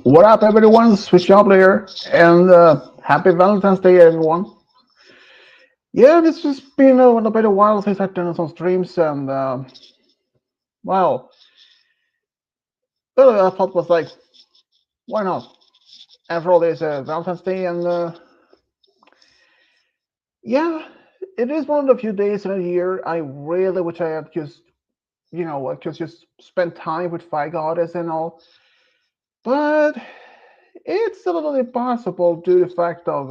What up, everyone? Switch up here, and happy Valentine's Day, everyone. Yeah, this has been a bit a while since I've done some streams, and well, I thought was like, why not? After all, it's Valentine's Day, and yeah, it is one of the few days in a year I really wish I had just, I could just spend time with Fi Goddess and all, but it's a little impossible due to the fact of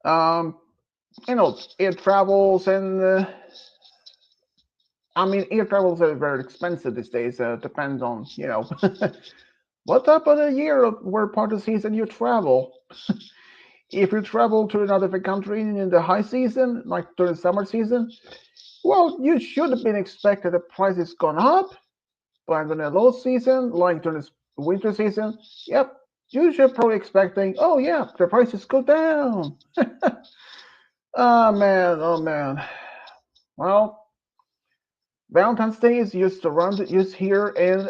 um, air travels and I mean, air travels are very expensive these days. Depends on, what type of the year of where part of the season you travel. If you travel to another country in the high season, like during summer season, well, you should have been expected the price is gone up. But in the low season, like during the winter season, yep, you should probably expecting, oh yeah, the prices go down. Oh man. Well, Valentine's Day is just around, just here, and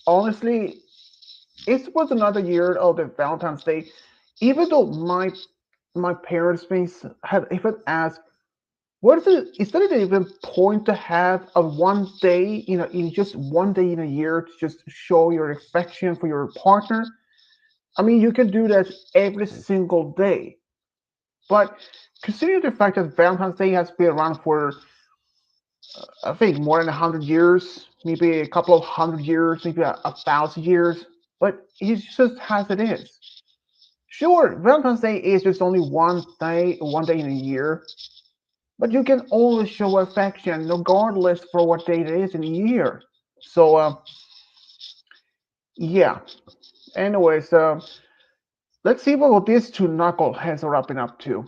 honestly, it was another year of the Valentine's Day. Even though my parents had even asked, what is it? Is there even point to have a one day, in just one day in a year to just show your affection for your partner? I mean, you can do that every single day. But considering the fact that Valentine's Day has been around for, I think, more than 100 years, maybe a couple of 100 years, maybe a thousand years, but it's just as it is. Sure, Valentine's Day is just only one day in a year, but you can always show affection regardless for what day it is in a year. So, yeah. Anyways, let's see what these two knuckleheads are up and up to.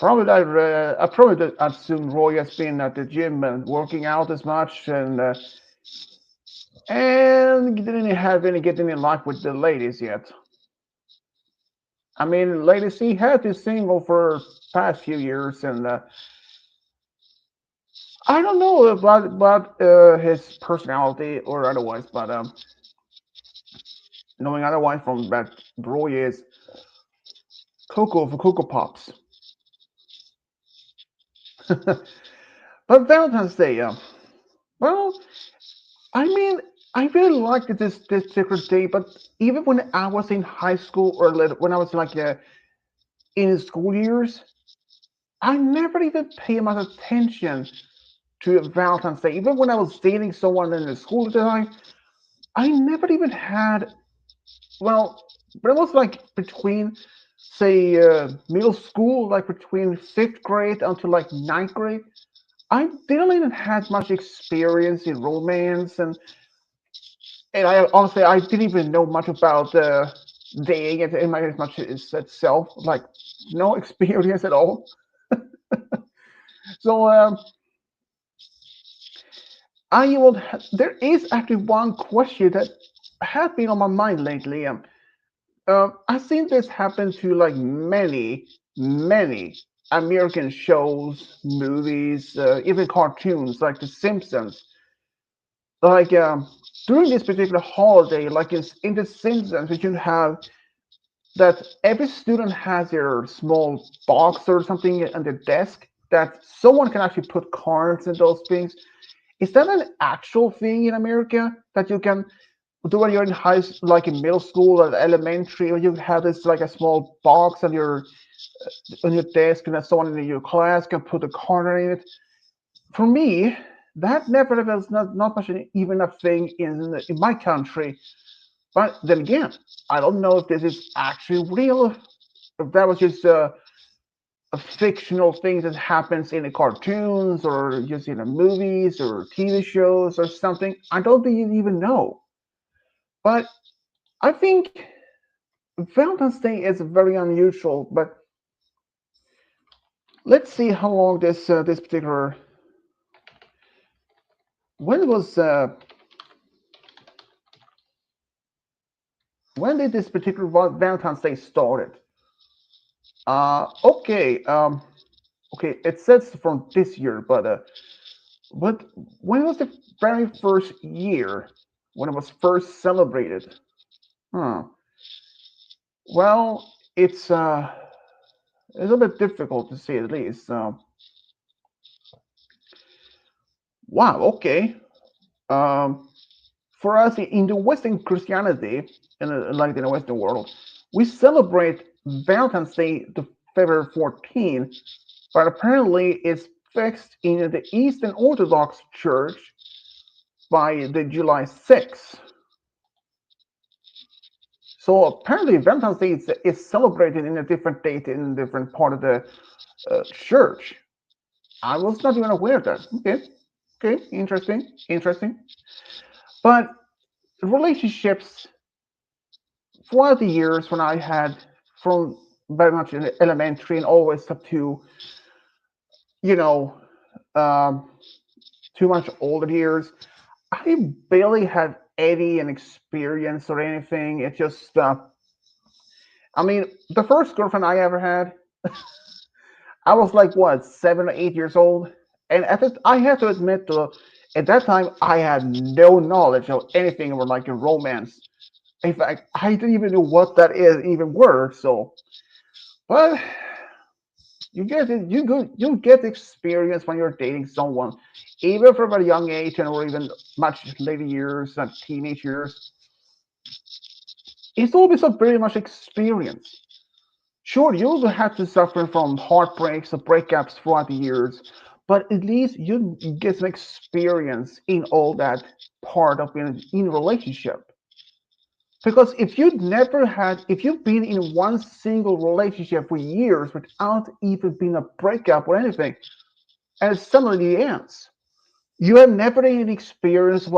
I probably assume Roy has been at the gym and working out as much, and didn't have any getting in luck with the ladies yet. I mean, ladies, he had been single for past few years, and I don't know about his personality or otherwise, but knowing otherwise from that Roy is Coco for Coco Pops. But Valentine's Day, well, I mean, I really liked this particular day, but even when I was in high school or when I was like in school years, I never even paid much attention to Valentine's Day. Even when I was dating someone in the school at the time, I never even had, well, but it was like between, say, middle school, like between fifth grade until like ninth grade. I didn't even have much experience in romance, and I honestly I didn't even know much about dating in my as much as itself, like no experience at all. So I will. There is actually one question that has been on my mind lately. I've seen this happen to like many American shows, movies, even cartoons like The Simpsons. Like during this particular holiday, like in The Simpsons, we should have that every student has their small box or something on their desk that someone can actually put cards in those things. Is that an actual thing in America that you can do when you're in like in middle school or elementary, or you have this like a small box on your desk, and that someone in your class can put a card in it? For me, that never was not much even a thing in my country. But then again, I don't know if this is actually real, if that was just a fictional thing that happens in the cartoons or just in the movies or TV shows or something. I don't even know. But I think Valentine's Day is very unusual. But let's see how long this particular when was when did this particular Valentine's Day started? Okay, okay, it says from this year, but But when was the very first year when it was first celebrated? Huh. Well, it's a bit difficult to say at least. Wow. Okay. Um, for us in the Western Christianity, like in the Western world, we celebrate Valentine's Day the February 14th, but apparently it's fixed in the Eastern Orthodox Church by the July 6th. So apparently Valentine's Day is celebrated in a different date in a different part of the church. I was not even aware of that. Okay, okay, interesting, interesting. But relationships throughout the years when I had from very much in elementary and always up to you know um, too much older years, I barely had any an experience or anything. It just I mean the first girlfriend I ever had, I was like what 7 or 8 years old, and I have to admit at that time I had no knowledge of anything about like a romance. In fact, I didn't even know what that is even were. So, but you get it. You get experience when you're dating someone, even from a young age and or even much later years and teenage years. It's always a very much experience. Sure, you'll have to suffer from heartbreaks or breakups throughout the years, but at least you get some experience in all that part of in relationship. Because if you've been in one single relationship for years without even being a breakup or anything, and it suddenly ends, you have never even experienced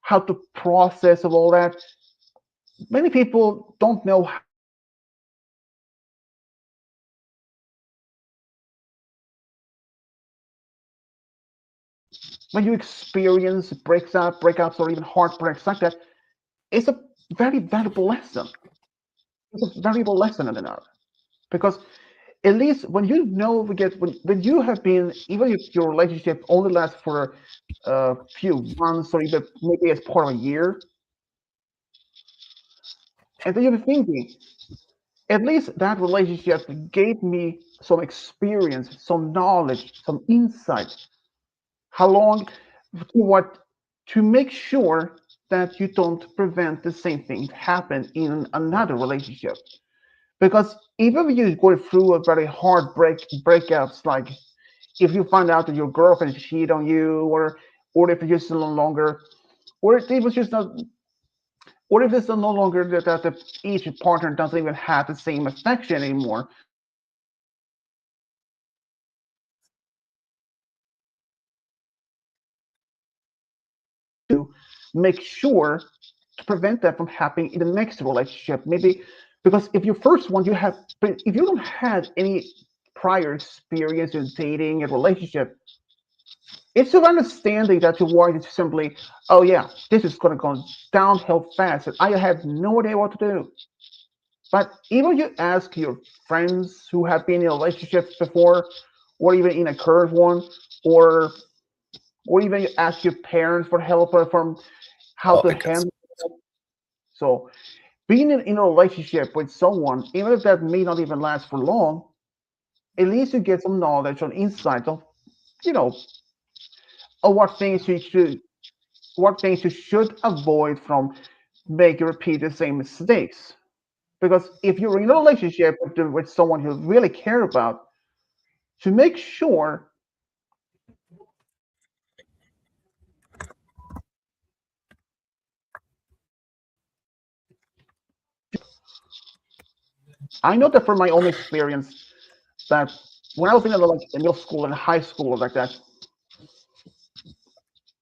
how to process of all that. Many people don't know how to process all that when you experience breakups, or even heartbreaks like that. It's a very valuable lesson. It's a valuable lesson in it because at least when you know we get when you have been even if your relationship only lasts for a few months or even maybe as part of a year, and then you'll be thinking at least that relationship gave me some experience, some knowledge, some insight. How long to what to make sure that you don't prevent the same thing to happen in another relationship. Because even if you go through a very hard breakups, like if you find out that your girlfriend cheated on you, or if you're just no longer, or if it was just not, or if it's no longer that each partner doesn't even have the same affection anymore. To make sure to prevent that from happening in the next relationship. Maybe because if your first one you have, but if you don't have any prior experience in dating and relationship, it's of understanding that you want to simply, oh yeah, this is going to go downhill fast, and I have no idea what to do. But even you ask your friends who have been in relationships before, or even in a current one, or or even you ask your parents for help or from how to because handle it. So being in a relationship with someone, even if that may not even last for long, at least you get some knowledge or insight of, you know, of what things you should avoid from making repeat the same mistakes. Because if you're in a relationship with someone you really care about, to make sure, I know that from my own experience that when I was in middle school and high school like that,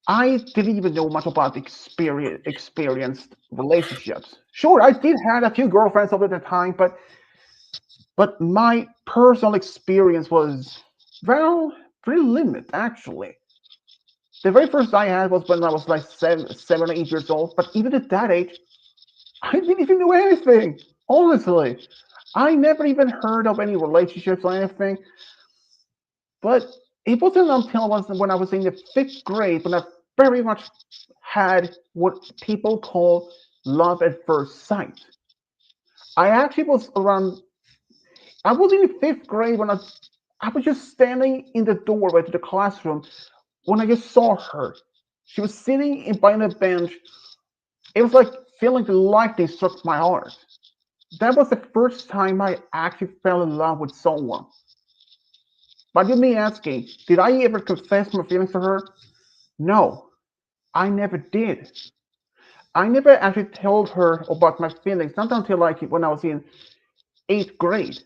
I didn't even know much about experienced relationships. Sure, I did have a few girlfriends over the time, but my personal experience was well pretty limited actually. The very first I had was when I was like 7 or 8 years old. But even at that age, I didn't even know anything. Honestly, I never even heard of any relationships or anything. But It wasn't until when I was in the fifth grade when I very much had what people call love at first sight. I actually was around, I was in the fifth grade when I was just standing in the doorway to the classroom when I just saw her. She was sitting in behind a bench. It was like feeling the lightning struck my heart. That was the first time I actually fell in love with someone. But you may asking, did I ever confess my feelings to her? No, I never did. I never actually told her about my feelings, not until like when I was in eighth grade.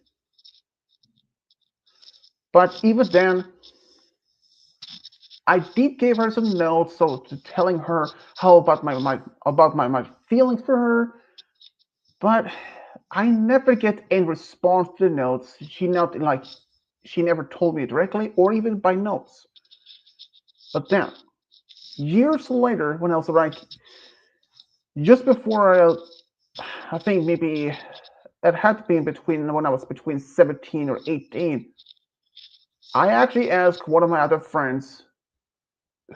But even then, I did give her some notes, so to telling her how about my feelings for her. But I never get any response to the notes. She never told me directly or even by notes. But then years later, when I was like just before I think maybe it had been between when I was between 17 or 18. I actually asked one of my other friends,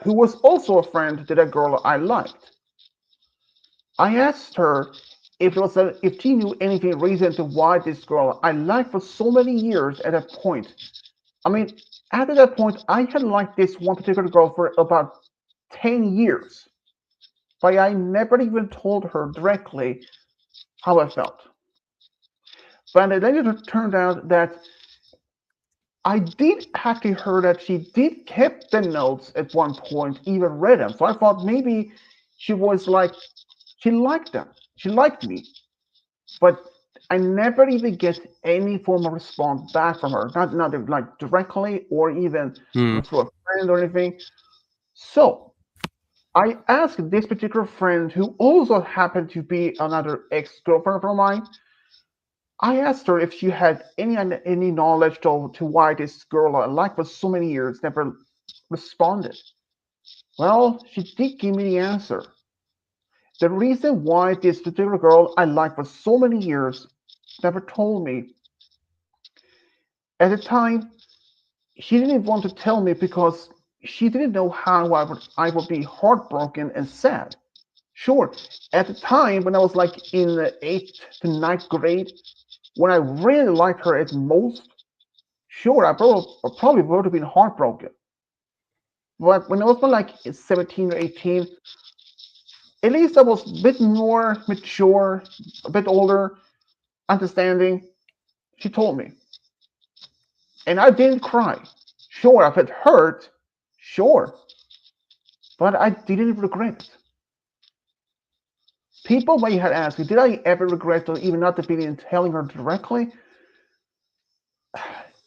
who was also a friend to that girl I liked. I asked her if she knew anything reason to why this girl I liked for so many years at that point. I mean, at that point, I had liked this one particular girl for about 10 years, but I never even told her directly how I felt. But then it turned out that I did actually hear that she did keep the notes at one point, even read them. So I thought maybe she was like she liked them. She liked me. But I never even get any form of response back from her. Not like directly or even Hmm. through a friend or anything. So I asked this particular friend who also happened to be another ex-girlfriend of mine. I asked her if she had any knowledge to why this girl I liked for so many years never responded. Well, she did give me the answer. The reason why this particular girl I liked for so many years never told me at the time, she didn't want to tell me because she didn't know how I would be heartbroken and sad. Sure, at the time when I was like in the eighth to ninth grade, when I really liked her at most, sure, I probably would have been heartbroken. But when I was like 17 or 18, at least I was a bit more mature, a bit older, understanding. She told me. And I didn't cry. Sure, I felt hurt. Sure. But I didn't regret it. People may have asked me, did I ever regret even not being telling her directly?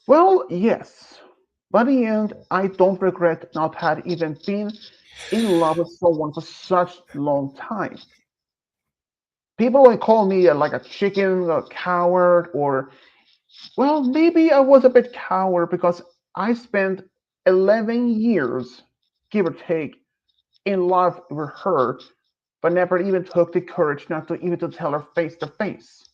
Well, yes. But in the end, I don't regret not had even been in love with someone for such long time. People would call me like a chicken, a coward, or well, maybe I was a bit coward because I spent 11 years, give or take, in love with her, but never even took the courage not to even to tell her face to face.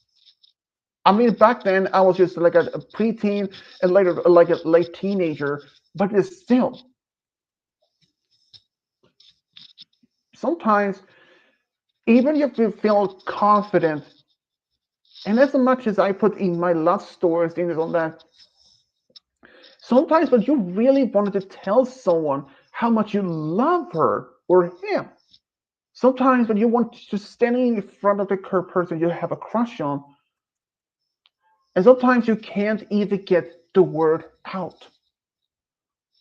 I mean, back then I was just like a preteen and later like a late teenager, but it's still sometimes even if you feel confident, and as much as I put in my love stories in this on that, sometimes when you really wanted to tell someone how much you love her or him, sometimes when you want to standing in front of the person you have a crush on, and sometimes you can't even get the word out.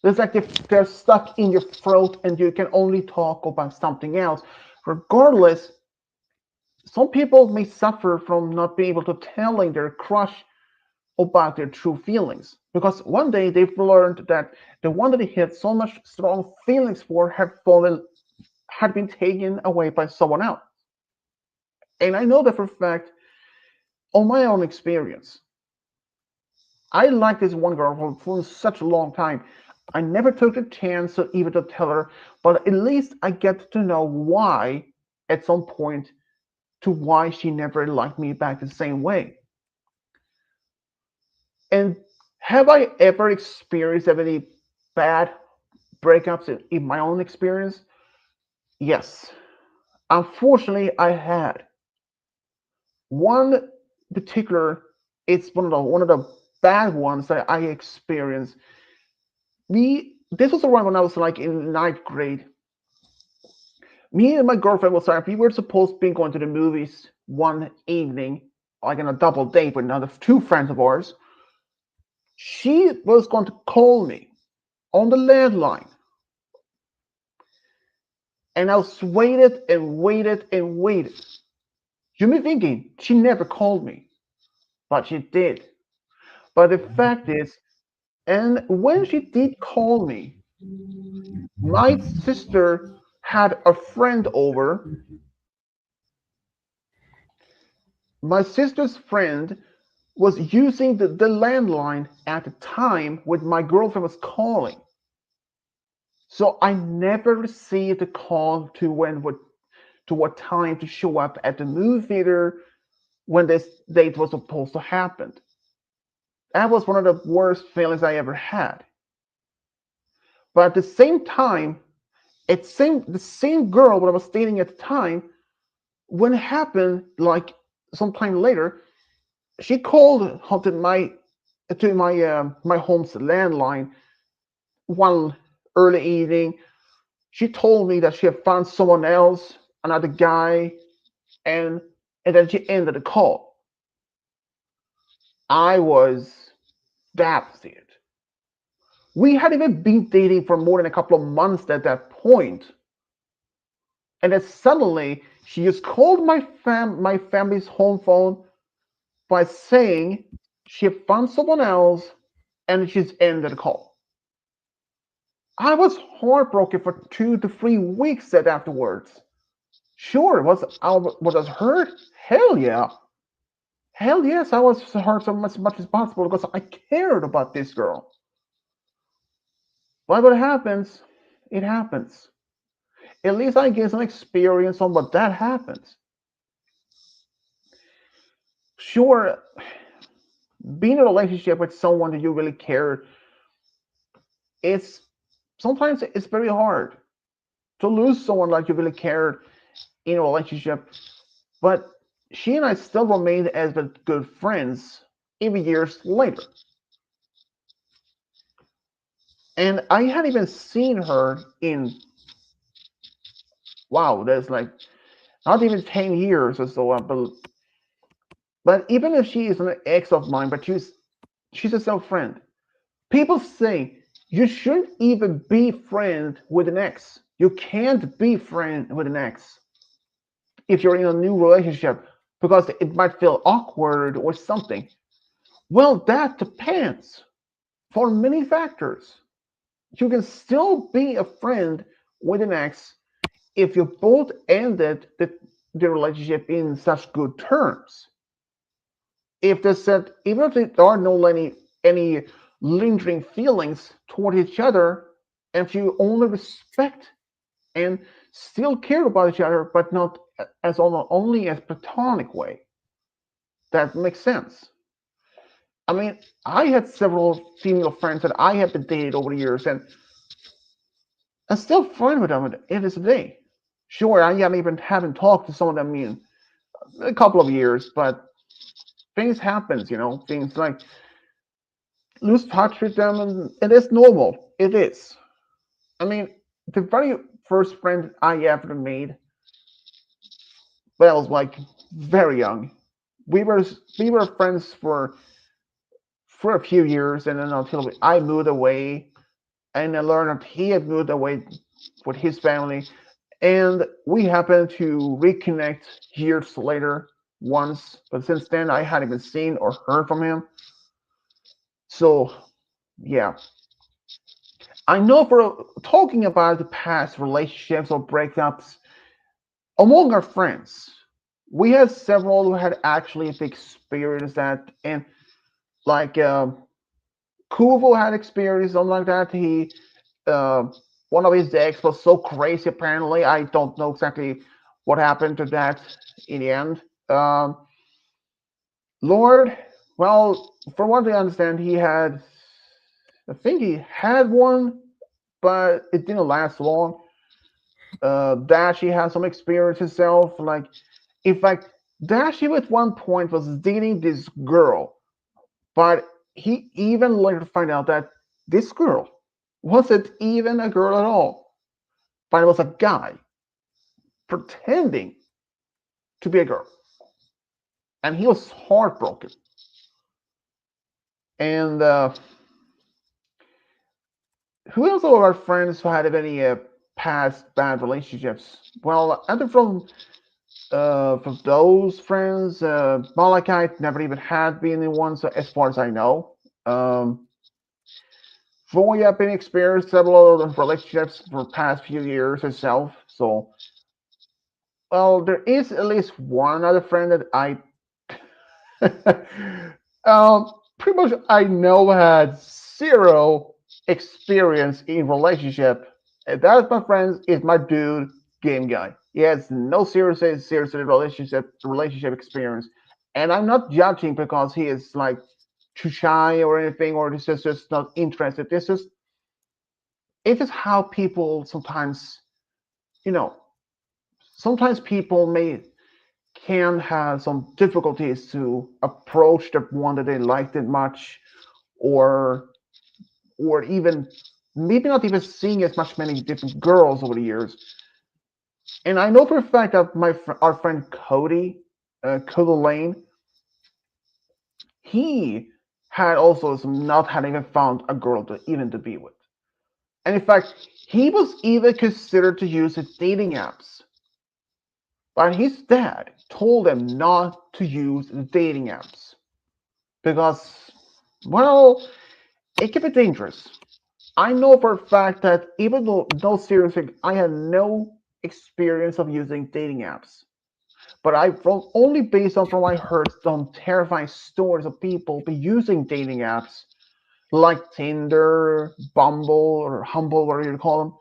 It's like if they're stuck in your throat and you can only talk about something else. Regardless, some people may suffer from not being able to telling their crush about their true feelings because one day they've learned that the one that they had so much strong feelings for had been taken away by someone else. And I know that for a fact on my own experience. I liked this one girl for such a long time. I never took the chance to even to tell her, but at least I get to know why at some point to why she never liked me back the same way. And have I ever experienced any? bad breakups in my own experience? Yes. Unfortunately, I had one particular. It's one of the bad ones that I experienced. This was around when I was like in ninth grade. Me and my girlfriend was sorry, we were supposed to be going to the movies one evening, like on a double date with another two friends of ours. She was going to call me on the landline, and I was waited and waited and waited. You may be thinking she never called me, but she did. But the fact is, and when she did call me, my sister had a friend over. My sister's friend was using the landline at the time when my girlfriend was calling. So I never received a call to what time to show up at the movie theater when this date was supposed to happen. That was one of the worst feelings I ever had. But at the same time, the same girl that I was dating at the time, when it happened, like sometime later, she called to my home's landline one early evening. She told me that she had found someone else, another guy, and and then she ended the call. I was devastated. We had even been dating for more than a couple of months at that point, and then suddenly she just called my family's home phone by saying she had found someone else and she's ended the call. I was heartbroken for 2 to 3 weeks afterwards. Sure, was I hurt? Hell yeah. Hell yes, I was hurt so much as possible because I cared about this girl. But what happens, it happens. At least I get some experience on what that happens. Sure, being in a relationship with someone that you really care, it's sometimes it's very hard to lose someone like you really cared in a relationship. But she and I still remained as good friends even years later. And I hadn't even seen her in, wow, that's like not even 10 years or so. But even if she is an ex of mine, but she's a self friend. People say you shouldn't even be friend with an ex. You can't be friend with an ex if you're in a new relationship because it might feel awkward or something. Well, that depends for many factors. You can still be a friend with an ex if you both ended the relationship in such good terms. If they said even if there are no any lingering feelings toward each other, and if you only respect and still care about each other, but not as only as platonic way, that makes sense. I mean, I had several female friends that I have been dated over the years, and I'm still friends with them it is today. Sure, I haven't talked to some of them in a couple of years, but things happens, things like lose touch with them, and it's normal. It is. I mean, the very first friend I ever made, when I was like very young, we were friends for a few years, and then until I moved away, and I learned that he had moved away with his family, and we happened to reconnect years later once, but since then I hadn't even seen or heard from him. So yeah, I know for talking about the past relationships or breakups among our friends, we had several who had actually experienced that, and like Kuvo had experienced something like that. Uh, one of his decks was so crazy. Apparently, I don't know exactly what happened to that in the end. Lord, well, from what I understand, I think he had one. but it didn't last long. Dashi had some experience himself. Like, in fact, Dashi at one point was dating this girl, but he even later find out that this girl wasn't even a girl at all, but it was a guy pretending to be a girl, and he was heartbroken. And who else of our friends who had any past bad relationships? Well, other from those friends, Malachite never even had been in one, so as far as I know. Um, Voya been experienced several of the relationships for the past few years herself. So, well, there is at least one other friend that I pretty much I know had zero experience in relationship. And that is my friends is my dude game guy. He has no serious relationship experience. And I'm not judging because he is like too shy or anything or he's just not interested. It's just how people sometimes you know sometimes people may can have some difficulties to approach the one that they liked it much or even maybe not even seeing as much many different girls over the years. And I know for a fact that our friend Cody, Cody Lane, he had also some not had even found a girl to even to be with. And in fact, he was even considered to use the dating apps, but his dad told him not to use the dating apps because, well, it can be dangerous. I know for a fact that even though, no seriously, I had no experience of using dating apps. But I from only based on from what I heard some terrifying stories of people be using dating apps like Tinder, Bumble, or Humble, whatever you call them.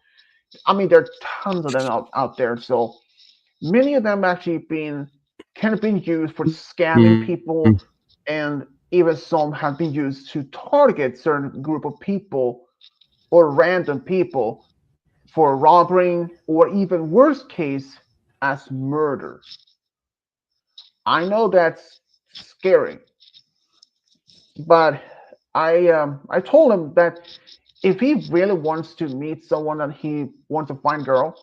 I mean, there are tons of them out there. So many of them actually been kind of been used for scamming Mm. people, and even some have been used to target certain group of people or random people for robbery or even worst case as murder. I know that's scary, but I told him that if he really wants to meet someone and he wants to find a girl,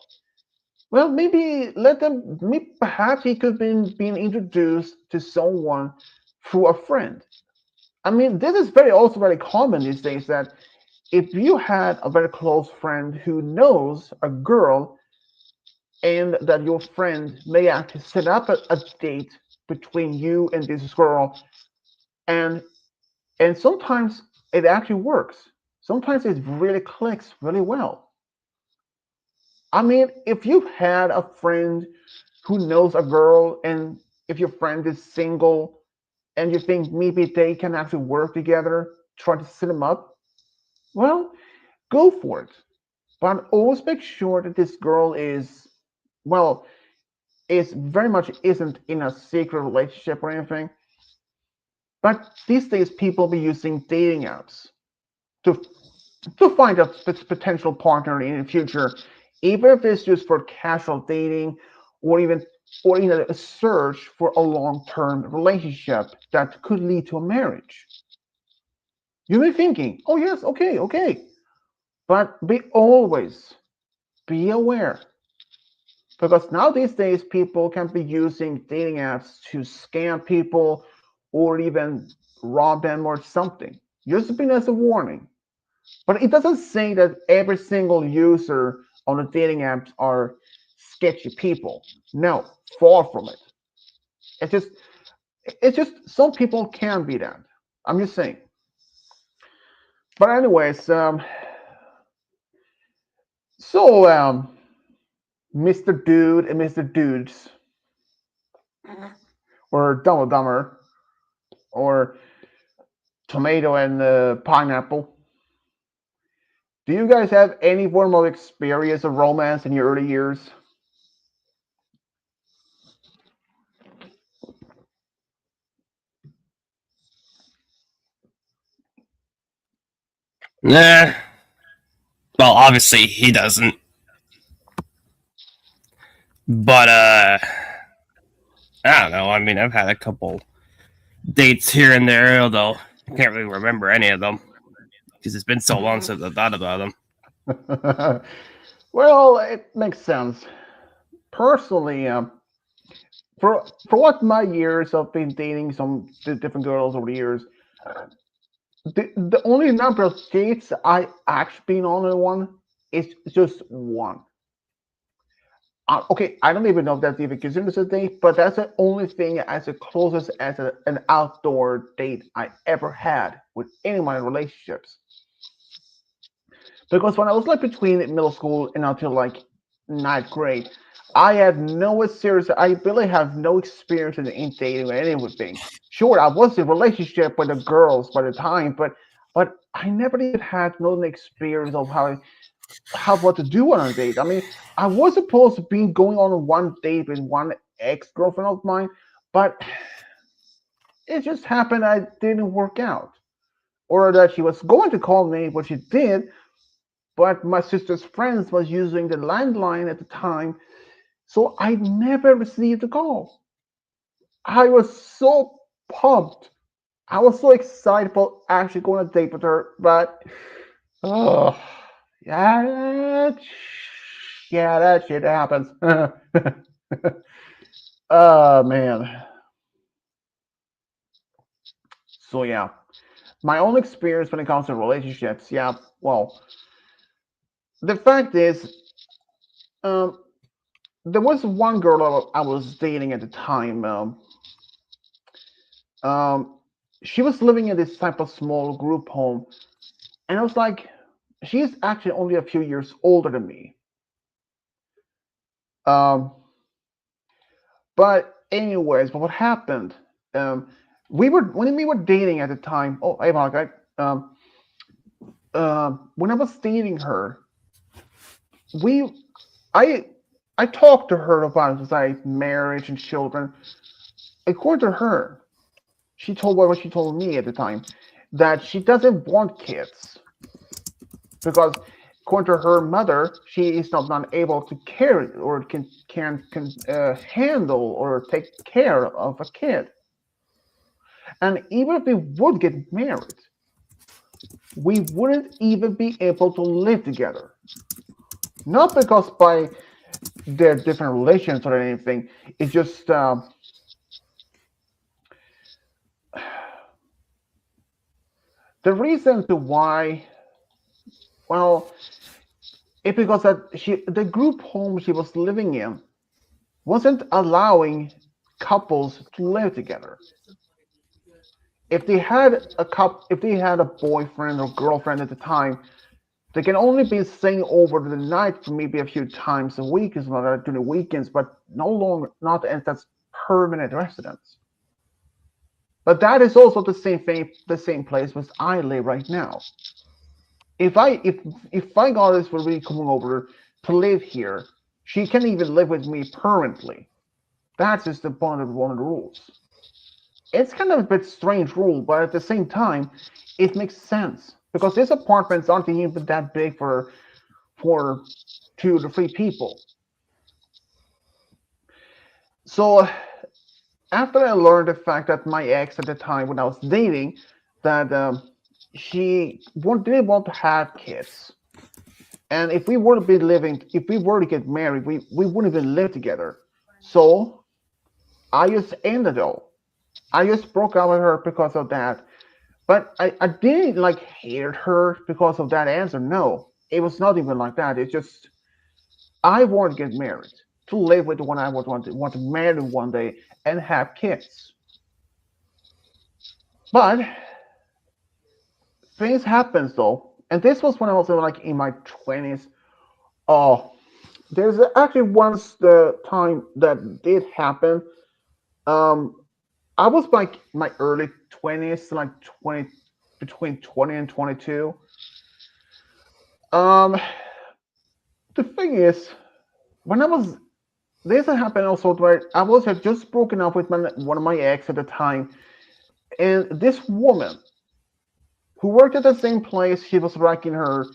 well, maybe let them. Maybe perhaps he could be being introduced to someone through a friend. I mean, this is very common these days that if you had a very close friend who knows a girl and that your friend may actually set up a date between you and this girl, and sometimes it actually works. Sometimes it really clicks really well. I mean, if you've had a friend who knows a girl, and if your friend is single, and you think maybe they can actually work together, try to set them up, well, go for it. But always make sure that this girl is, well, is very much isn't in a secret relationship or anything. But these days, people be using dating apps to find a potential partner in the future, even if it's just for casual dating or even a search for a long-term relationship that could lead to a marriage. You may be thinking, oh yes, okay, okay, but be aware because now these days people can be using dating apps to scam people or even rob them or something. Just been as a warning. But it doesn't say that every single user on the dating apps are sketchy people. No, far from it. It's just it's just some people can be that. I'm just saying. But anyways, Mr. Dude and Mr. Dudes, or Dumb and Dumber, or Tomato and Pineapple. Do you guys have any form of experience of romance in your early years? Nah, Well, obviously he doesn't, but I don't know. I mean, I've had a couple dates here and there, although I can't really remember any of them because it's been so long since I thought about them. Well, it makes sense. Personally, for what my years of been dating some different girls over the years, the only number of dates I actually been on in one is just one. Okay, I don't even know if that's even considered as a date, but that's the only thing as the closest as an outdoor date I ever had with any of my relationships. Because when I was like between middle school and until like ninth grade, I had no serious. I really have no experience in dating or anything. Sure, I was in a relationship with the girls by the time, but I never even had no experience of how what to do on a date. I mean, I was supposed to be going on one date with one ex girlfriend of mine, but it just happened I didn't work out, or that she was going to call me, but she did, but my sister's friends was using the landline at the time, so I never received a call. I was so pumped. I was so excited about actually going on a date with her, but oh, yeah, yeah, that shit happens. Oh man. So yeah, my own experience when it comes to relationships. Yeah, well, the fact is, um, there was one girl I was dating at the time. Um, she was living in this type of small group home, and I was like, she's actually only a few years older than me. Um, but anyways, but what happened? Um, we were when we were dating at the time. Oh, hey, Monica. When I was dating her, we, I, I talked to her about like marriage and children. According to her, she told what she told me at the time that she doesn't want kids because according to her mother, she is not able to carry or can handle or take care of a kid. And even if we would get married, we wouldn't even be able to live together. Not because by their different relations or anything. It's just the reason to why. Well, it's because that the group home she was living in wasn't allowing couples to live together. If they had a boyfriend or girlfriend at the time, they can only be staying over the night for maybe a few times a week, is not during the weekends, but no longer not as permanent residents. But that is also the same thing, the same place as I live right now. If I got this for me coming over to live here, she can even live with me permanently. That's just the one of the rules. It's kind of a bit strange rule, but at the same time, it makes sense because these apartments aren't even that big for 2 to 3 people. So after I learned the fact that my ex at the time when I was dating, that didn't want to have kids, and if we were to get married, we wouldn't even live together. So I just ended it all. I just broke up with her because of that. But I didn't like hate her because of that answer. No, it was not even like that. It's just I want to get married, to live with the one I would want to marry one day and have kids. But things happens though, and this was when I was like in my 20s. Oh, there's actually once the time that did happen. Um, I was like my early 20s, like 20, between 20 and 22. Um, the thing is, when I was this had happened also where I was had just broken up with one of my ex at the time, and this woman who worked at the same place, she was like in her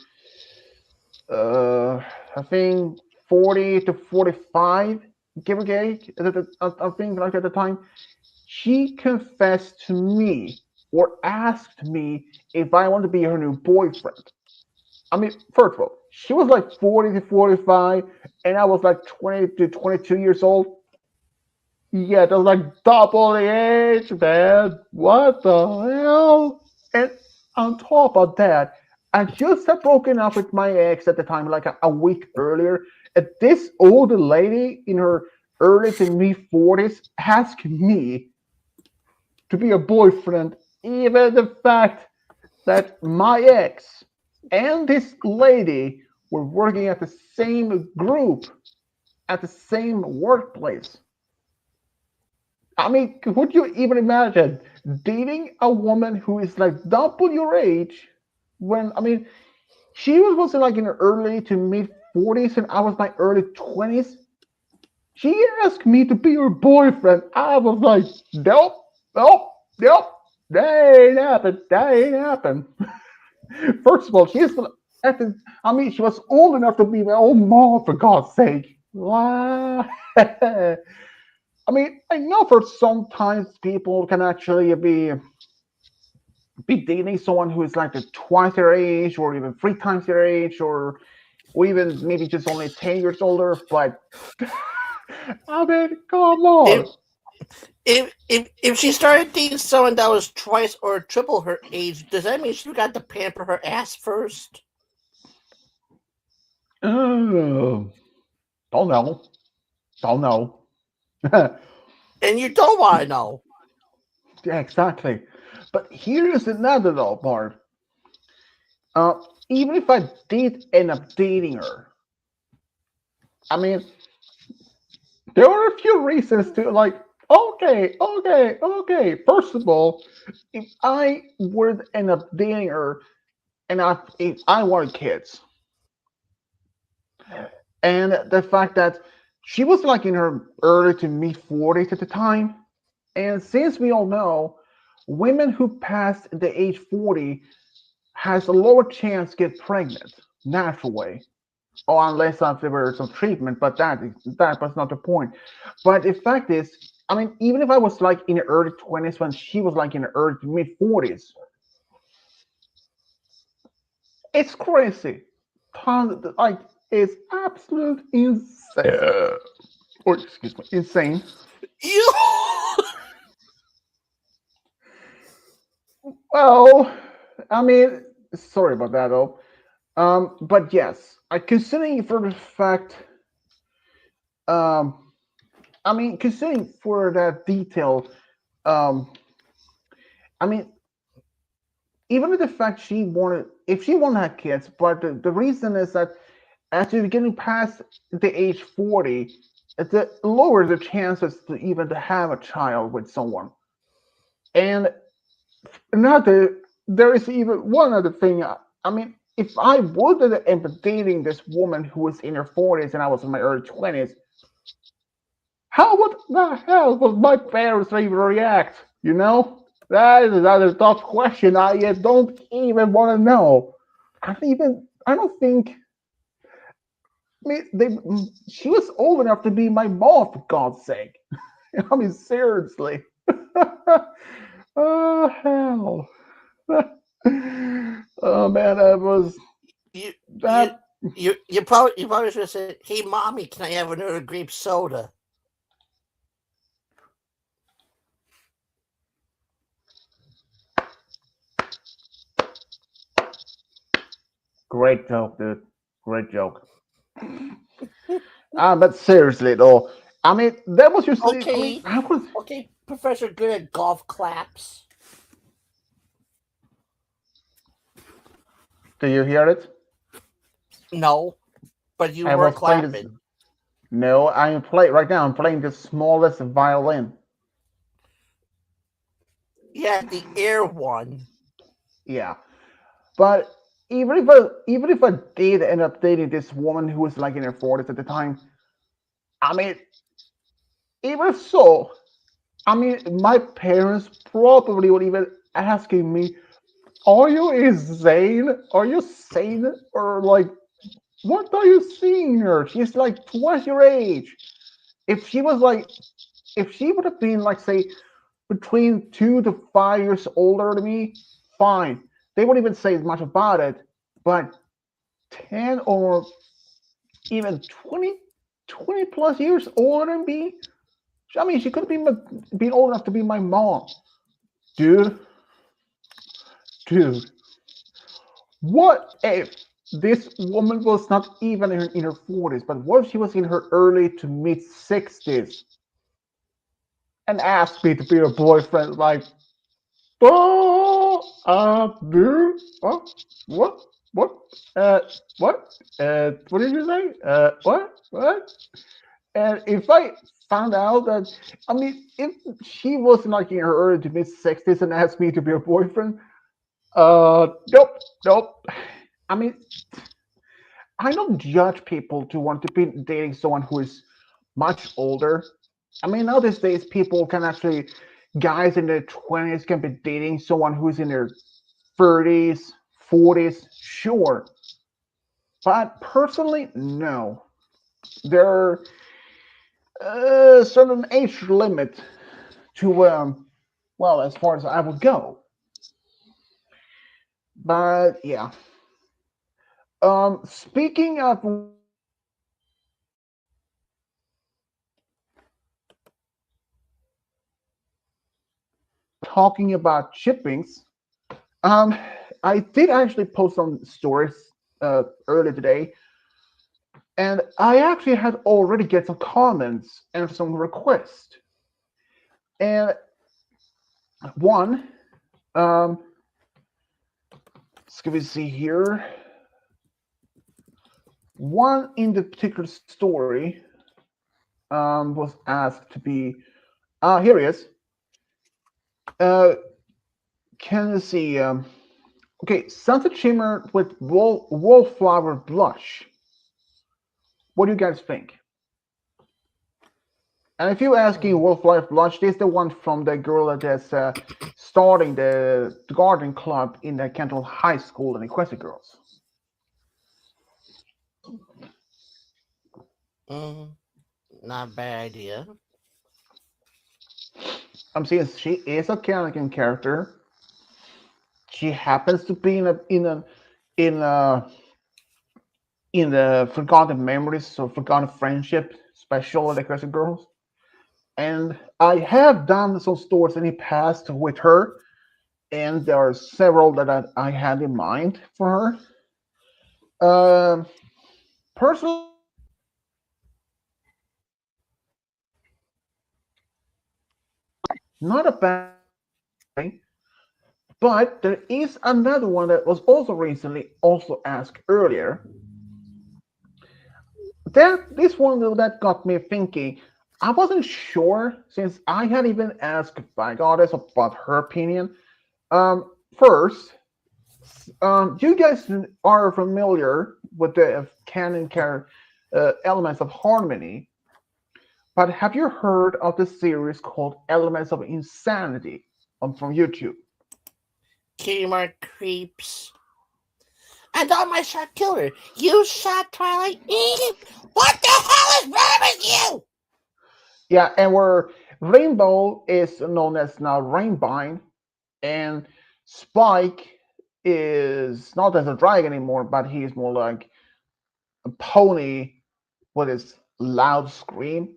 uh, I think 40 to 45, give or take, I think like at the time, she confessed to me or asked me if I want to be her new boyfriend. I mean, first of all, she was like 40 to 45, and I was like 20 to 22 years old. Yeah, that was like double the age, man. What the hell? And on top of that, I just had broken up with my ex at the time, like a week earlier. And this old lady in her early to mid 40s asked me to be a boyfriend, even the fact that my ex and this lady were working at the same group at the same workplace. I mean, would you even imagine dating a woman who is like double your age when, I mean, she was like in her early to mid 40s and I was my early 20s. She asked me to be her boyfriend. I was like, nope, nope, nope. That ain't happened. That ain't happened. First of all, she's at the, I mean, she was old enough to be my own mom, for God's sake. What? I mean, I know for sometimes people can actually be dating someone who is like twice their age, or even three times their age, or even maybe just only 10 years older. But I mean, come If on. if she started dating someone that was twice or triple her age, does that mean she got to pamper her ass first? Uh, don't know. Don't know. And you don't want to know. Yeah, exactly. But here's another though part. Uh, Even if I did end up dating her, I mean, there were a few reasons to like. Okay, okay, okay. First of all, if I would end up dating her, and if I wanted kids, and the fact that she was like in her early to mid 40s at the time, and since we all know, women who pass the age 40 has a lower chance to get pregnant natural way, or unless there were some treatment, but that was not the point. But the fact is, I mean, even if I was like in the early 20s when she was like in the early mid 40s, it's crazy. Like, it's absolute insane. Or excuse me, insane. You. Well, I mean, sorry about that though. But yes, I considering for the fact, um, I mean, considering for that detail, um, I mean, even with the fact she wanted, if she wanted to have kids, but the reason is that as you're getting past the age 40, it lowers the chances to even to have a child with someone. And another, there is even one other thing. I mean, if I would have ended up dating this woman who was in her 40s and I was in my early 20s, how would the hell would my parents even react? You know? That is another tough question I don't even want to know. I don't think, I mean, she was old enough to be my mom, for God's sake. I mean, seriously. Oh, hell. Oh, man, that was, you you that, you probably should have said, "Hey, mommy, can I have another grape soda?" great joke, dude. Great joke. But seriously, though, I mean, that was just, I mean, Okay, I was, okay, Professor Good at golf claps. do you hear it? No, but you I were was playing this. clapping. No, I am playing right now. I'm playing the smallest violin. Yeah, the air one. Yeah, but even if I did end up dating this woman who was like in her 40s at the time, I mean, even so, I mean, my parents probably would even asking me, "Are you insane? Are you sane? Or like, What are you seeing her? She's like twice your age. If she was like, if she would have been like, say, between 2 to 5 years older than me, fine. They wouldn't even say much about it. But 10 or even 20 plus years older than me, I mean, she could have been old enough to be my mom. Dude, dude, what if this woman was not even in her 40s, but what if she was in her early to mid 60s and asked me to be her boyfriend? Like, oh, dude, what, what, uh, what did you say? What? And if I found out that, I mean, if she was like in her early to mid 60s and asked me to be her boyfriend, nope, nope. I mean, I don't judge people to want to be dating someone who is much older. I mean, now these days, people can actually, guys in their 20s can be dating someone who's in their 30s, 40s, sure. But personally, no. There are a certain age limit to, well, as far as I would go. But yeah. Speaking of talking about shippings, um, I did actually post some stories earlier today, and I actually had already get some comments and some requests. And one, um, let me see here. One in the particular story was asked to be. Here he is. Uh, can you see? Okay, sunset shimmer with wallflower blush. What do you guys think? And if you're asking Wallflower Blush, this is the one from the girl that is starting the garden club in the Canton High School and Equestria Girls. Mm, not a bad idea. I'm saying she is a Canadian character. She happens to be in a in the Forgotten Memories or Forgotten Friendship special of the Equestria Girls. And I have done some stories in the past with her, and there are several that I had in mind for her. Personally, not a bad thing, but there is another one that was also recently also asked earlier. That this one that got me thinking. I wasn't sure since I had even asked my goddess about her opinion. First, you guys are familiar with the canon elements of harmony, but have you heard of the series called Elements of Insanity from YouTube? Kmart creeps. And on my shot killer. You shot Twilight Eve? What the hell is wrong with you? Yeah, and where Rainbow is known as now Rainbine, and Spike is not as a dragon anymore, but he's more like a pony with his loud scream.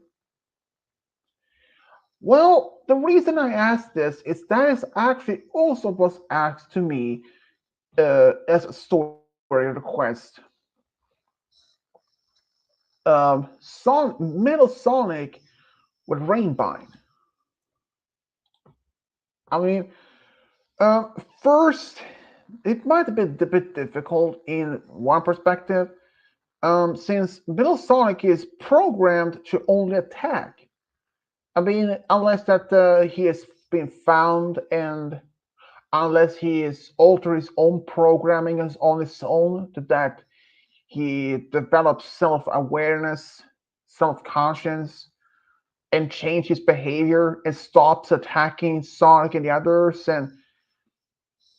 Well, the reason I asked this is that is actually also was asked to me as a story request. Metal Sonic with Rainbine. I mean, first, it might have been a bit difficult in one perspective, since Metal Sonic is programmed to only attack. I mean, unless that he has been found and unless he is alter his own programming on his own, to that he develops self-awareness, self-conscience, and change his behavior and stops attacking Sonic and the others, and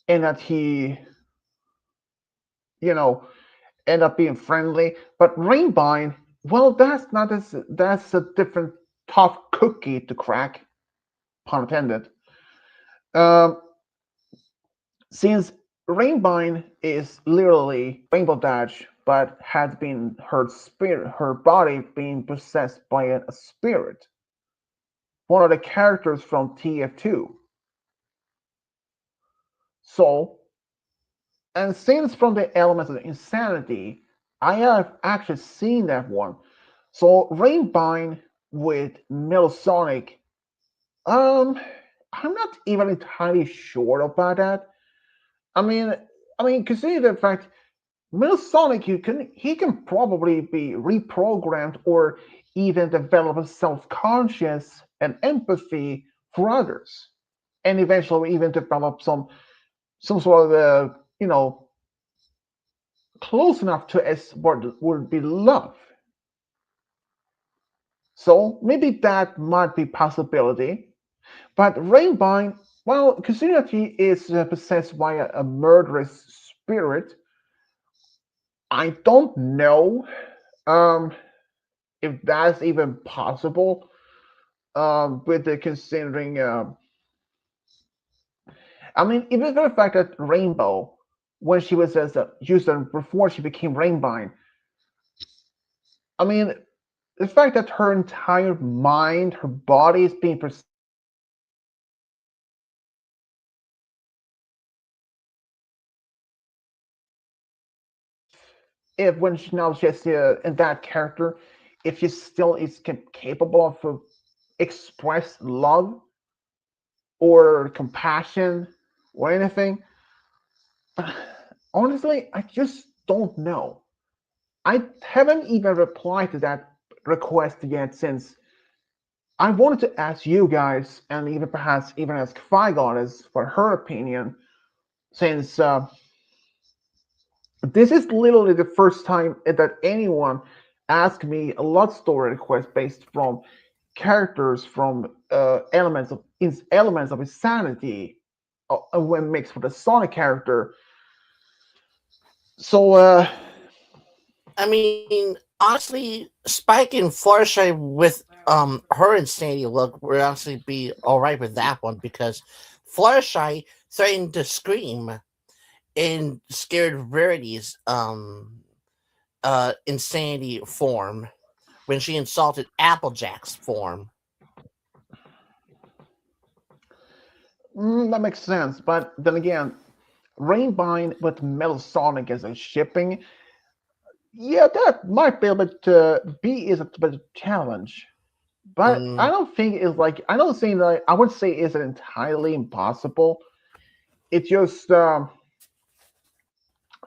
that he, you know, end up being friendly. But Rainbine, well, that's a different tough cookie to crack, pun intended. Um, since Rainbine is literally Rainbow Dash, but had been her body being possessed by a spirit, one of the characters from TF2. So, and since from the elements of insanity, I have actually seen that one. So Rainbine with Metasonic, um, I'm not even entirely sure about that. I mean, consider the fact Metasonic, he can probably be reprogrammed or even develop a self-conscious and empathy for others, and eventually even develop some sort of close enough to as what would be love. So maybe that might be possibility. But Rainbine, well, considering that he is possessed by a murderous spirit, I don't know um, if that's even possible. With the considering, even the fact that Rainbow, when she was as a user before she became Rainbine, I mean, the fact that her entire mind, her body is being perceived if when she now she's in that character, if she still is capable of express love or compassion or anything. Honestly, I just don't know. I haven't even replied to that request yet since I wanted to ask you guys and even perhaps even ask Fi Goddess for her opinion since this is literally the first time that anyone asked me a love story request based from characters from elements of insanity when mixed with a Sonic character. So I mean, honestly, Spike and Fluttershy with her insanity look would actually be all right with that one because Fluttershy threatened to scream in Scared Rarity's insanity form when she insulted Applejack's form. that makes sense. But then again, Rainbine with Metal Sonic as a shipping, yeah, that might be a bit B is a bit of a challenge. But I Mm, don't think it's like I don't think that I would say it's entirely impossible. It just I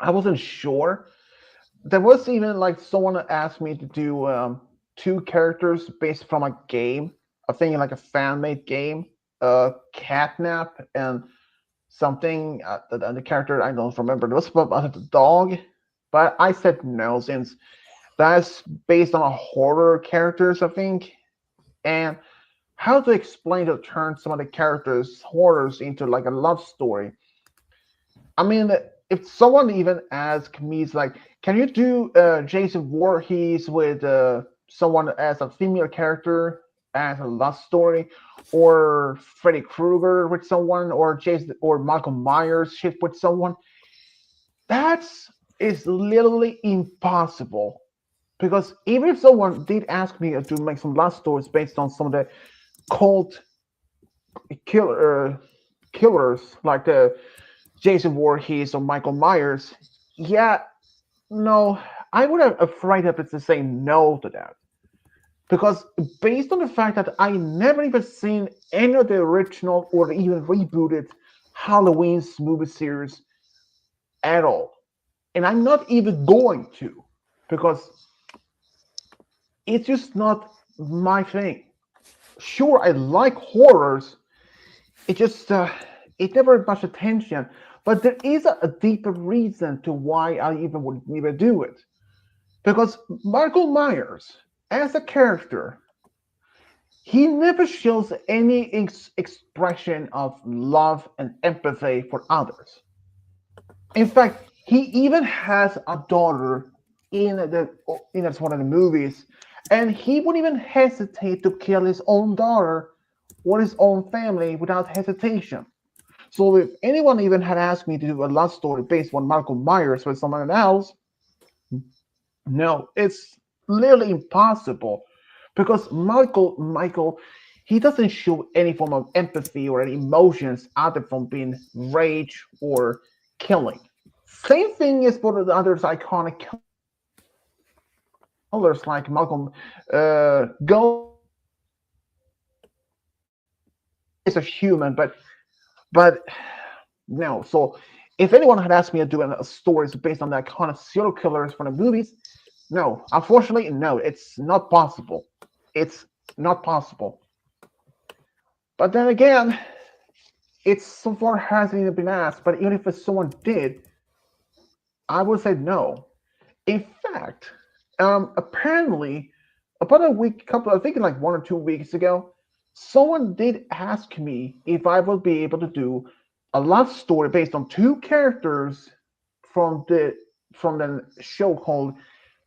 wasn't sure. There was even like someone asked me to do two characters based from a game. I think like a fan made game, Catnap and something. The character I don't remember. It was about the dog, but I said no since that's based on a horror characters. I think, and how to explain to turn some of the characters horrors into like a love story. I mean, if someone even asks me, it's like, can you do Jason Voorhees with someone as a female character as a love story, or Freddy Krueger with someone, or Jason or Michael Myers shit with someone? That's is literally impossible. Because even if someone did ask me to make some love stories based on some of the cult killer killers like the Jason Voorhees or Michael Myers, yeah, no, I would have afraid of it to say no to that. Because based on the fact that I never even seen any of the original or even rebooted Halloween's movie series at all. And I'm not even going to because it's just not my thing. Sure, I like horrors. It just it never much attention. But there is a deeper reason to why I even would even do it. Because Michael Myers, as a character, he never shows any expression of love and empathy for others. In fact, he even has a daughter in that's one of the movies, and he wouldn't even hesitate to kill his own daughter or his own family without hesitation. So if anyone even had asked me to do a love story based on Michael Myers with someone else, no, it's literally impossible because Michael, he doesn't show any form of empathy or any emotions other from being rage or killing. Same thing is for the others iconic killers like Malcolm Ghost or Freddy. He is a human, but no. So if anyone had asked me to do a stories based on the iconic serial killers from the movies, no, unfortunately, no, it's not possible. It's not possible. But then again, it's so far hasn't even been asked. But even if someone did, I would say no. In fact, apparently, about a week, couple, I think like 1 or 2 weeks ago, someone did ask me if I would be able to do a love story based on two characters from the from the show called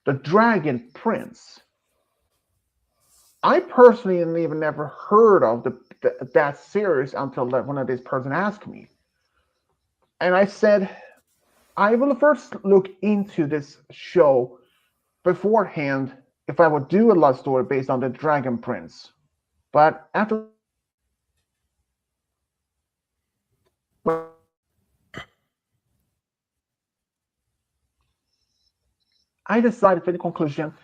The Dragon Prince. I personally had even never heard of that series until one of these person asked me, and I said I will first look into this show beforehand if I would do a love story based on the Dragon Prince. But after looking into it and I decided for the conclusion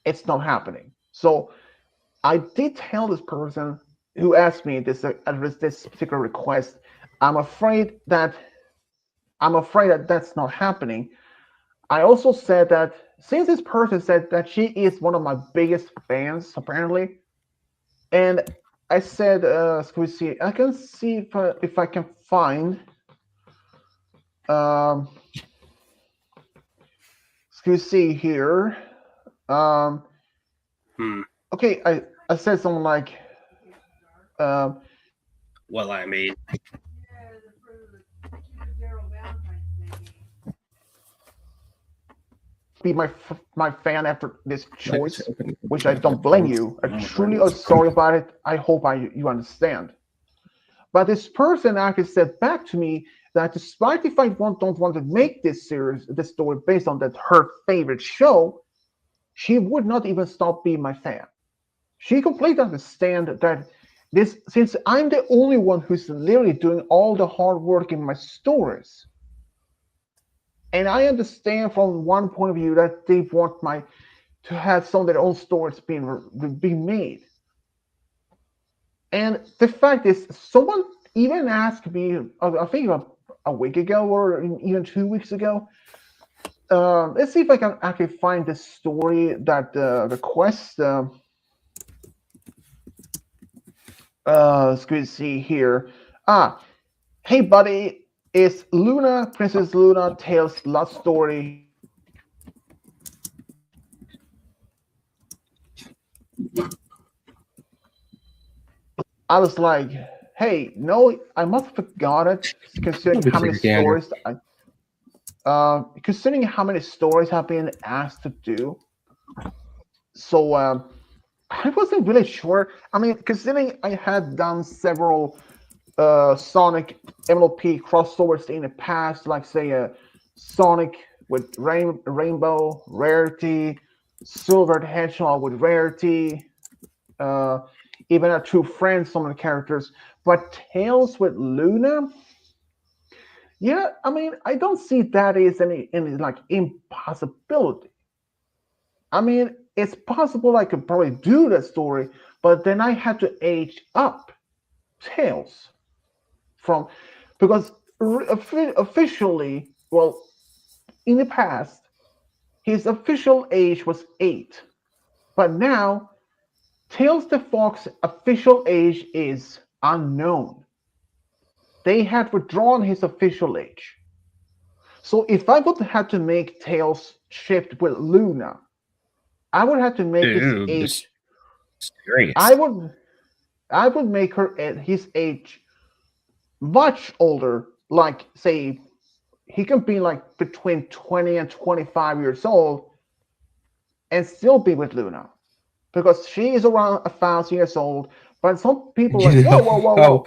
it's not happening. So I did tell this person who asked me this particular request. I'm afraid that that's not happening. I also said that since this person said that she is one of my biggest fans, apparently, and I said, "Can we see? I can see if I can find. Um, can we see here? Um, Hmm. okay, I said something like, um, Well, I mean, be my fan after this legacy choice, open which I don't blame you. I truly am sorry about it. I hope you understand. But this person actually said back to me that despite if I don't want to make this story based on that her favorite show, she would not even stop being my fan. She completely understands that this since I'm the only one who's literally doing all the hard work in my stories, and I understand from one point of view that they want my to have some of their own stories being made. And the fact is, someone even asked me, I think a week ago or even 2 weeks ago. Let's see if I can actually find the story that request. Let's see here. Ah, hey buddy, is Luna Princess Luna Tales love story I was like, hey, no, I must have forgot it, considering probably how take many a gander. stories considering how many stories I've been asked to do. So I wasn't really sure. I mean, considering I had done several Sonic MLP crossovers in the past, like say Sonic with Rainbow Rarity, Silver the Hedgehog with Rarity, uh, even a True Friends, some of the characters. But Tales with Luna, yeah, I mean, I don't see that as any like impossibility. I mean, it's possible I could probably do that story, but then I had to age up Tails from because officially, well, in the past, his official age was 8, but now Tails the Fox official age is unknown. They had withdrawn his official age. So if I would have to make Tails shift with Luna, I would have to make his Ooh, age. mysterious. I would I would make her at his age much older, like say he can be like between 20 and 25 years old and still be with Luna because she is around 1,000 years old. But some people are like, You whoa, know whoa, whoa, how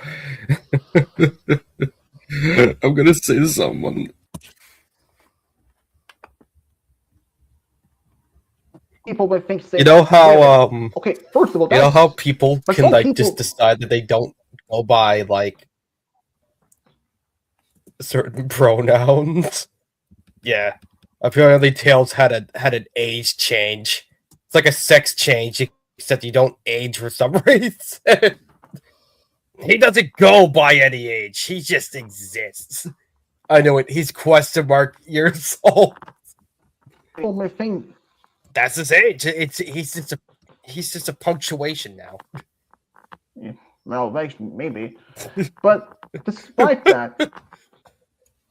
whoa. I'm gonna say someone. People may think, You say, know wait a how minute. Okay, first of all, you know how that's, people but can some like just people, decide that they don't go by like certain pronouns. Yeah, apparently Tails had an age change. It's like a sex change, except you don't age for some reason. He doesn't go by any age. He just exists. I know it. He's question mark years old. people may think, That's his age. He's just a punctuation now. yeah, well, maybe.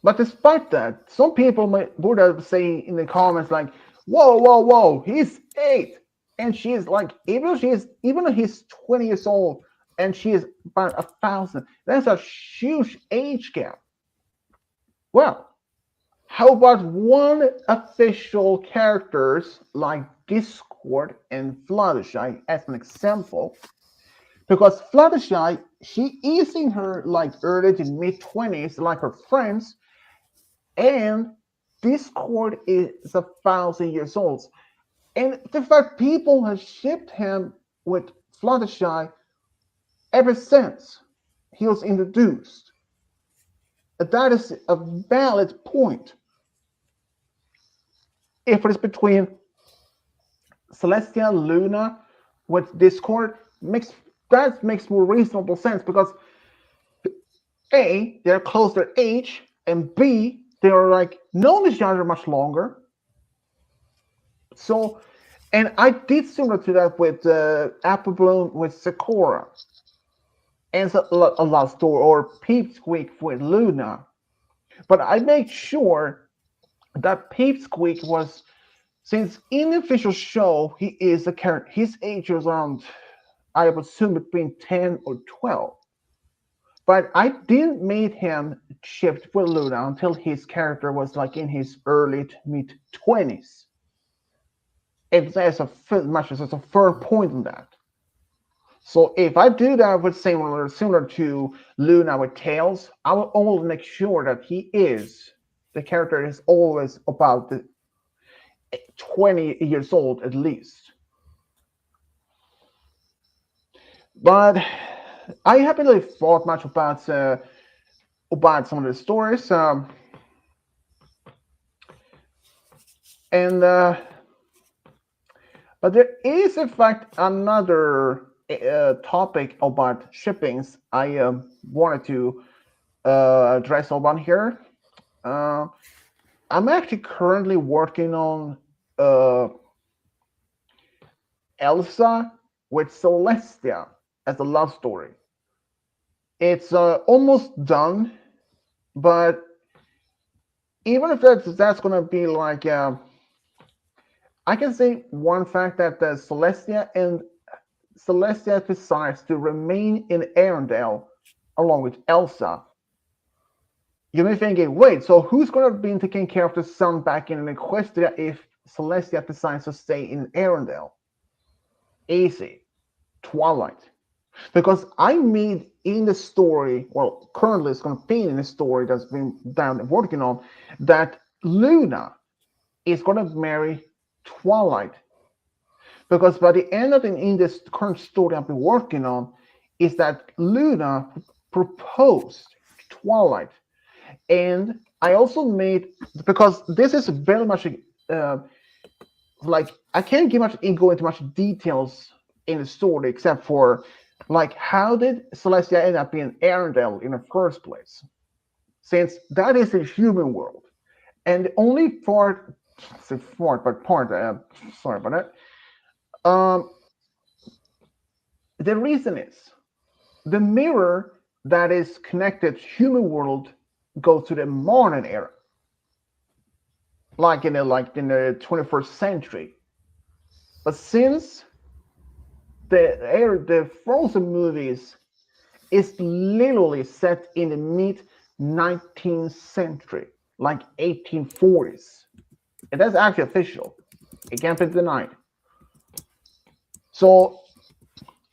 But despite that, some people would say in the comments like, "Whoa, whoa, whoa! He's 8, and she's like, even though he's 20 years old, and she is about 1,000. That's a huge age gap." Well, how about one official characters like Discord and Fluttershy as an example? Because Fluttershy, she is in her like early to mid 20s, like her friends, and Discord is 1,000 years old. And the fact people have shipped him with Fluttershy ever since he was introduced. That is a valid point. If it is between Celestia and Luna with Discord, makes more reasonable sense because A, they're closer age, and B, they're like known each other much longer. So, and I did similar to that with Apple Bloom with Sakura, and a love story or Peep Squeak with Luna. But I made sure that Peep Squeak was, since in the official show he is a character, his age was around, I would assume between 10 or 12. But I didn't make him shift with Luna until his character was like in his early to mid 20s. It's as a much as a fair point on that. So if I do that with similar to Luna with Tails, I will always make sure that the character is always about the 20 years old at least. But I haven't really thought much about some of the stories, and but there is in fact another topic about shippings I wanted to address on here. Uh, I'm actually currently working on uh, Elsa with Celestia as a love story. It's almost done, but even if that's gonna be like, I can say one fact that the Celestia decides to remain in Arendelle along with Elsa. You may be thinking, wait, so who's gonna be taking care of the sun back in Equestria if Celestia decides to stay in Arendelle? Easy. Twilight. Because I made in the story, well, currently it's going to be in the story that's been down working on, that Luna is going to marry Twilight. Because by the end of in this current story I've been working on, is that Luna proposed to Twilight. And I also made, because this is very much uh, like I can't go into much details in the story except for like how did Celestia end up in Arendelle in the first place? Since that is a human world, and the only part, say part, but part, sorry about that. The reason is the mirror that is connected human world goes to the modern era, like in the 21st century. But since the Frozen movies is literally set in the mid 19th century. like 1840s. And that's actually official. It can't be denied. So,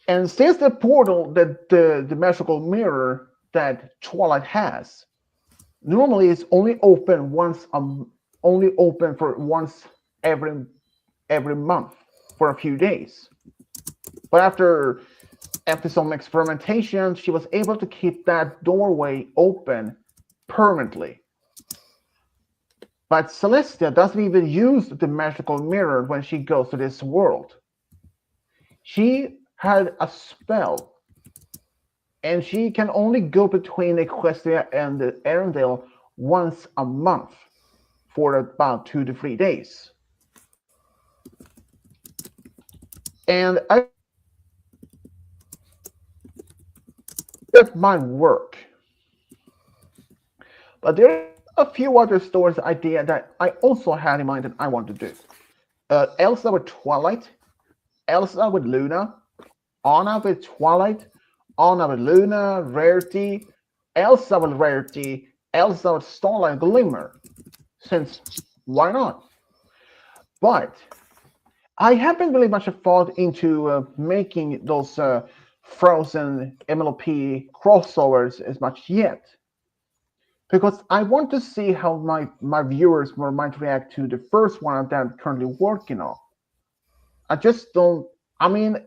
and since the portal, that the magical mirror that Twilight has, normally it's only open for once every every month for a few days. But after some experimentation, she was able to keep that doorway open permanently. But Celestia doesn't even use the magical mirror when she goes to this world. She had a spell, and she can only go between Equestria and Arendelle once a month for about 2 to 3 days. And I that might work. But there are a few other stories idea that I also had in mind that I want to do. Elsa with Twilight, Elsa with Luna, Anna with Twilight, Anna with Luna, Rarity, Elsa with Rarity, Elsa with Starlight Glimmer. Since why not? But I haven't really much thought into making those Frozen MLP crossovers as much yet. Because I want to see how my viewers might react to the first one that I'm currently working on. I just don't. I mean,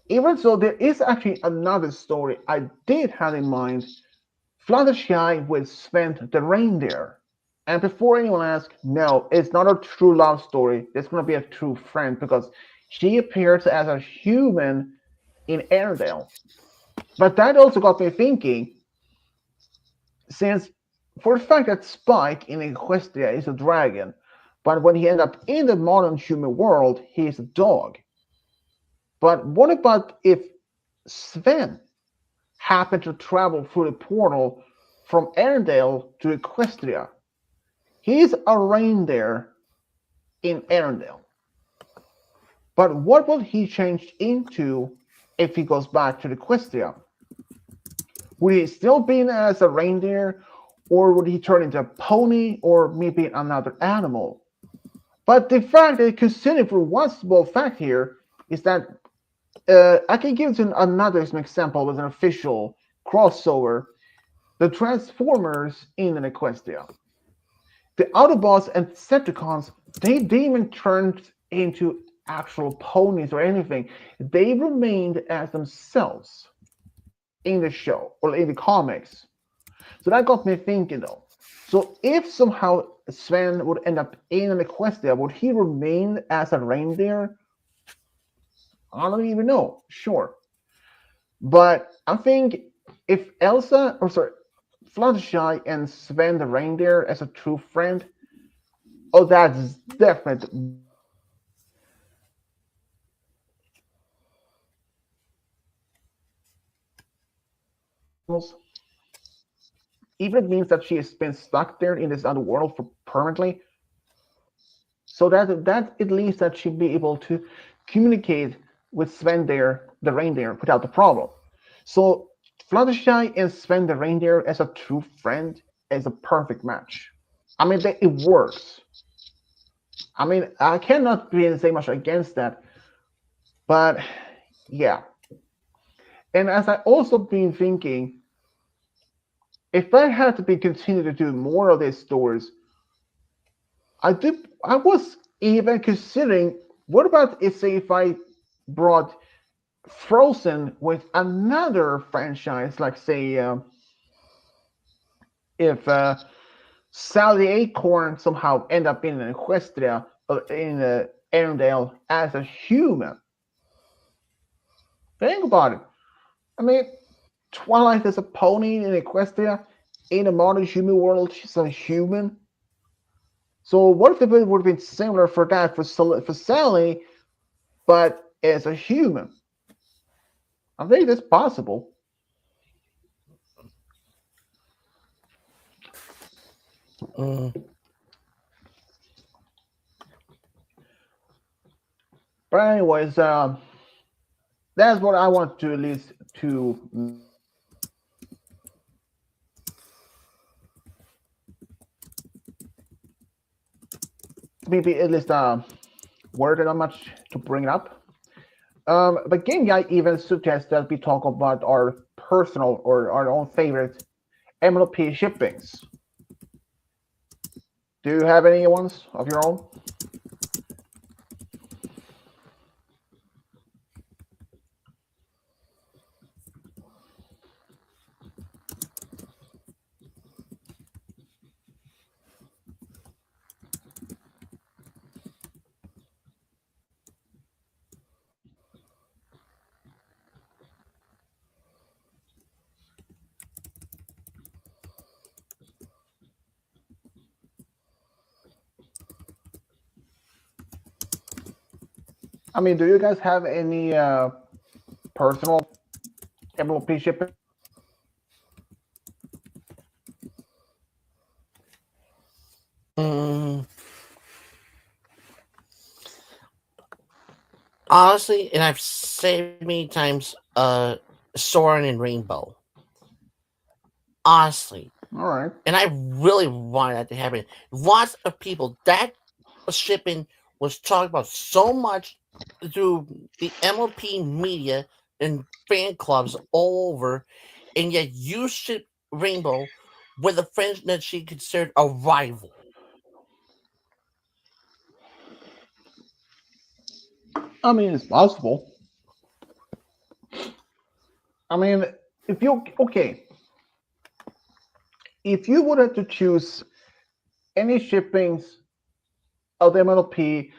even so, there is actually another story I did have in mind. Fluttershy with Sven the reindeer. And before anyone asks, no, it's not a true love story. It's going to be a true friend because she appears as a human in Airedale. But that also got me thinking, since for the fact that Spike in Equestria is a dragon, but when he ends up in the modern human world, he is a dog. But what about if Sven happened to travel through the portal from Arendelle to Equestria? He's a reindeer in Arendelle. But what will he change into if he goes back to Equestria? Would he still be as a reindeer, or would he turn into a pony, or maybe another animal? But the fact that considering for one small fact here is that I can give you another example with an official crossover: the Transformers in an Equestria. The Autobots and Decepticons, they didn't even turn into actual ponies or anything. They remained as themselves in the show or in the comics. So that got me thinking though. So if somehow Sven would end up in an Equestria, would he remain as a reindeer? I don't even know. Sure. But I think if Elsa, or sorry, Fluttershy and Sven the reindeer as a true friend, oh, that's definite. Even it means that she has been stuck there in this other world for permanently, so that at least that she'd be able to communicate with Sven there, the reindeer, without the problem. So Fluttershy and Sven the reindeer as a true friend is a perfect match. I mean, it works. I mean, I cannot really say much against that, but yeah. And as I also been thinking, if I had to be continue to do more of these stories, I was even considering what about if say if I brought Frozen with another franchise, like say if Sally Acorn somehow end up in Equestria or in Arendelle as a human. Think about it. I mean, Twilight is a pony in Equestria. In a modern human world, she's a human. So what if it would have been similar for that for Sally, but as a human? I think that's possible. Mm. But anyways, that's what I want to at least to maybe at least worded not much to bring it up. But Game Guy even suggests that we talk about our personal or our own favorite MLP shippings. Do you have any ones of your own? I mean, do you guys have any personal MLP shipping? Mm, honestly, and I've said many times, Soren and Rainbow. Honestly, All right. and I really wanted that to happen. Lots of people that shipping was talked about so much through the MLP media and fan clubs all over, and yet you ship Rainbow with a friend that she considered a rival. I mean, it's possible. I mean, if you okay, if you would have to choose any shippings of the MLP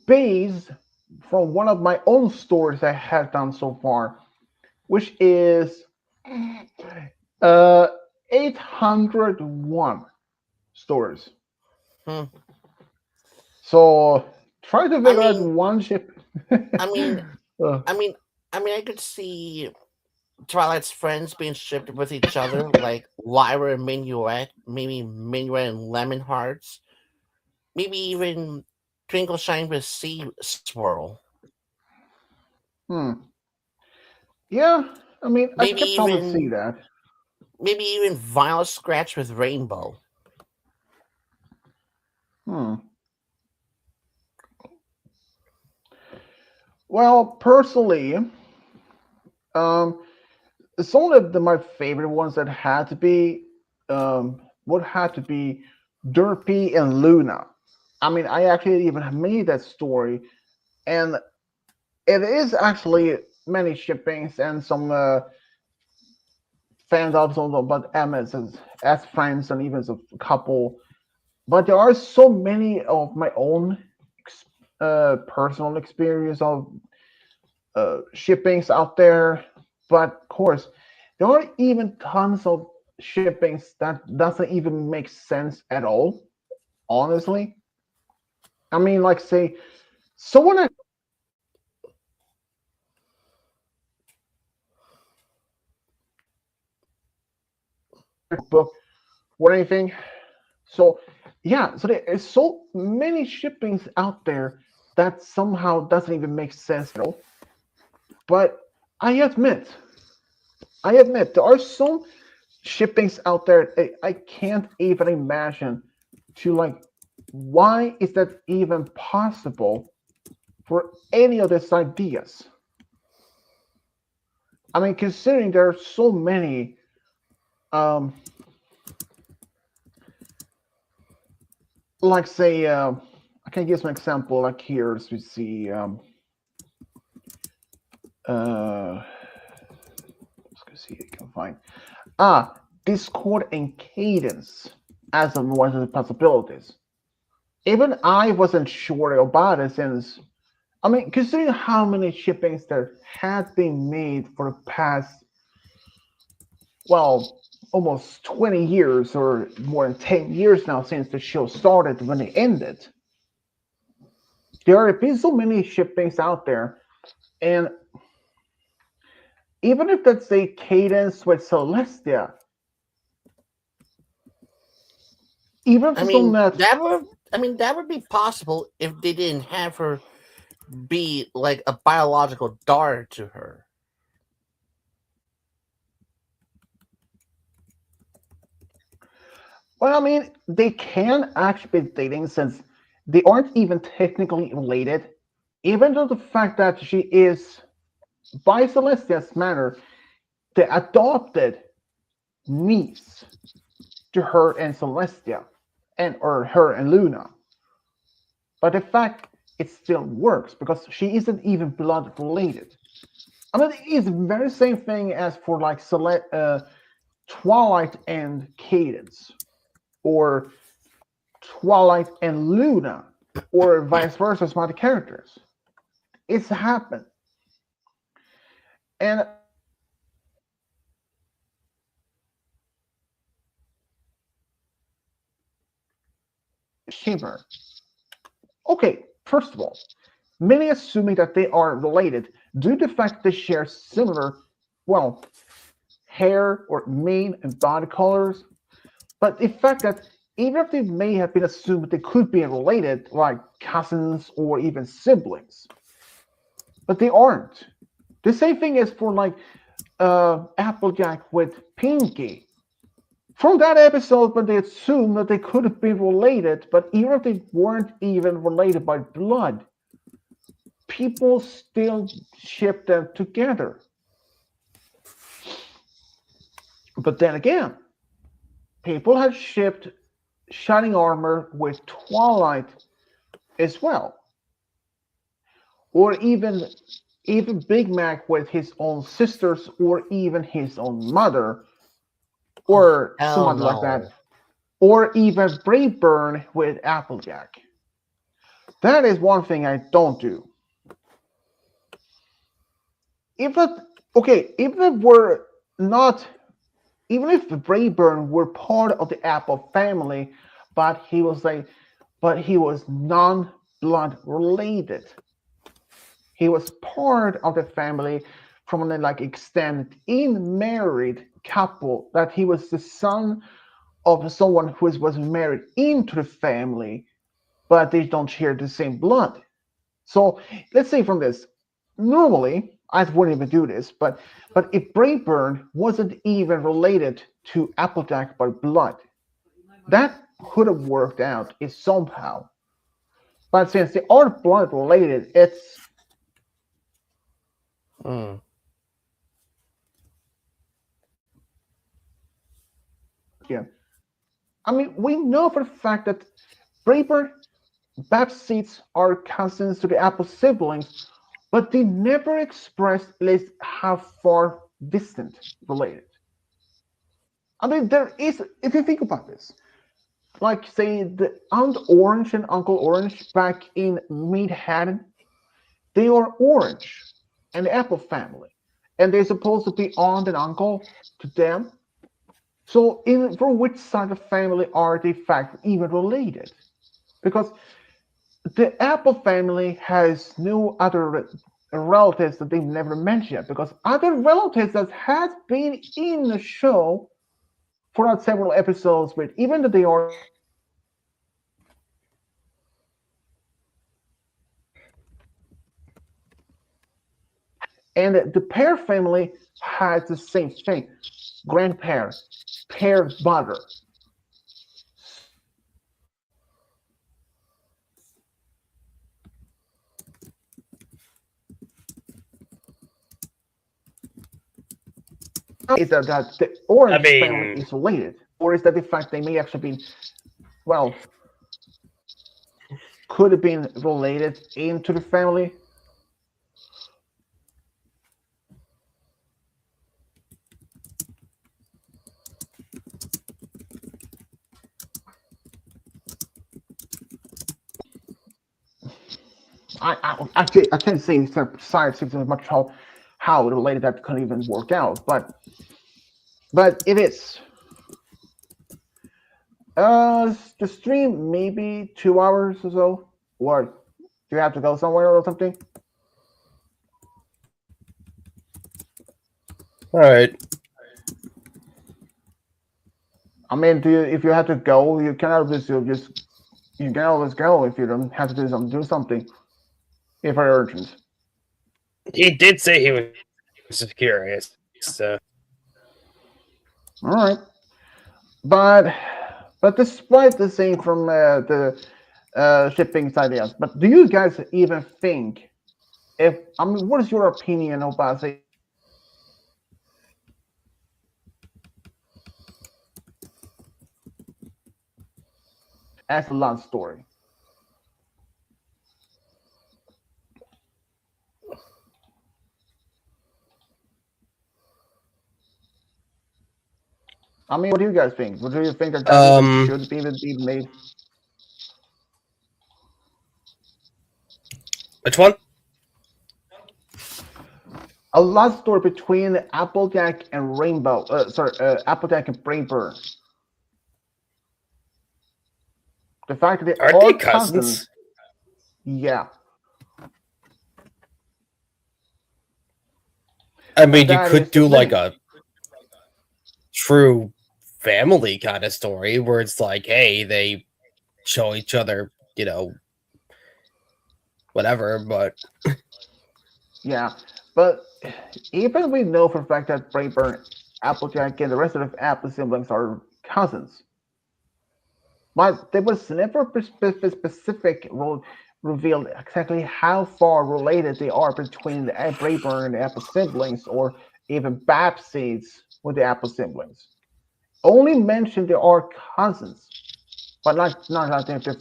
based from one of my own stores I have done so far, which is uh 801 stores. Hmm. So try to I figure out mean, one ship. I mean, Uh, I mean, I could see Twilight's friends being shipped with each other, like Lyra and Minuet, maybe Minuet and Lemon Hearts, maybe even Twinkle Shine with Sea Swirl, hmm. Yeah, I mean, I maybe can probably see even that. maybe even Violet Scratch with Rainbow. Hmm. Well, personally, um, some of my favorite ones that had to be would have to be Derpy and Luna. I mean, I actually even made that story, and it is actually many shippings and some fans also about Emmett as friends and even a couple. But there are so many of my own personal experience of shippings out there. But of course, there are even tons of shippings that doesn't even make sense at all. Honestly, I mean, like say someone at book or anything. So yeah, so there is so many shippings out there that somehow doesn't even make sense at all. But I admit, I admit there are some shippings out there I can't even imagine to like why is that even possible for any of these ideas? I mean, considering there are so many, um, like say, I can give some example. Like here, as we see, let's see, I can find Discord and Cadence as of one of the possibilities. Even I wasn't sure about it since I mean, considering how many shippings there had been made for the past, well, almost 20 years or more than 10 years now since the show started when it ended, there have been so many shippings out there. And even if that's a Cadence with Celestia, even I for some mean, that, that would be possible if they didn't have her be like a biological daughter to her. well, I mean, they can actually be dating since they aren't even technically related, even though the fact that she is, by Celestia's manner, the adopted niece to her and Celestia, and or her and Luna. But the fact it still works because she isn't even blood related. I mean, it's the very same thing as for like Twilight and Cadence, or Twilight and Luna, or vice versa with other characters. It's happened. And Shimmer. Okay, first of all, many assuming that they are related due to the fact they share similar, well, hair or mane and body colors. But the fact that even if they may have been assumed they could be related, like cousins or even siblings, but they aren't. The same thing is for like Applejack with Pinky. From that episode, when they assumed that they could have been related, but even if they weren't even related by blood, people still ship them together. But then again, people have shipped Shining Armor with Twilight as well, or even Big Mac with his own sisters, or even his own mother, Oh, or hell someone like that, no. or even Brayburn with Applejack. That is one thing I don't do. If it, okay, even if we're not, even if Brayburn were part of the Apple family, but he was non-blood related. He was part of the family from an like extended in married couple, that he was the son of someone who was married into the family, but they don't share the same blood. So let's say from this, normally I wouldn't even do this, but if Brayburn wasn't even related to Applejack by blood, that could have worked out if somehow. But since they are blood related, it's Hmm. yeah. I mean, we know for a fact that Brayburn Babseeds are cousins to the Apple siblings, but they never expressed at least how far distant related. I mean, there is, if you think about this, like say the Aunt Orange and Uncle Orange back in Manhattan, they are orange and the Apple family, and they're supposed to be aunt and uncle to them. So, in for which side of the family are they, in fact, even related? Because the Apple family has no other relatives that they've never mentioned. Because other relatives that has been in the show for not several episodes, but even though they are and the Pear family has the same thing, grandparent, pear butter. Is that the I Orange family mean, is related, or is that the fact they may actually be, well, could have been related into the family? I can't say science as much how related that could even work out, but it is. The stream maybe 2 hours or so. Or do you have to go somewhere or something? all right. I mean, if you have to go, you can always you can always go if you don't have to do something if it's urgent. He did say he was curious. So All right, but but despite the same from shipping ideas. But do you guys even think if I mean, what is your opinion about say a love story between Applejack and Rainbow as a love story? I mean, what do you guys think? What do you think that that even Um, should even be made which one? a love story between Applejack and Rainbow? Applejack and Brayburn. The fact that they Aren't they are cousins, cousins? yeah, I and mean, you that could is the do like thing. a true family kind of story where it's like, hey, they show each other, whatever. But Yeah, but even we know for a fact that Brayburn, Applejack, and the rest of the Apple siblings are cousins. But there was never specific revealed exactly how far related they are between the Brayburn and the Apple siblings, or even Babseeds with the Apple siblings. Only mentioned they are cousins, but not like the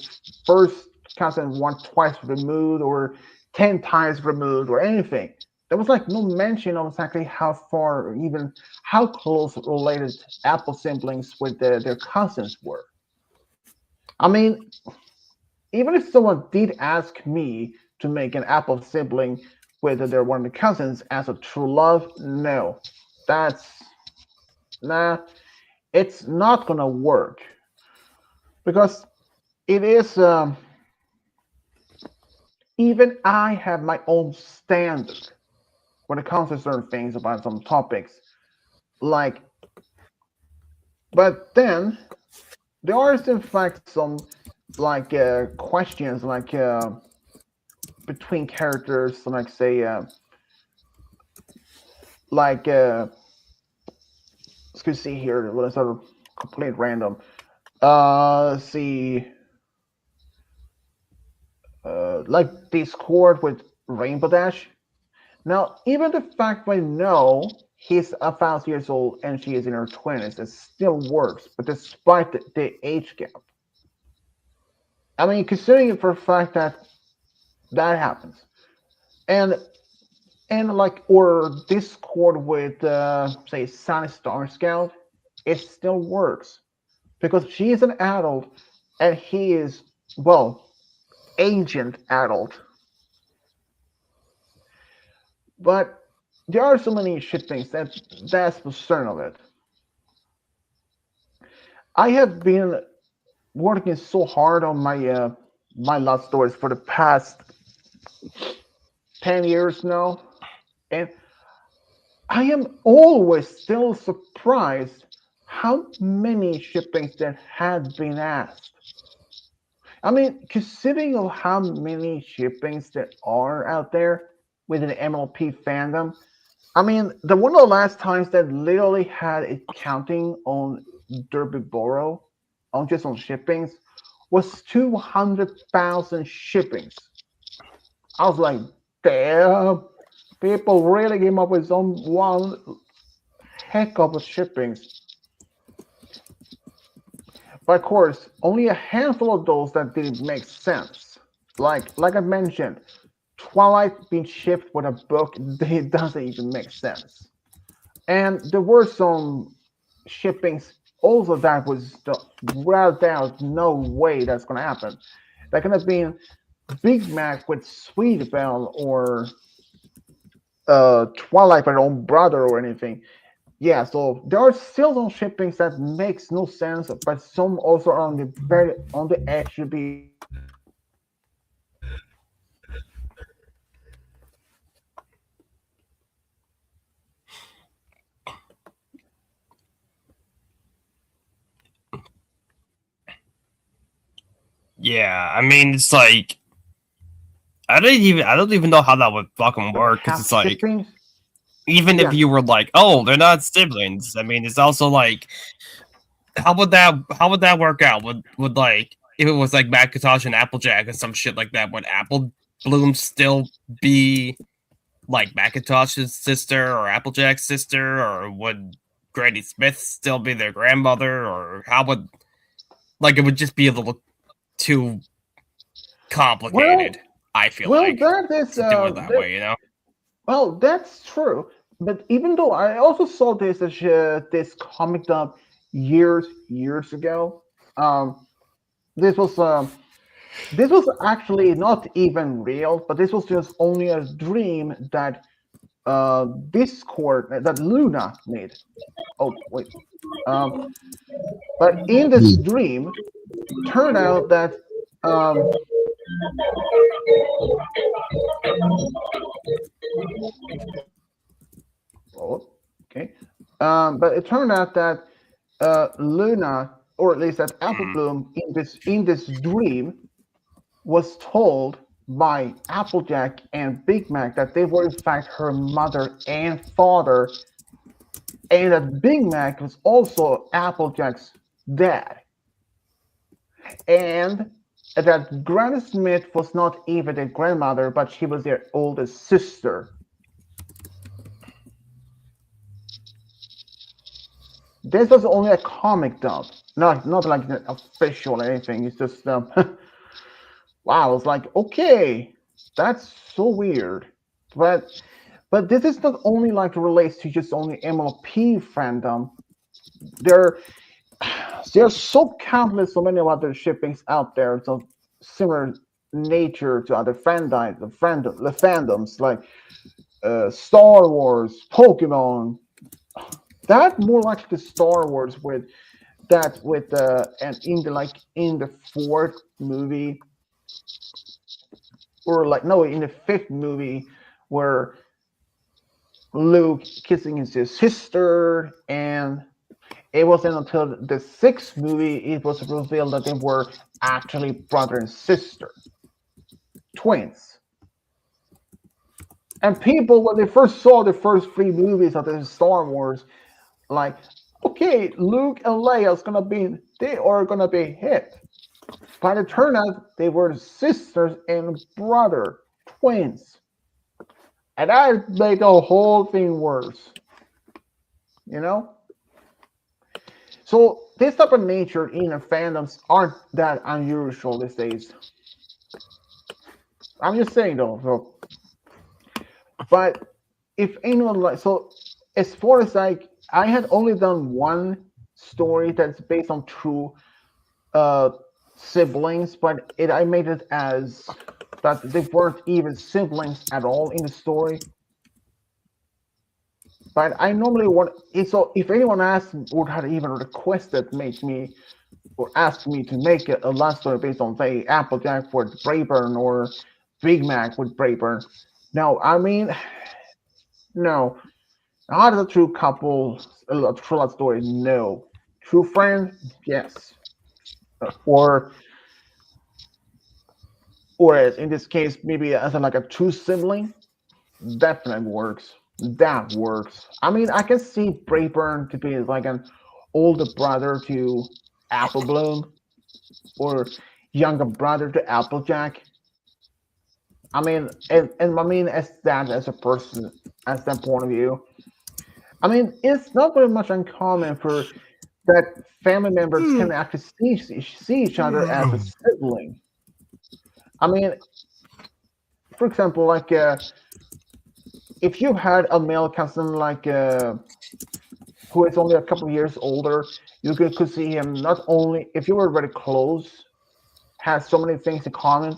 first cousin once twice removed or 10 times removed or anything. There was like no mention of exactly how far or even how close related Apple siblings with their cousins were. I mean, even if someone did ask me to make an Apple sibling whether they're one of the cousins as a true love, no, that's nah, it's not gonna work because it is. Even I have my own standard when it comes to certain things about some topics. Like, but then there are in fact some like questions like between characters, like say like let's see here. What is sort of complete random? See, like Discord with Rainbow Dash. Now, even the fact we know he's 1,000 years old and she is in her 20s, it still works. But despite the age gap, I mean, considering it for the fact that that happens, and like or Discord with say Sunny Star Scout, it still works because she is an adult and he is well ancient adult. But there are so many shit things that's the concern of it. I have been working so hard on my love stories for the past 10 years now, and I am always still surprised how many shippings that had been asked. I mean, considering of how many shippings that are out there within the MLP fandom, I mean, the one of the last times that literally had it counting on Derby Borough on just on shippings was 200,000 shippings. I was like, damn, people really came up with some one heck of a shippings. But of course, only a handful of those that didn't make sense. Like I mentioned, Twilight being shipped with a book, it doesn't even make sense. And there were some shippings also that was without doubt no way that's gonna happen. That could have been Big Mac with Sweet Belle or Twilight by her own brother or anything. Yeah, so there are still some shippings that makes no sense, but some also are on the very on the edge to be yeah, I mean, it's like I don't even know how that would fucking work because half it's like shippings. even if Yeah, you were like, oh, they're not siblings. I mean, it's also like how would that work out? Would like if it was like Macintosh and Applejack or some shit like that, would Apple Bloom still be like Macintosh's sister or Applejack's sister, or would Granny Smith still be their grandmother, or how would like it would just be a little too Well, complicated? I feel well, like that is to do it that way, you know. well, that's true. But even though I also saw this comic dub years ago, um, this was this was actually not even real, but this was just only a dream that Discord that Luna made. Oh wait, um, but in this dream, turned out that um, oh, okay, but it turned out that Luna, or at least that Apple Mm. Bloom, in this dream, was told by Applejack and Big Mac that they were in fact her mother and father, and that Big Mac was also Applejack's dad, and that Granny Smith was not even their grandmother, but she was their oldest sister. This was only a comic dub, not like an official or anything. It's just wow. It's like okay, that's so weird, but this is not only like relates to just only MLP fandom. There there's so countless, so many other shippings out there, so similar nature to other the fandoms like Star Wars, Pokemon. That more like the Star Wars with and in the like in the fourth movie, or like no, in the fifth movie where Luke kissing his sister, and it wasn't until the sixth movie it was revealed that they were actually brother and sister, twins. And people, when they first saw the first three movies of the Star Wars, like, okay, Luke and Leia's gonna be, they are gonna be hit. But it turned out they were sisters and brother, twins. And that made the whole thing worse, you know? So this type of nature in the fandoms aren't that unusual these days. I'm just saying though. So, but if anyone like so, as far as like I had only done one story that's based on true uh siblings, but it I made it as that they weren't even siblings at all in the story. But I normally want so if anyone asks would have even requested make me or asked me to make a love story based on say Applejack with Brayburn or Big Mac with Brayburn. No, I mean no. Not a true couple, a true love story. No. True friend, yes. Or as in this case, maybe as like a true sibling, definitely works. That works. I mean, I can see Brayburn to be like an older brother to Apple Bloom or younger brother to Applejack. I mean, and I mean as that as a person, as that point of view. I mean, it's not very much uncommon for that family members can actually see each other as a sibling. I mean, for example, like if you had a male cousin like who is only a couple of years older, you could see him not only if you were very close, has so many things in common.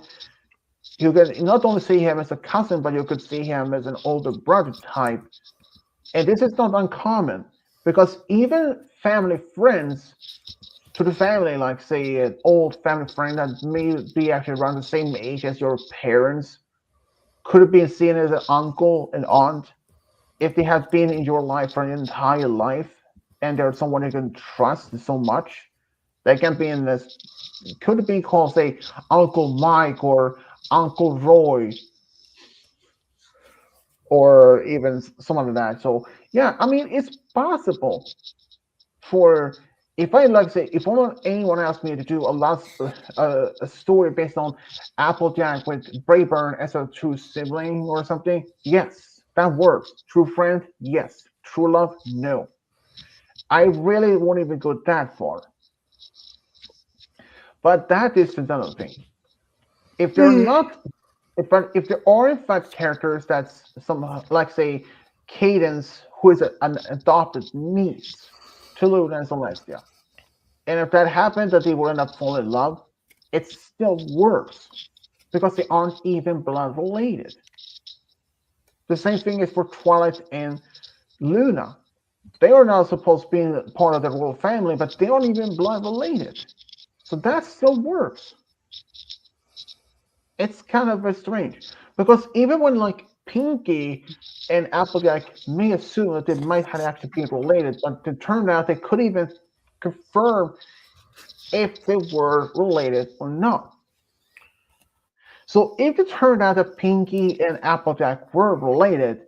You could not only see him as a cousin, but you could see him as an older brother type. And this is not uncommon because even family friends to the family, like say an old family friend that may be actually around the same age as your parents, could have been seen as an uncle and aunt if they have been in your life for an entire life and they're someone you can trust so much. They can be in this could be called say Uncle Mike or Uncle Roy or even someone like that. So yeah, I mean it's possible for if I like say if anyone asked me to do a story based on Applejack with Brayburn as a true sibling or something, yes, that works. True friend, yes. True love, no. I really won't even go that far. But that is another thing. If they're not, if there are in fact characters that's some like say Cadence, who is an adopted niece to Luna and Celestia, and if that happens that they will end up falling in love, it still works because they aren't even blood related. The same thing is for Twilight and Luna. They are not supposed to be part of the royal family, but they aren't even blood related. So that still works. It's kind of strange because even when like Pinky and Applejack may assume that they might have actually been related, but it turned out they couldn't even confirm if they were related or not. So if it turned out that Pinky and Applejack were related,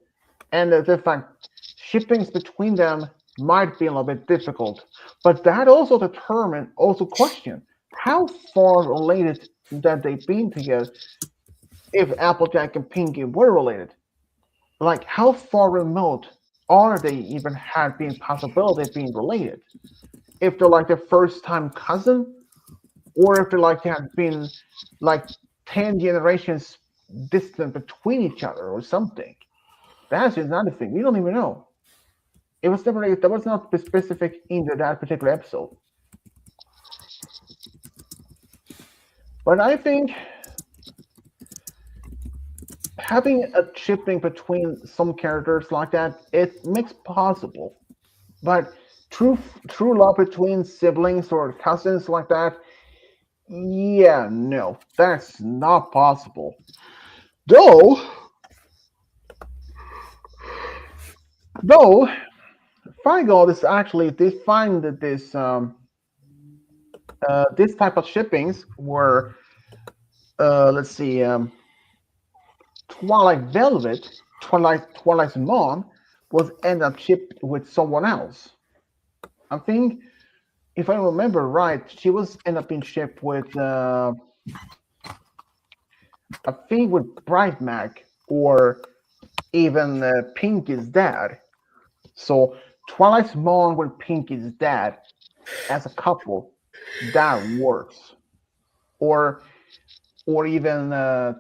and that in fact shippings between them might be a little bit difficult, but that also determined also question how far related that they've been together if Applejack and Pinky were related. Like how far remote are they even had been possibility of being related? If they're like their first time cousin, or if they're like they had been like 10 generations distant between each other or something. That's another thing. We don't even know. It was never that was not specific in that particular episode. But I think having a shipping between some characters like that, it makes possible. But true true love between siblings or cousins like that, yeah, no, that's not possible. Though, though, Feingold is actually they find that this type of shippings were let's see Twilight Velvet, Twilight's mom was end up shipped with someone else. I think if I remember right, she was end up being shipped with I think with Bright Mac or even Pinky's dad. So Twilight's mom with Pinky's dad as a couple, that works. Or or even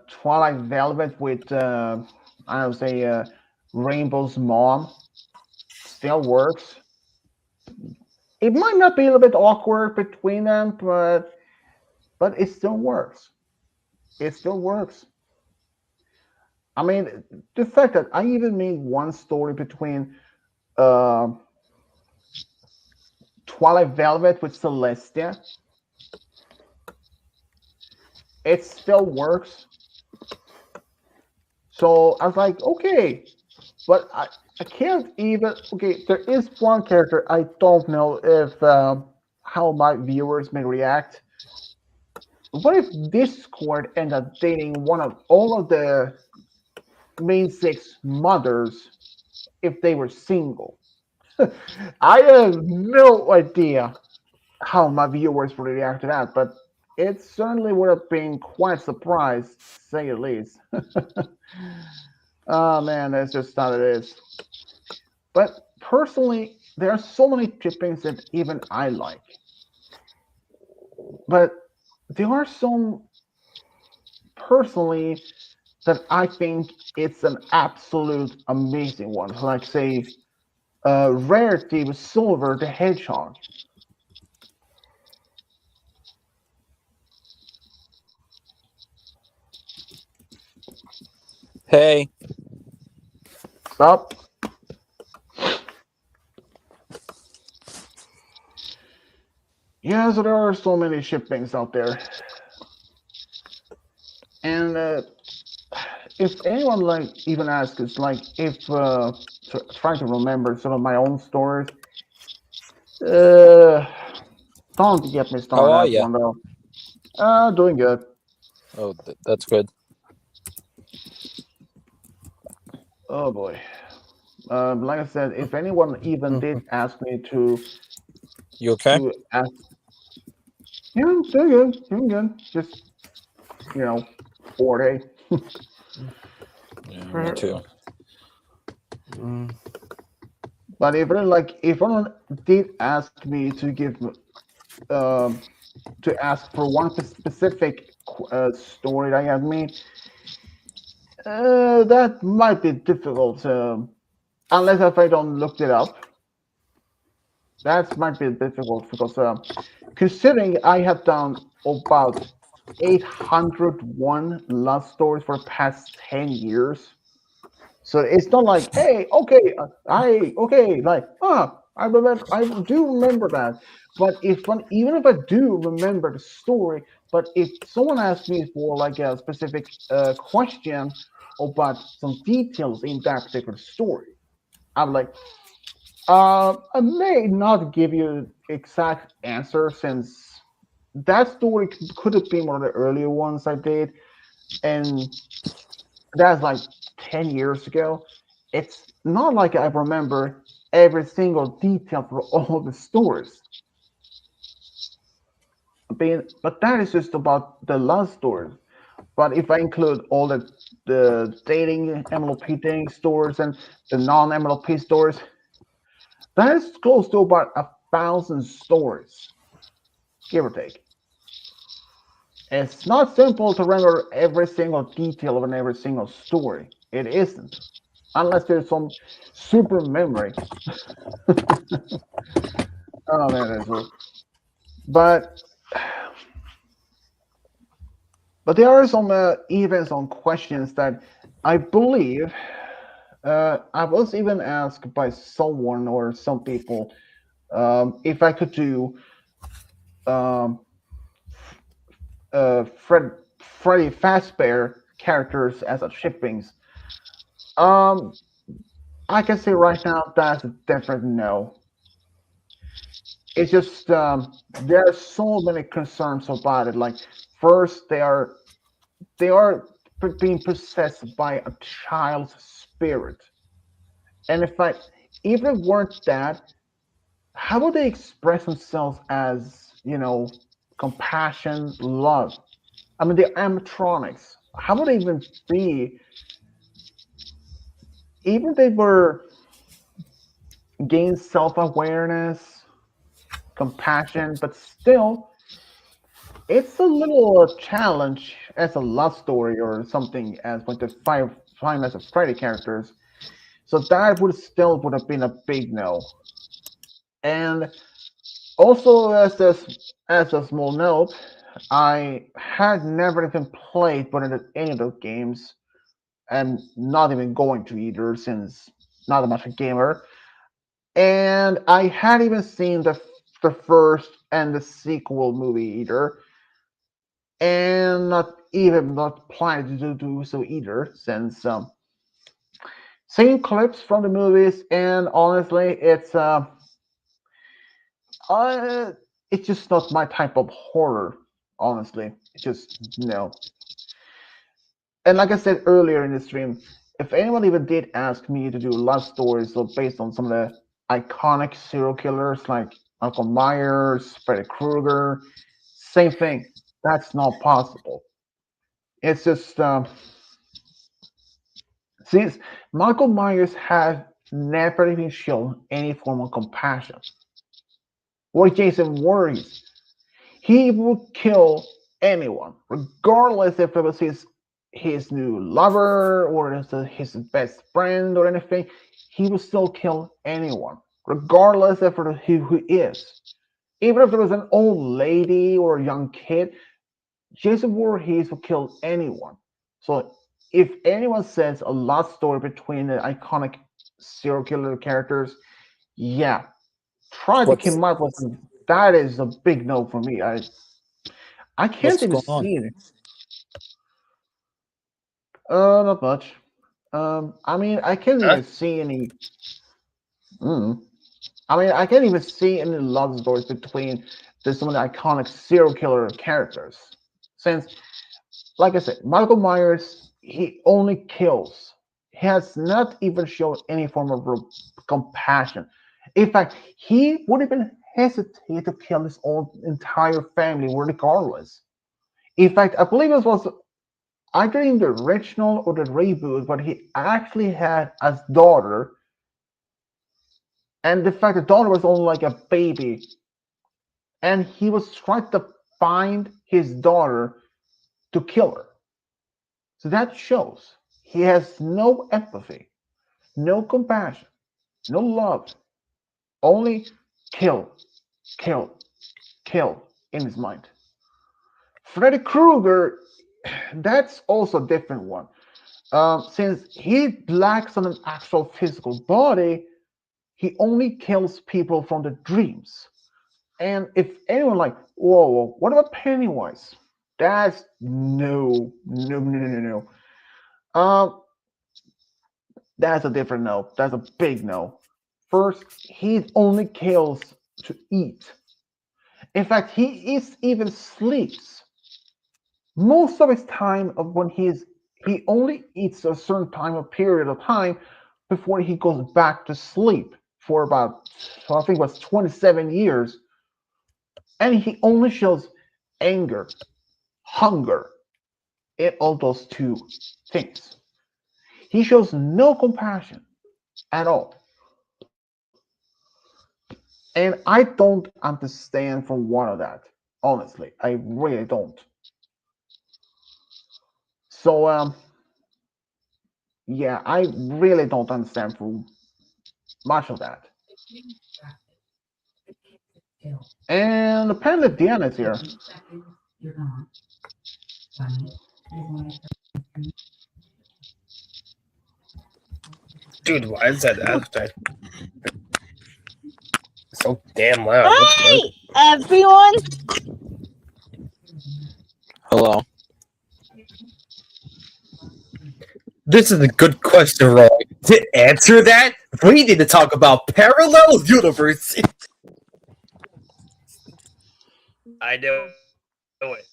Twilight Velvet with I would say Rainbow's mom still works. It might not be a little bit awkward between them, but it still works. It still works. I mean, the fact that I even made one story between uh, Twilight Velvet with Celestia, it still works. So I was like, okay, but I can't even. Okay, there is one character I don't know if how my viewers may react. What if Discord ended up dating one of all of the main six mothers if they were single? I have no idea how my viewers would react to that, but it certainly would have been quite surprised, to say the least. Oh man, that's just how it is. But personally, there are so many chippings that even I like. But there are some personally that I think it's an absolute amazing one. Like say, Rarity with Silver the Hedgehog. Hey, Stop. Yeah, so there are so many shippings out there, and if anyone like even asks, it's like if trying to remember some of my own stories. Uh, don't get me how started on are that you? one though. Doing good. Oh, that's good. Oh boy. Like I said, if anyone even did ask me to You okay? to ask. Yeah, I'm doing good. Doing good. Just you know, bored. Eh? Yeah, me For, too. mm, But if anyone did ask me to give um to ask for one specific story that I had made, that might be difficult. Unless if I don't look it up, that might be difficult because considering I have done about 801 love stories for the past 10 years. So it's not like, hey, okay, like, I do remember that. But even if I do remember the story, but if someone asks me for like a specific question about some details in that particular story, I'm like, I may not give you exact answer since that story could have been one of the earlier ones I did, and that's like 10 years ago. It's not like I remember every single detail for all the stories. But that is just about the love stories. But if I include all the dating MLP dating stores and the non MLP stores, that is close to about 1,000 stories, give or take. It's not simple to remember every single detail of every single story. It isn't, unless there's some super memory. Oh man, that's so. But but there are some events on questions that I believe I was even asked by someone or some people if I could do um, Freddy Fazbear characters as a shippings. Um, I can say right now that's a definite no. It's just there are so many concerns about it. Like first, they are being possessed by a child's spirit, and if I even if it weren't that, how would they express themselves as compassion, love? I mean, they're animatronics. How would they even be? Even if they were gain self awareness, compassion, but still, it's a little challenge as a love story or something as like the five Nights at Freddy characters. So that would have been a big no. And also as a small note, I had never even played one of any of those games, and not even going to either since not much a gamer. And I hadn't even seen the first and the sequel movie either, and not planning to do so either since seeing clips from the movies, and honestly uh it's just not my type of horror. Honestly, it's just no. And like I said earlier in the stream, if anyone even did ask me to do love stories so based on some of the iconic serial killers like Michael Myers, Freddy Krueger, same thing. That's not possible. It's just since Michael Myers has never even shown any form of compassion, or Jason worries, he would kill anyone, regardless if it was his new lover or his best friend or anything. He would still kill anyone, regardless of who he is. Even if it was an old lady or a young kid, Jason Voorhees will kill anyone. So if anyone says a love story between the iconic serial killer characters, yeah, try to What's come up with some. That is a big no for me. I can't what's even going on? see it. Not much. I mean, I can't Huh? even see any. Mm, I mean, I can't even see any love stories between some of the iconic serial killer characters. Since, like I said, Michael Myers, he only kills. He has not even shown any form of compassion. In fact, he would even hesitate to kill his own entire family regardless. In fact, I believe it was either in the original or the reboot, but he actually had a daughter, and the fact the daughter was only like a baby, and he was trying to find his daughter to kill her. So that shows he has no empathy, no compassion, no love, only kill, kill, kill in his mind. Freddy Krueger, that's also a different one. Since he lacks on an actual physical body, he only kills people from the dreams. And if anyone like, whoa, whoa, what about Pennywise? That's no, no, no, no, no, no. That's a different no. That's a big no. First, he only kills to eat. In fact, he is even sleeps. Most of his time of when he only eats a certain time of period of time before he goes back to sleep for about I think it was 27 years, and he only shows anger, hunger in all those two things. He shows no compassion at all. And I don't understand from one of that. Honestly, I really don't. So yeah, I really don't understand from much of that. And apparently Diana is here. Dude, why is that advertised so damn loud? Hi, everyone. Hello. This is a good question, Roy. To answer that, we need to talk about parallel universe. I know it.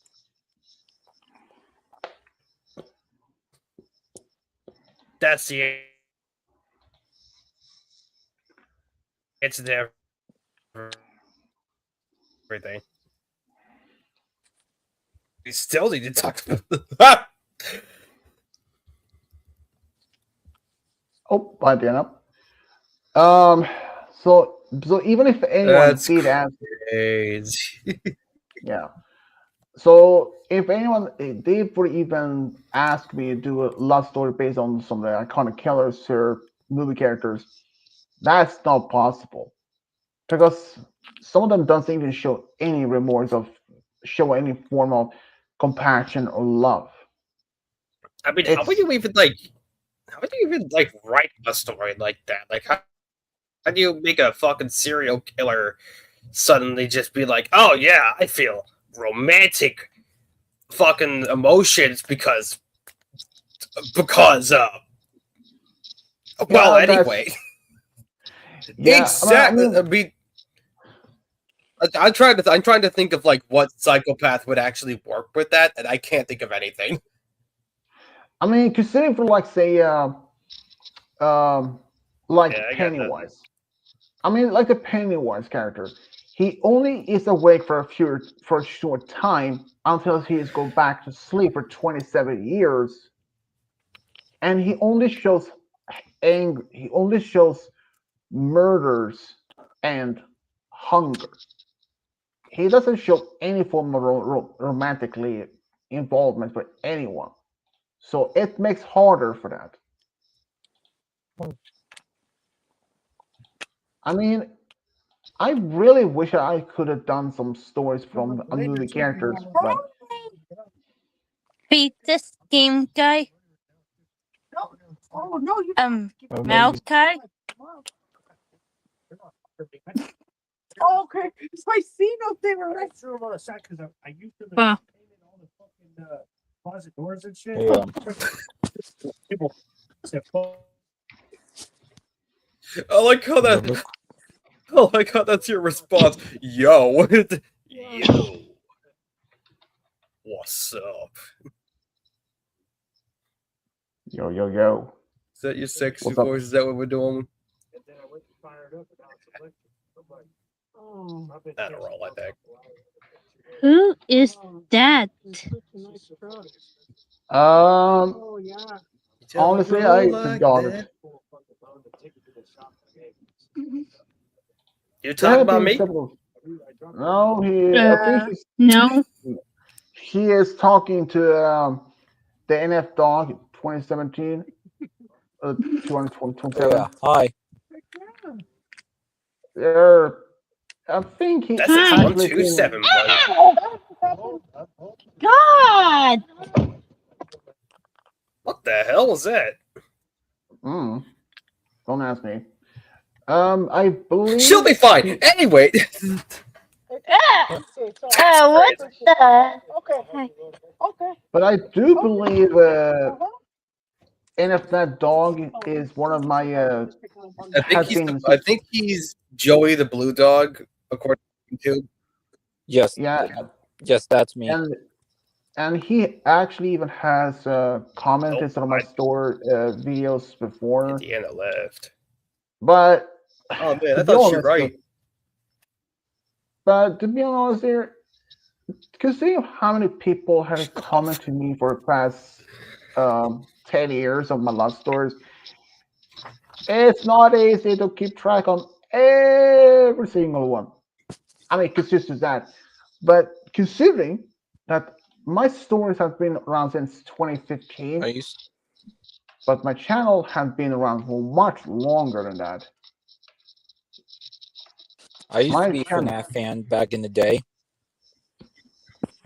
That's the answer to everything. We still need to talk about. Oh, bye Diana. Um, so even if anyone That's did ask, crazy. yeah. So if anyone did for even ask me to do a love story based on some of the iconic killers or movie characters, that's not possible because some of them doesn't even show any remorse of show any form of compassion or love. I mean, how would It's you even like? How would you even like write a story like that? Like, how do you make a fucking serial killer suddenly just be like, "Oh yeah, I feel romantic fucking emotions because well yeah, that's anyway." yeah. I Exactly. I mean, mean, I'm trying to think of like what psychopath would actually work with that, and I can't think of anything. considering for like say um Yeah, like I got nothing. Pennywise. Like the Pennywise character. He only is awake for a short time until he is go back to sleep for 27 years, and he only shows anger. He only shows murders and hunger. He doesn't show any form of romantically involvement with anyone. So it makes harder for that. I mean, I really wish I could have done some stories from a movie characters, but Beat this game guy. Mouth guy. Well, Hey, I like how that. I like how that's your response. Yo, yo, what's up? yo yo yo, Is that your sexy what's up? voice? Is that what we're doing? That'll roll, I think. Who is that? Don't Honestly, roll I like forgot it. that. You There talking have about been me? several. No, I think No. he is talking to the NF Dog 2017, 227. Yeah. Hi. Uh, I think he That's Hi. actually been. 127, buddy. God. What the hell was that? Mm, don't ask me. I She'll believe be fine. he. Anyway, that's What crazy. the heck? But I do believe NF that dog is one of my has been I think he's Joey the Blue Dog, according to YouTube. Yes. yeah, Yes, that's me. and he actually even has Oh, commented on my store videos before. Indiana left. But Oh man, to I be thought she honest, right. there, considering how many people have commented to me for the past 10 years of my love stories, it's not easy to keep track on every single one. I mean, consistent that, but considering that my stories have been around since 2015, I used but my channel has been around for much longer than that. I used to My be a channel, FNAF fan back in the day.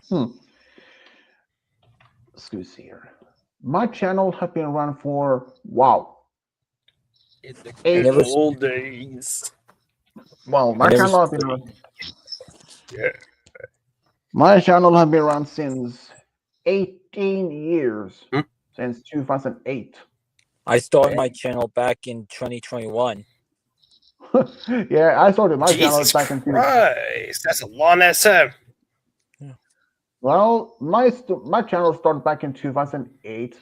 hmm, excuse here. My channel has been around for wow, In the I eight. never old days. Well, I my never channel has been around. Yeah. My channel has been around since 18 years, Hmm? since 2008. I started my channel back in 2021. Yeah, I started my channel Jesus back in Christ, that's a long ass time. well, my channel started back in 2008,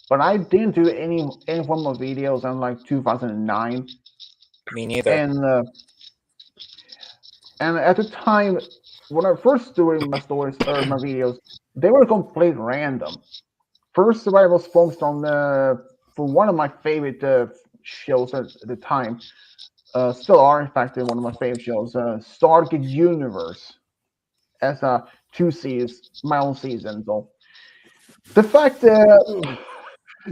but I didn't do any form of videos in like 2009, Me neither. and at the time when I first doing my stories or my videos, they were complete random. First, I was focused on for one of my favorite shows at the time, still are in fact one of my favorite shows, Stargate Universe, as a two seasons, my own season. So the fact that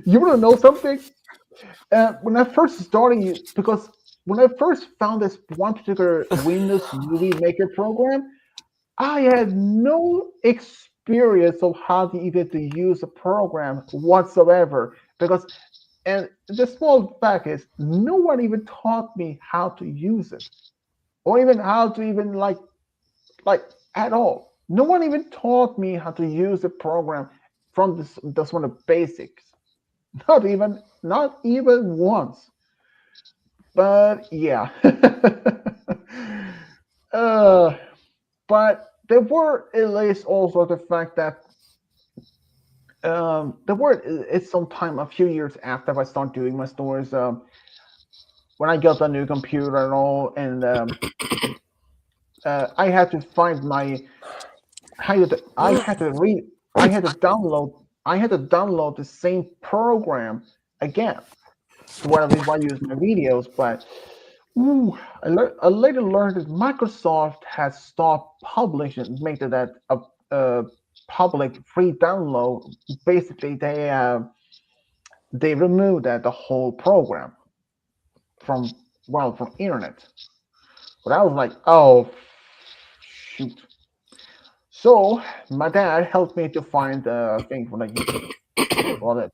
you want to know something, when I first started, because when I first found this one particular Windows Movie Maker program, I had no experience of how to even to use a program whatsoever. Because, and the small fact is, no one even taught me how to use it, or even how to even like at all. No one even taught me how to use the program from this one of basics. Not even once. But yeah. uh, but there were at least also the fact that there were it's some time a few years after I started doing my stories. When I got a new computer and all, and I had to find my I had to read I had to download the same program again to where I use my videos. But ooh, I later learned that Microsoft has stopped publishing, making that a public free download. Basically, they removed that the whole program from from internet. But I was like, oh shoot. So my dad helped me to find thing for like well,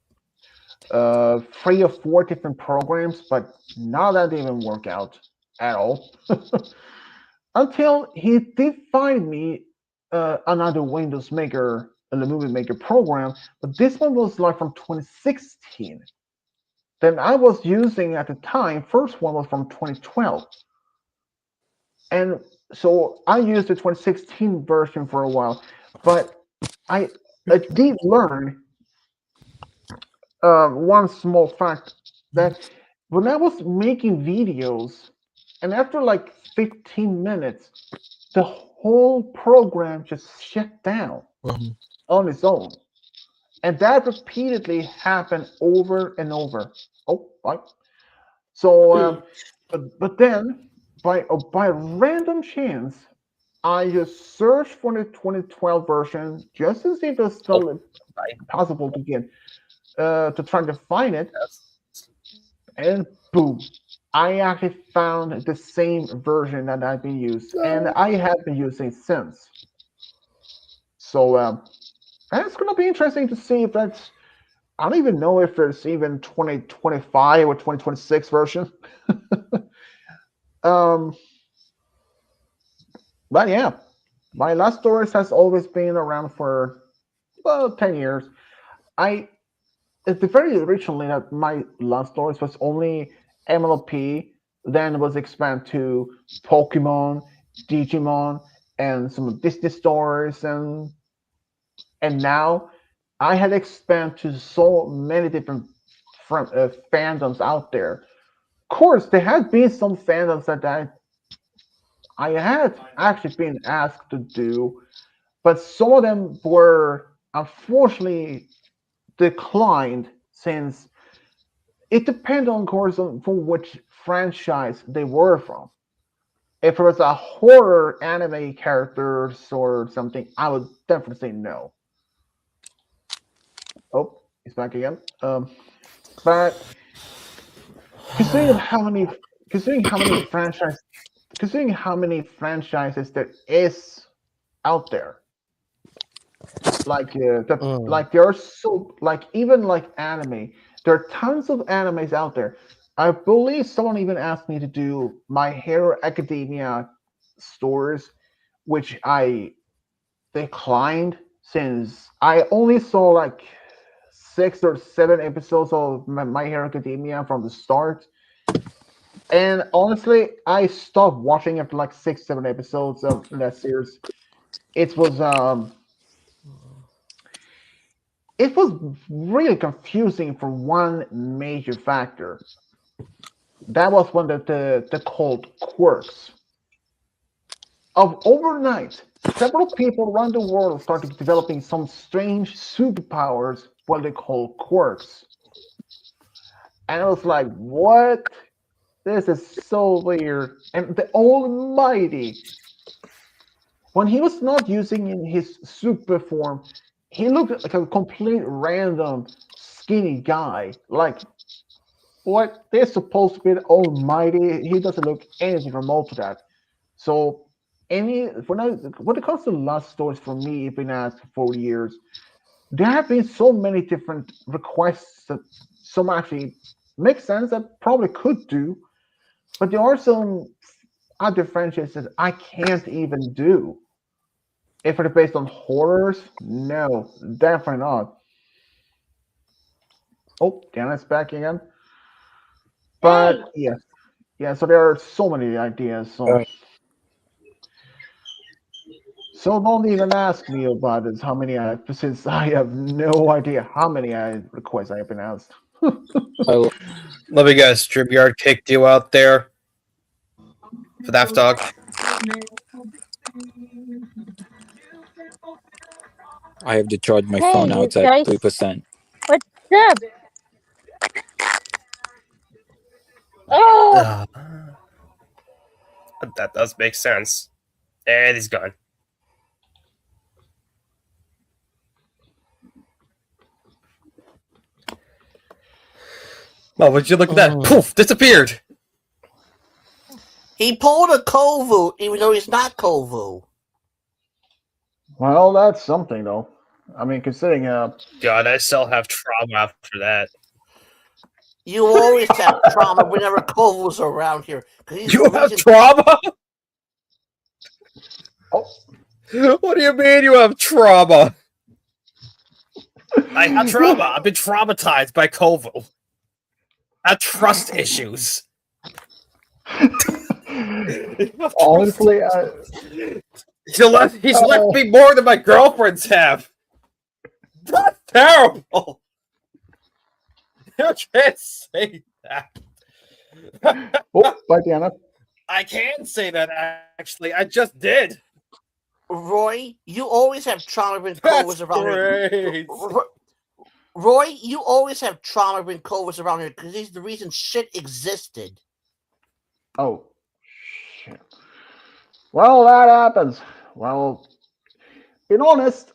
three or four different programs, but none of that didn't work out at all. Until he did find me another Windows Maker, the Movie Maker program, but this one was like from 2016. Then I was using at the time, first one was from 2012. And so I used the 2016 version for a while, but I, I did learn one small fact that when I was making videos and after like 15 minutes, the whole program just shut down Mhm. on its own. And that repeatedly happened over and over. Oh, right. So, but then by random chance, I just searched for the 2012 version just to see if it's Oh, still I possible to get to try to find it, guess. and boom, I actually found the same version that I've been used, and I have been using since. So it's gonna be interesting to see if that's. I don't even know if there's even 2025 or 2026 version. um, but yeah, my last stories has always been around for well 10 years. I It's very originally that my love stories was only MLP, then was expanded to Pokemon, Digimon, and some Disney stories, and now I had expanded to so many different fandoms out there. Of course, there had been some fandoms that I had actually been asked to do, but some of them were unfortunately declined since it depends on course on from which franchise they were from. If it was a horror anime characters or something, I would definitely say no. Oh, he's back again. But considering how many, considering how many franchise, considering how many franchises there is out there, Mm. like there are so like even like anime, there are tons of animes out there. I believe someone even asked me to do My Hero Academia stories, which I declined since I only saw like 6 or 7 episodes of My Hero Academia from the start. And honestly, I stopped watching after like 6, 7 episodes of that series. It was um it was really confusing for one major factor. That was one of the called quirks. Of overnight, several people around the world started developing some strange superpowers, what they call quirks. And I was like, what? This is so weird. And the Almighty, when he was not using in his super form, he looked like a complete random skinny guy. Like what they're supposed to be the Almighty, he doesn't look anything remote to that. So when it comes to love stories for me, it's been asked for years. There have been so many different requests that some actually make sense that probably could do, but there are some other franchises I can't even do. If it's based on horrors, no, definitely not. Oh, Diana's back again. Hey. But yes, yeah. So there are so many ideas. So Uh, don't even ask me about this. How many since I have no idea how many requests I have been asked. I, Let me guess, StreamYard kicked you out there for that talk. I have to charge my Hey, phone now. you It's at guys. 3%. What's up? Oh, Uh, that does make sense. And he's gone. Oh, would you look at that? Mm. Poof! Disappeared! He pulled a Kovu, even though he's not Kovu. Well, that's something though. I mean, considering God, I still have trauma after that. You always have trauma whenever Kovu's around here. Because he's You the have reason. trauma? oh, What do you mean you have trauma? I have trauma. I've been traumatized by Kovo. I have trust issues. honestly, He's left me more than my girlfriends have. That's terrible. You can't say that. oh, bye, Diana. I can say that actually. I just did. Roy, you always have trauma when Cole That's was around here. great. Roy, you always have trauma when Cole was around here because he's the reason shit existed. Oh, shit. Well, that happens. Well, being honest,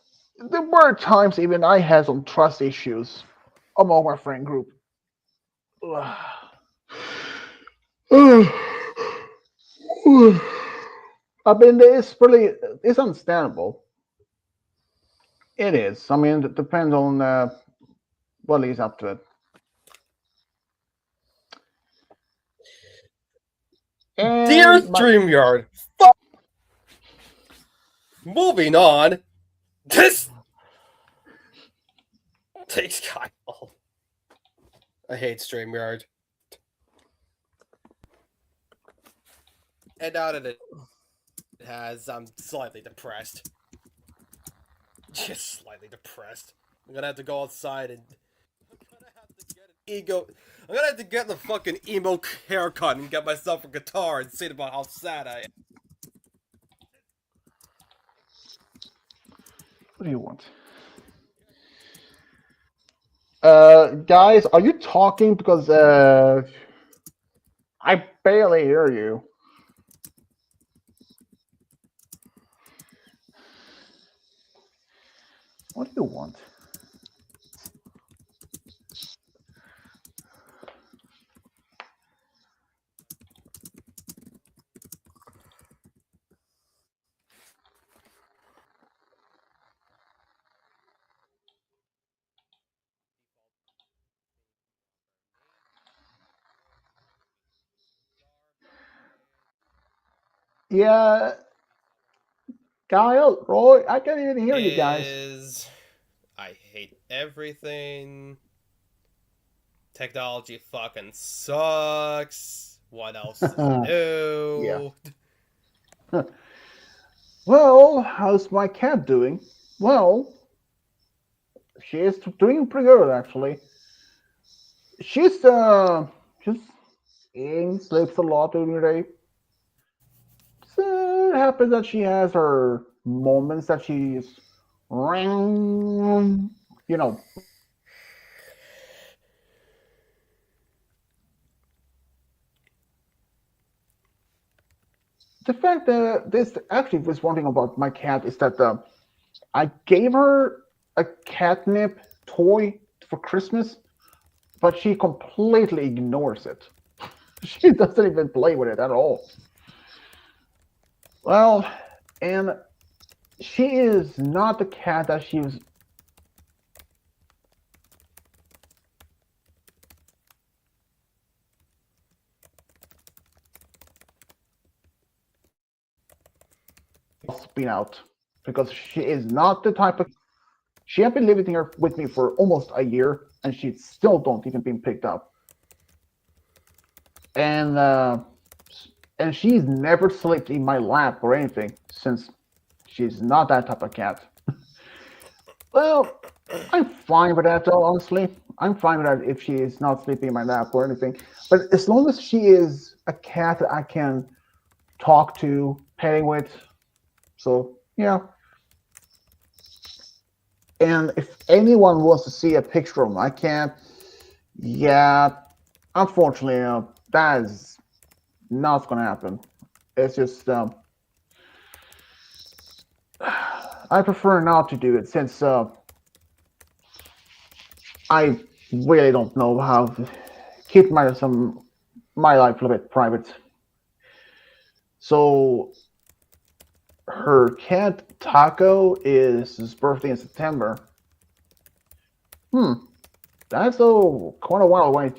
there were times even I had some trust issues among my friend group. I mean, it's understandable. It is. I mean, it depends on what he's up to. Dear And StreamYard, moving on. This takes Kyle. I hate StreamYard. And now that it has, I'm slightly depressed. Just slightly depressed. I'm gonna have to go outside and I'm gonna have to get an ego. I'm gonna have to get the fucking emo haircut and get myself a guitar and sing about how sad I am. what do you want? Guys, are you talking? Because I barely hear you. What do you want? Yeah, Kyle, Roy, I can't even hear you guys. Is I hate everything. Technology fucking sucks. What else is Yeah. new? Well, how's my cat doing? Well, she is doing pretty good actually. She's eating, sleeps a lot during the day. So it happens that she has her moments that she's ring, you know. The fact that this actually was one thing about my cat is that I gave her a catnip toy for Christmas, but she completely ignores it. She doesn't even play with it at all. Well, and she is not the cat that she was. Been out because she is not the type of. She has been living here with me for almost a year, and she still don't even been picked up. And she's never slept in my lap or anything since she's not that type of cat. Well, I'm fine with that though, honestly. I'm fine with that if she is not sleeping in my lap or anything. But as long as she is a cat that I can talk to, play with, so yeah. And if anyone wants to see a picture of my cat, yeah, unfortunately, that is not gonna happen. It's just I prefer not to do it since I really don't know how to keep my life a little bit private. So her cat Taco is his birthday in September. Hmm, that's a quite a while way,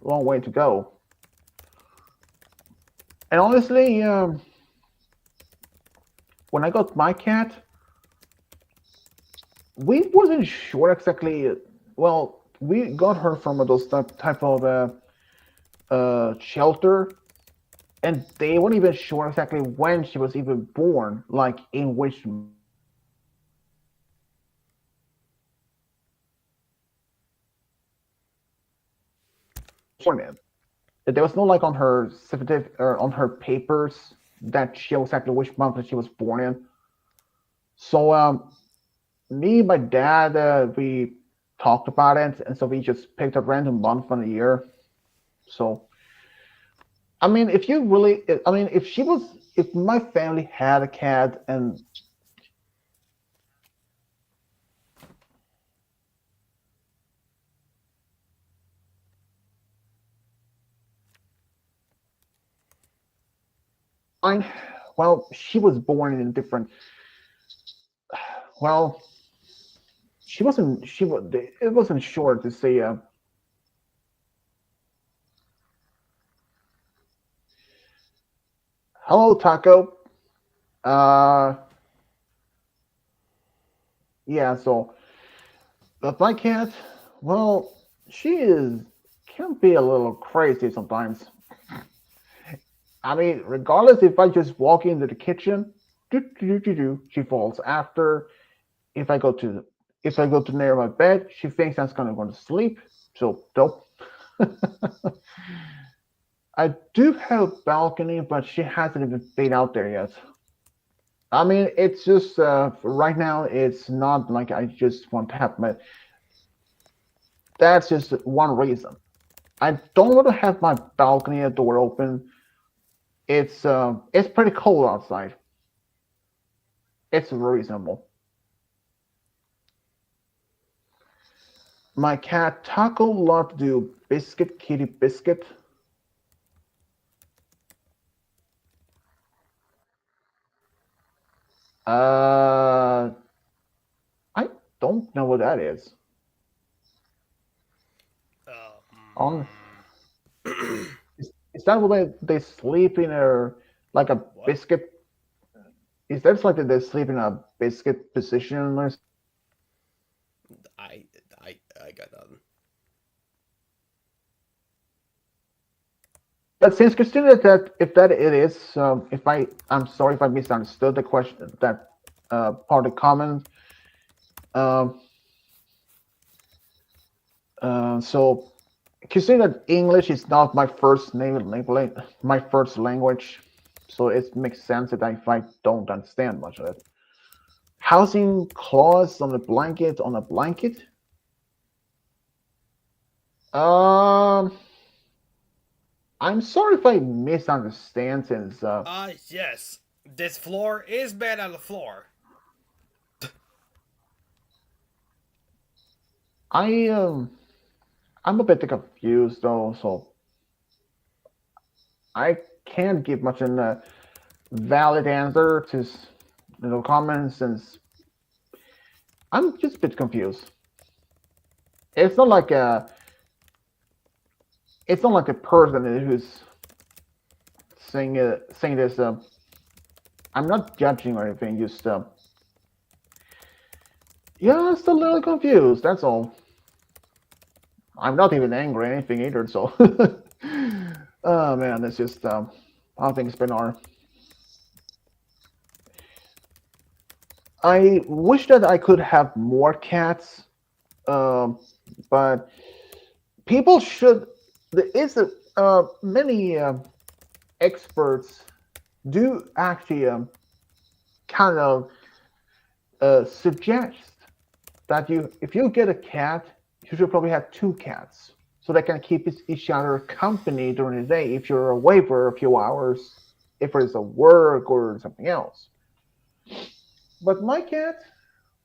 long way to go. And honestly, when I got my cat, we wasn't sure exactly. Well, we got her from those type of shelter, and they weren't even sure exactly when she was even born, like in which born in. There was no like on her certificate or on her papers that show exactly which month that she was born in. So me and my dad we talked about it, and so we just picked a random month from the year. So I mean, if you really, I mean, if my family had a cat, and mine, well, she was born in a different, well, she was, it wasn't sure to say, hello, Taco. Uh, yeah, so, but my cat, well, she is, can be a little crazy sometimes. I mean, regardless if I just walk into the kitchen, she falls. After if I go to if I go to near my bed, she thinks I'm gonna go to sleep. So nope. I do have a balcony, but she hasn't even been out there yet. I mean, it's just right now. It's not like I just want to have my. That's just one reason. I don't want to have my balcony door open. It's pretty cold outside. It's reasonable. My cat Taco loved to do biscuit kitty biscuit. Uh, I don't know what that is. On is that what they sleep in a like a What? biscuit? Is that like that they sleep in a biscuit position or? I I got nothing. But since consider that if that it is, if I'm sorry if I misunderstood the question that part of the comment. Um, so consider that English is not my first native language, my first language, so it makes sense that if I don't understand much of it. Housing clause on a blanket on a blanket. Um, I'm sorry if I misunderstand since Yes. This floor is made out of floor. I I'm a bit confused though, so I can't give much an valid answer to the comments since I'm just a bit confused. It's not like a person who's saying this. I'm not judging or anything. Just just a little confused. That's all. I'm not even angry or anything either. So, oh man, it's just how things been are. I wish that I could have more cats, um, but people should. There is many experts do actually kind of suggest that if you get a cat, you should probably have two cats so they can keep each other company during the day if you're away for a few hours, if it's a work or something else. But my cat,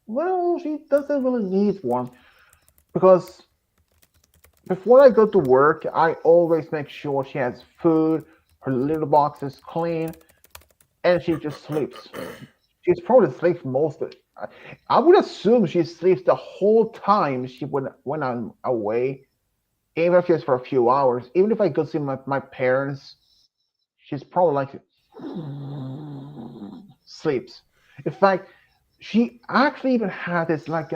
well, she doesn't really need one because before I go to work, I always make sure she has food, her litter box is clean, and she just sleeps. She's probably sleeps most of it. I would assume she sleeps the whole time she when I'm away, even if it's for a few hours. Even if I go see my parents, she's probably like sleeps. In fact, she actually even had this like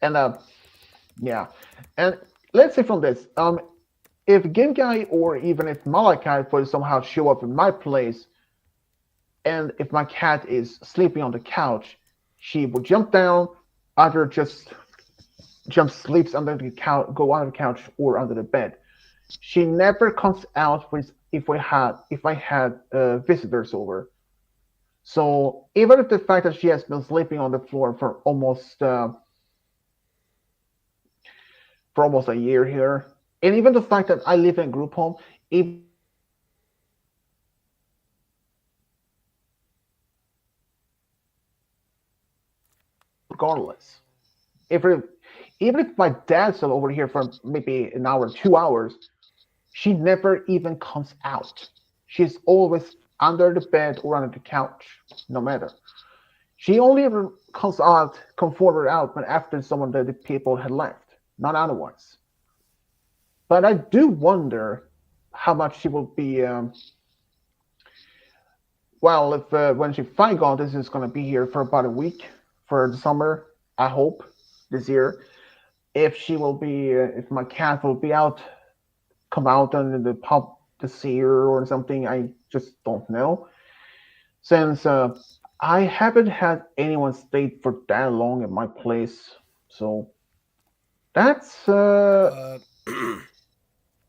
and yeah, and let's say from this if Genkai or even if Malachi would somehow show up in my place, and if my cat is sleeping on the couch, She will jump down, either just jump sleeps under the couch, go under the couch or under the bed. She never comes out with if I had visitors over. So even if the fact that she has been sleeping on the floor for almost a year here, and even the fact that I live in a group home, even if I had visitors over, she never comes out regardless. If it, even if my dad's still over here for maybe an hour, 2 hours, she never even comes out. She's always under the bed or under the couch, no matter. She only ever comes forward out when after some of the people had left, not otherwise. But I do wonder how much she will be. Well, if when she finds out this is going to be here for about a week for the summer, I hope this year. If she will be, if my cat will be out, come out in the pub to see her or something, I just don't know. Since I haven't had anyone stay for that long at my place, so that's Uh,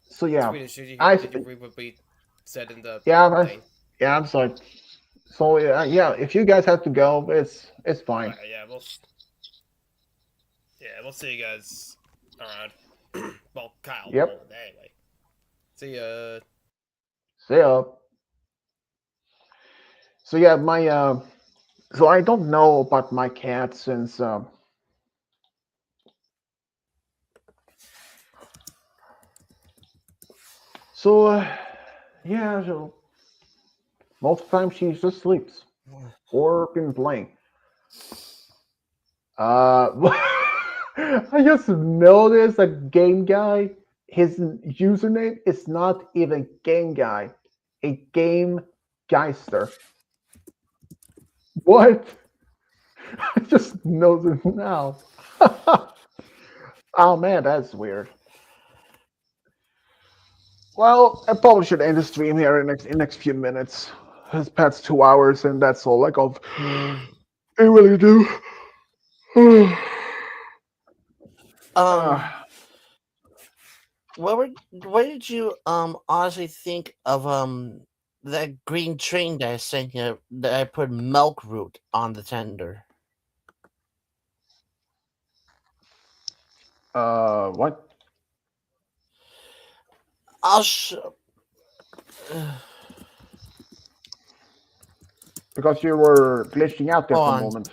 so yeah. Swedish, I did you read what we said in the yeah thing? yeah I'm sorry. So yeah, if you guys have to go, it's fine. Alright, yeah, we'll see you guys around. Well, Kyle Yep. won't anyway. See ya. See ya. So yeah, my so I don't know about my cat since so yeah, so most of the time she just sleeps or been playing. Uh, I just noticed a game guy. His username is not even game guy, a game geister. What? I just noticed now. Oh man, that's weird. Well, I probably should end the stream here in next few minutes. It's past 2 hours, and that's all I really do. Um, Ah, what did you honestly think of that green train that I sent you that I put milk root on the tender? what? I'll sh- Because you were glitching out there hold for a on. moment.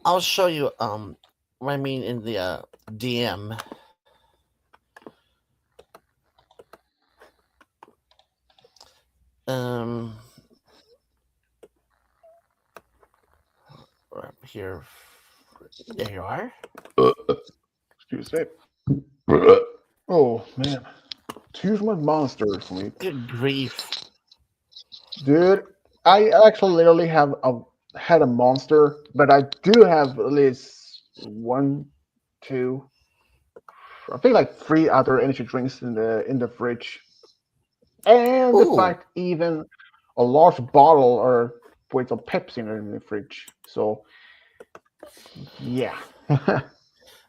I'll show you what I mean in the DM. Um, right here. There you are. Excuse me. Oh man, choose my monster, sleep. Good grief. Dude, I actually literally had a monster, but I do have at least one, two, I think like three other energy drinks in the fridge, and the Ooh, fact even a large bottle or with a Pepsi in the fridge. So yeah,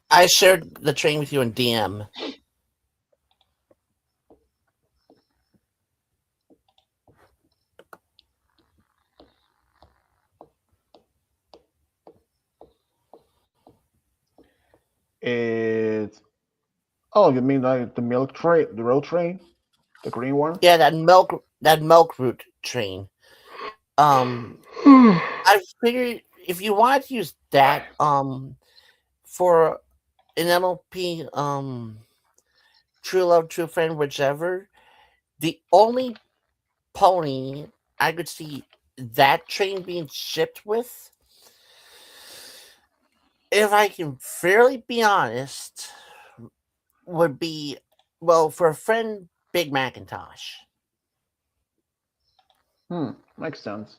I shared the train with you in DM. it's oh you mean like the milk tray, the road train, the green one? Yeah, that milk root train. I figured if you want to use that for an MLP True Love True Friend whichever, the only pony I could see that train being shipped with, if I can fairly be honest, would be well for a friend Big Macintosh. Makes sense.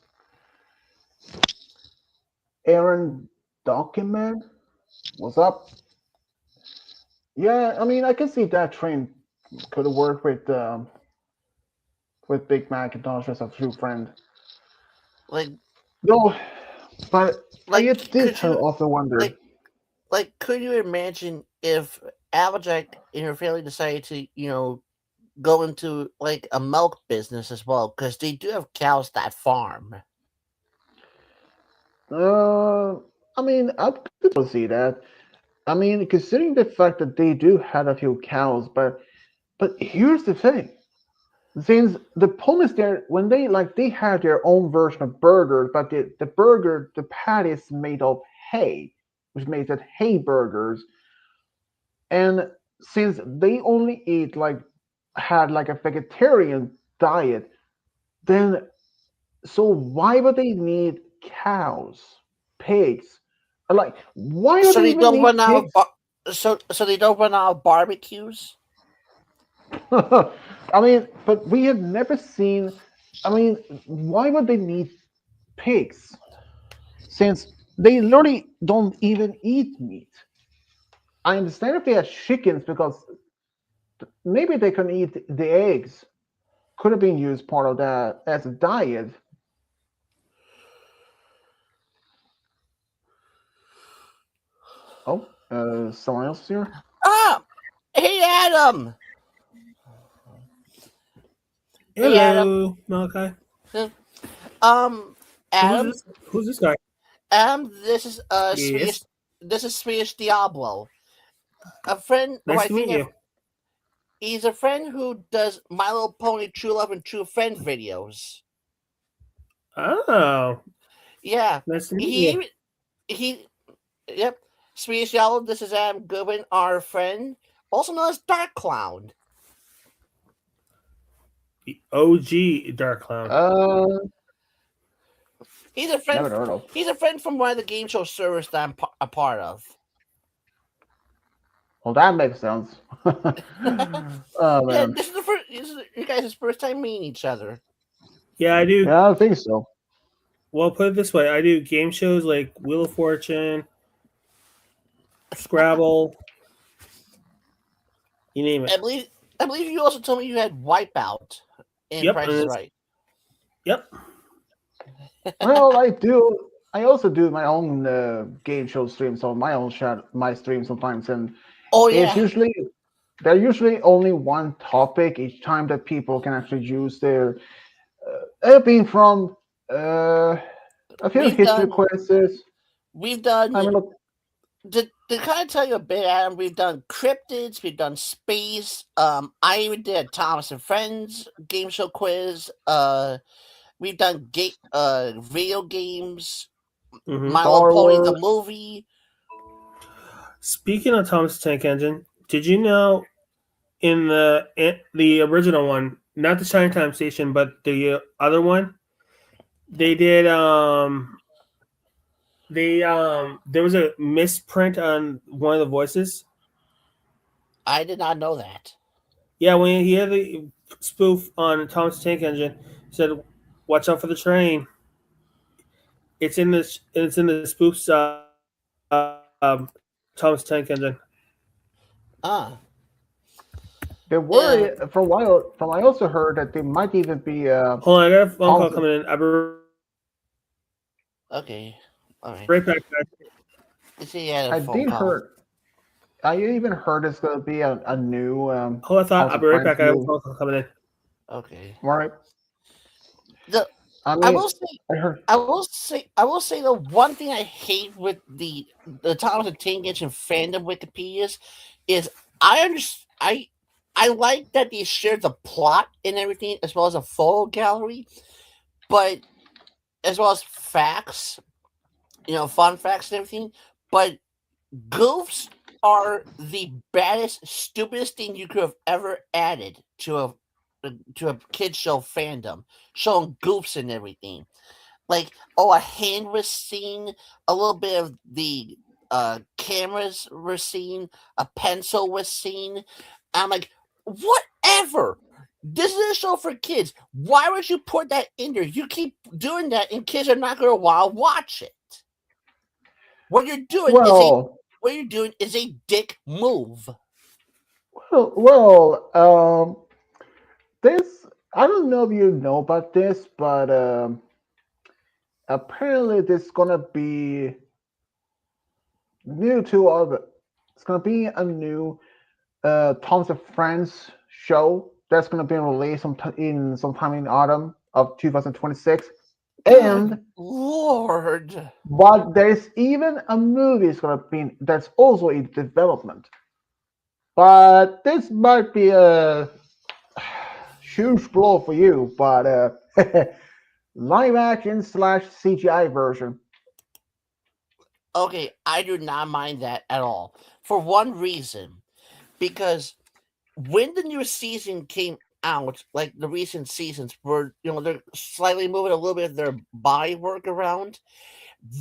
Aaron document. What's up? Yeah, I mean, I can see that train could have worked with Big Macintosh as a true friend. Like, No, but I did could have you often wondered. like could you imagine if Applejack and her family decided to go into like a milk business as well because they do have cows that farm. Uh, I mean, I could see that. I mean, considering the fact that they do have a few cows, but here's the thing: since the problem is there when they have their own version of burgers, but the patty is made of hay, which makes it hay burgers, and since they only eat had like a vegetarian diet, then so why would they need cows, pigs? Like, why do So they they even don't need run out of pigs? so they don't run out of barbecues. I mean, but we have never seen. I mean, why would they need pigs? Since they literally don't even eat meat. I understand if they had chickens because maybe they can eat the eggs. Could have been used part of that as a diet. Oh, someone else here? Ah, hey Adam. Hey Adam. Hello, Malachi. Uh, So who's Adam. this? Who's this guy? This is Swedish. Yes. This is Swedish Diablo, a friend. Who Nice I to meet think you. he's a friend who does My Little Pony True Love and True Friend videos. Oh, Yeah, nice to meet you. he he. Yep, Swedish Diablo. This is Adam Goodwin, our friend, also known as Dark Clown. The OG Dark Clown. He's a friend. Never heard of. He's a friend from one of the game show servers that I'm a part of. Well, that makes sense. Oh Yeah, man, this is the first. This is you guys' first time meeting each other. Yeah, I do. yeah, I think so. Well, put it this way: I do game shows like Wheel of Fortune, Scrabble, you name it. I believe. I believe you also told me you had Wipeout in Yep. Price is Right. Yep. Well, I do. I also do my own game show streams on my own my stream sometimes, and Oh it's yeah, usually they're usually only one topic each time that people can actually use their being from uh, a few we've history done. quizzes. We've done. I mean, look, To kind of tell you a bit, Adam, we've done cryptids, we've done space. I even did a Thomas and Friends game show quiz. We've done video games. hmm My Little Star Pony the Wars. movie. Speaking of Thomas the Tank Engine, did you know in the original one, not the Shine Time Station, but the other one, they did there was a misprint on one of the voices. I did not know that. Yeah, when he had the spoof on Thomas the Tank Engine, he said, "Watch out for the train." It's in the spoof's Thomas the Tank Engine. Ah, There uh, were for a while. From I also heard that there might even be Hold on, I got a phone call Thompson. coming in. I'll be okay, all right. right back, guys. You see, he had a I phone did call. heard. I even heard it's going to be a new Hold on, thought. House I'll of be right Friends back. I have a movie. phone call coming in. Okay. Right? The I I mean, will say I heard. I will say the one thing I hate with the Thomas the Tank Engine fandom Wikipedias is I like that they share the plot and everything as well as a photo gallery, but as well as facts, fun facts and everything. But goofs are the baddest, stupidest thing you could have ever added to a kid show fandom, showing goofs and everything. Like, oh, a hand was seen, a little bit of the cameras were seen, a pencil was seen. I'm like, whatever. This is a show for kids. Why would you put that in there? You keep doing that, and kids are not going to want to watch it. What you're doing is a Well, what you're doing is a dick move. well, this I don't know if you know about this, but apparently this is gonna be new to all the. It's gonna be a new Thomas and Friends show that's gonna be released in sometime in autumn of 2026, Good and lord. but there's even a movie that's also in development. But this might be a huge blow for you, but live action slash CGI version. Okay, I do not mind that at all. For one reason, because when the new season came out, like the recent seasons were, they're slightly moving a little bit of their body work around.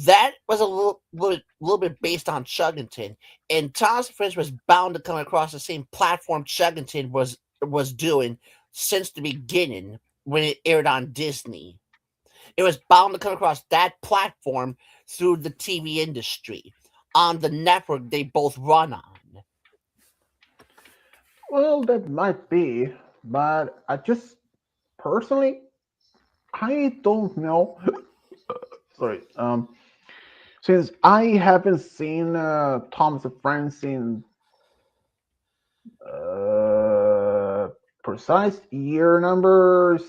That was a little bit based on Chuggington, and Thomas Friends was bound to come across the same platform Chuggington was doing since the beginning when it aired on Disney. It was bound to come across that platform through the TV industry on the network they both run on. Well, that might be, but I just personally I don't know. Sorry. Since I haven't seen Thomas and Friends in uh, precise year numbers,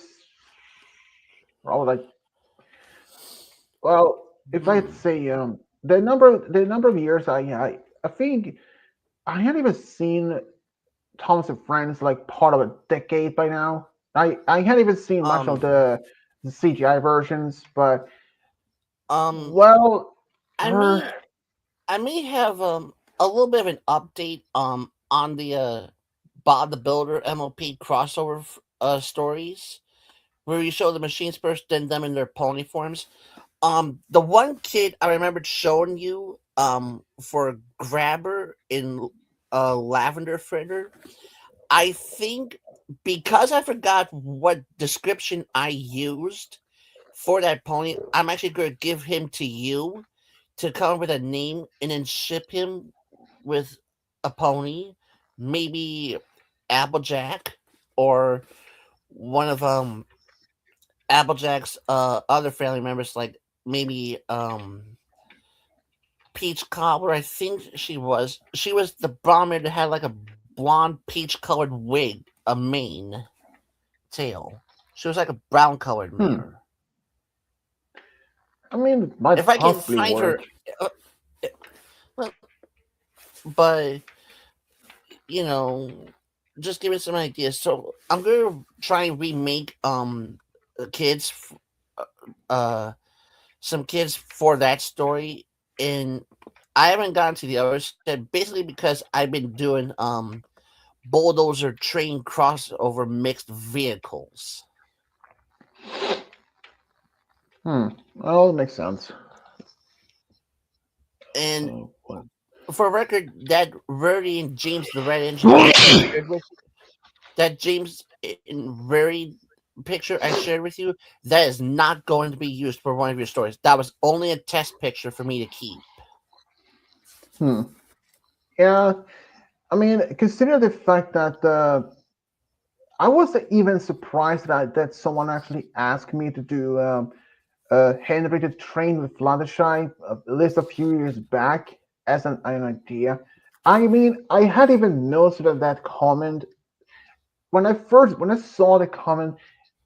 probably like well, if I had to Hmm. say the number of years I think I hadn't even seen Thomas and Friends like part of a decade by now. I hadn't even seen much of Um. the CGI versions, but Um. well, I may. I may have a little bit of an update on the Bob the Builder MLP crossover stories where you show the machines first, then them in their pony forms. The one kid I remembered showing you for Grabber in Lavender Fritter, I think because I forgot what description I used for that pony, I'm actually going to give him to you to come up with a name and then ship him with a pony, maybe Applejack or one of Applejack's other family members, like maybe Peach Cobbler. I think she was the brown mare that had like a blonde peach colored wig, a mane, tail. She was like a brown colored hmm, mare. I mean, it If might I can possibly find her, work. uh, well, but you know, just give me some ideas. So I'm gonna try and remake kids, uh, some kids for that story, and I haven't gotten to the other step basically because I've been doing bulldozer train crossover mixed vehicles. Hmm. Well, it makes sense. And Oh, what? for record, that Rarity and James the Red Engine picture I shared with that James in Rarity picture I shared with you, that is not going to be used for one of your stories. That was only a test picture for me to keep. Hmm. Yeah. I mean, consider the fact that I was even surprised that someone actually asked me to do Henry the Train with Fluttershy at least a few years back as an idea. I mean, I hadn't even noticed that comment when I saw the comment.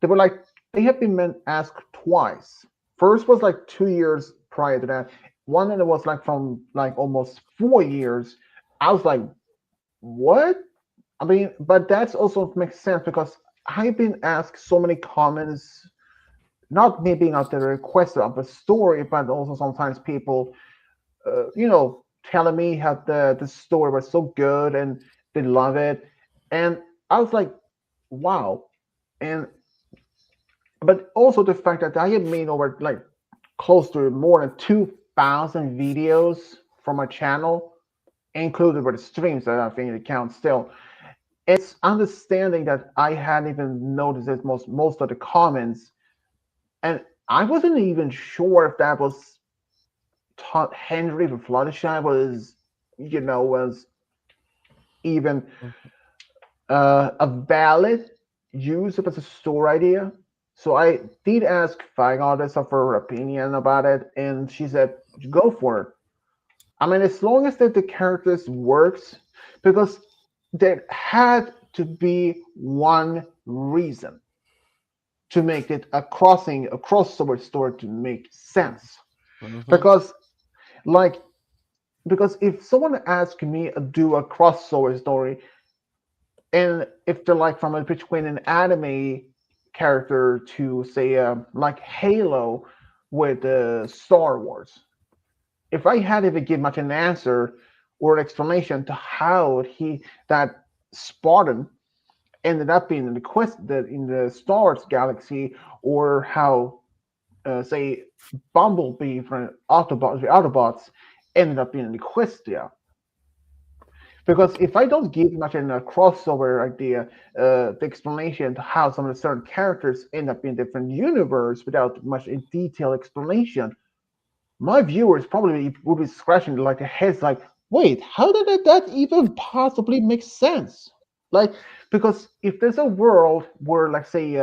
They were like they have been asked twice. First was like 2 years prior to that. One and it was like from like almost 4 years. I was like, what? I mean, but that's also makes sense because I've been asked so many comments, not maybe not the request of a story, but also sometimes people, telling me how the story was so good and they love it, and I was like, wow, and but also the fact that I have made over like close to more than 2,000 videos from my channel, included with the streams that I think it counts still. It's understanding that I hadn't even noticed that most of the comments, and I wasn't even sure if that was thought Henry from Fluttershy was, was even a valid use of as a store idea. So I did ask Fang Artist of her opinion about it, and she said, "Go for it." I mean, as long as the characters works, because there had to be one reason to make it a crossover story to make sense. Hmm. Because like because if someone asks me to do a crossover story, and if they're like from a between an anime character to say like Halo with Star Wars, if I had to give much an answer or an explanation to how he that Spartan ended up in the in the Star Wars galaxy, or how say Bumblebee from Autobots ended up in Equestria. Because if I don't give much in a crossover idea, the explanation to how some of the certain characters end up in different universe without much in detailed explanation, my viewers probably would be scratching like their heads, like, wait, how did that even possibly make sense? Like, because if there's a world where, like, say,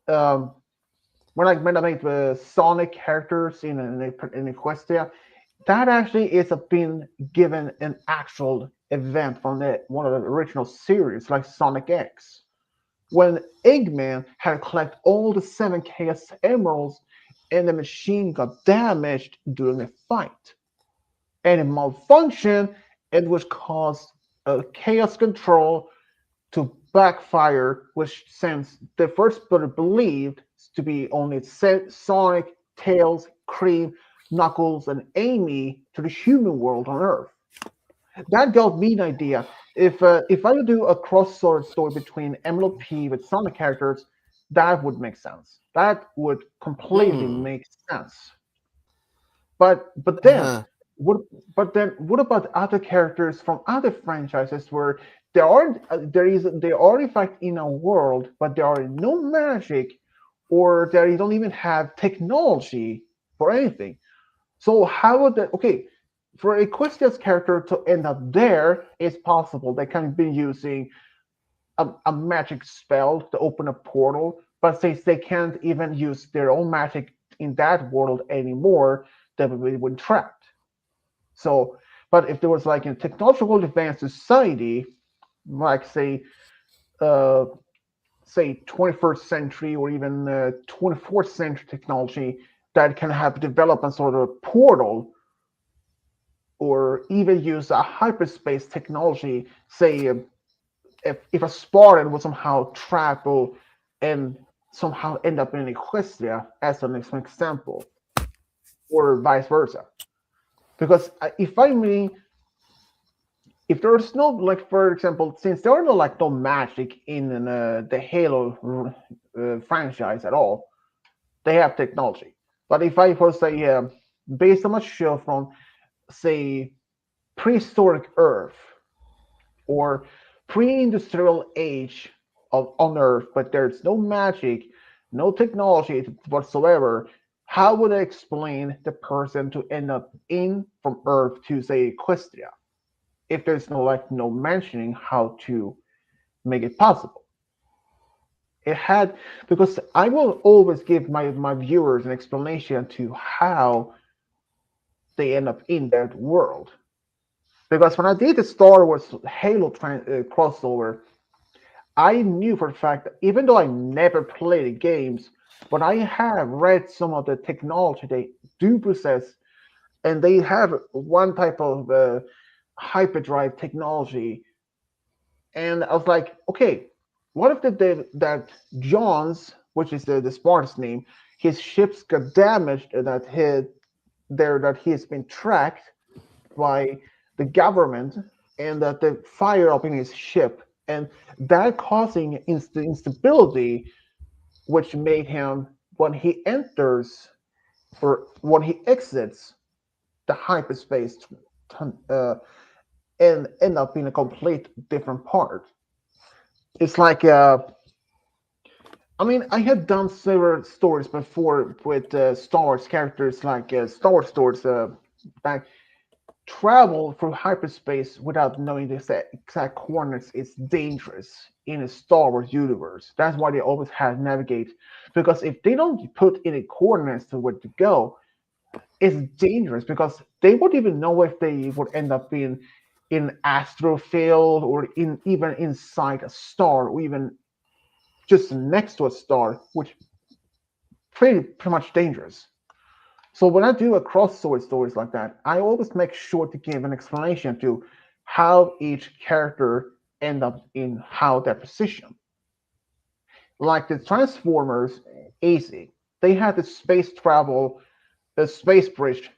um, when I made the Sonic characters in Equestria, that actually is a been given an actual event from one of the original series, like Sonic X, when Eggman had to collect all the seven Chaos Emeralds, and the machine got damaged during a fight, and it malfunctioned, and which caused a chaos control to backfire, which sends the first bullet believed to be only Sonic, Tails, Cream, Knuckles, and Amy to the human world on Earth. That gave me an idea. If I would do a crossover story between MLP with Sonic characters, that would make sense. That would completely Hmm. make sense. But then Huh. what? But then what about other characters from other franchises where there aren't they are in fact in a world, but there are no magic, or they don't even have technology for anything. So how would that? Okay, for a Equistia's character to end up there is possible. They can be using a magic spell to open a portal, but since they can't even use their own magic in that world anymore, they would be trapped. So, but if there was like a technological advanced society, like uh, say 21st century or even 24th century technology that can have developed a sort of portal, or even use a hyperspace technology, say if a Spartan would somehow travel and somehow end up in Equestria as an example, or vice versa. Because if I mean, if there's no, like, for example, since there are no like no magic in the Halo franchise at all, they have technology. But if I was say based on a show from say prehistoric Earth or pre-industrial age of on Earth, but there's no magic, no technology whatsoever, how would I explain the person to end up in from Earth to say Equestria if there's no mentioning how to make it possible? It had, because I will always give my viewers an explanation to how they end up in that world. Because when I did the Star Wars Halo crossover, I knew for a fact that even though I never played the games, but I have read some of the technology they do possess, and they have one type of hyperdrive technology. And I was like, okay, what if that John's, which is the Spartan's name, his ships got damaged, and that he has been tracked by the government, and that they fire up in his ship, and that causing instability, which made him, when he enters or when he exits the hyperspace, uh, and end up in a complete different part. It's like I mean, I had done several stories before with Star Wars characters like Star Wars stories that travel through hyperspace without knowing the exact coordinates is dangerous in a Star Wars universe. That's why they always have navigate, because if they don't put any coordinates to where to go, it's dangerous because they won't even know if they would end up in astrofield or in even inside a star or even just next to a star, which pretty much dangerous. So when I do a cross-sword stories like that, I always make sure to give an explanation to how each character end up in how their position. Like the Transformers, easy. They had the space travel, the space bridge,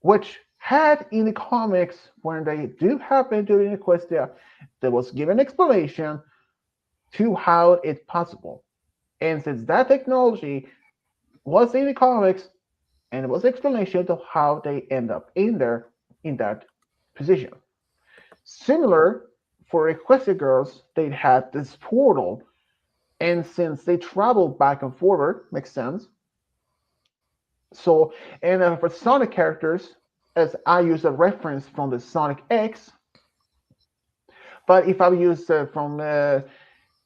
which had in the comics when they do happen during the quest there was given explanation to how it's possible. And since that technology was in the comics, and it was explanation of how they end up in that position. Similar for Requested Girls, they had this portal, and since they travel back and forward, makes sense. So, and for Sonic characters, as I use a reference from the Sonic X, but if I use from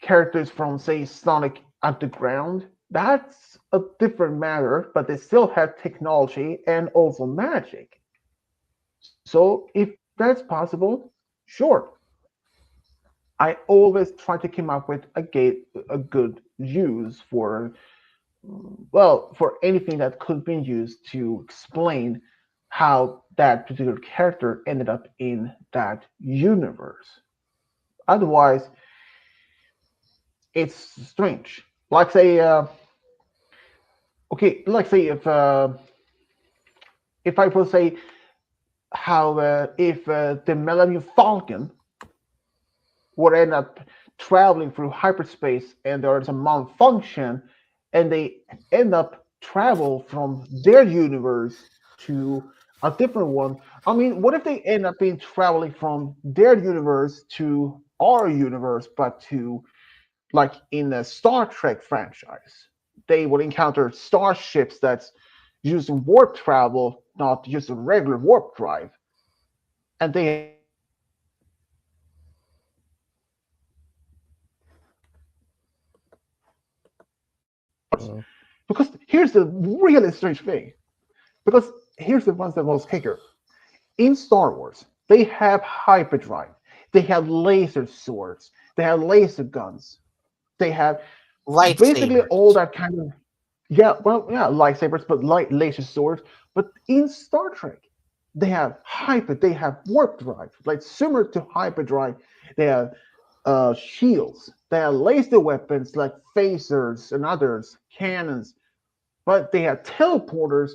characters from say Sonic Underground, that's a different matter, but they still have technology and also magic. So if that's possible, sure. I always try to come up with a good use for well for anything that could be used to explain how that particular character ended up in that universe. Otherwise, it's strange. Like say, okay, like say if I will say how if the Millennium Falcon would end up traveling through hyperspace and there's a malfunction and they end up travel from their universe to a different one. I mean, what if they end up being traveling from their universe to our universe, but to like in the Star Trek franchise? They would encounter starships that's using warp travel, not just a regular warp drive. And they have technology and also magic Mm. because here's the really strange thing. Because here's the ones that most kicker. In Star Wars, they have hyperdrive, they have laser swords, they have laser guns, they have basically all Lightsabers. that kind of yeah, well, yeah, lightsabers, but light laser swords. But in Star Trek, they have warp drive, like similar to hyperdrive. They have shields, they have laser weapons like phasers and others, cannons, but they have teleporters.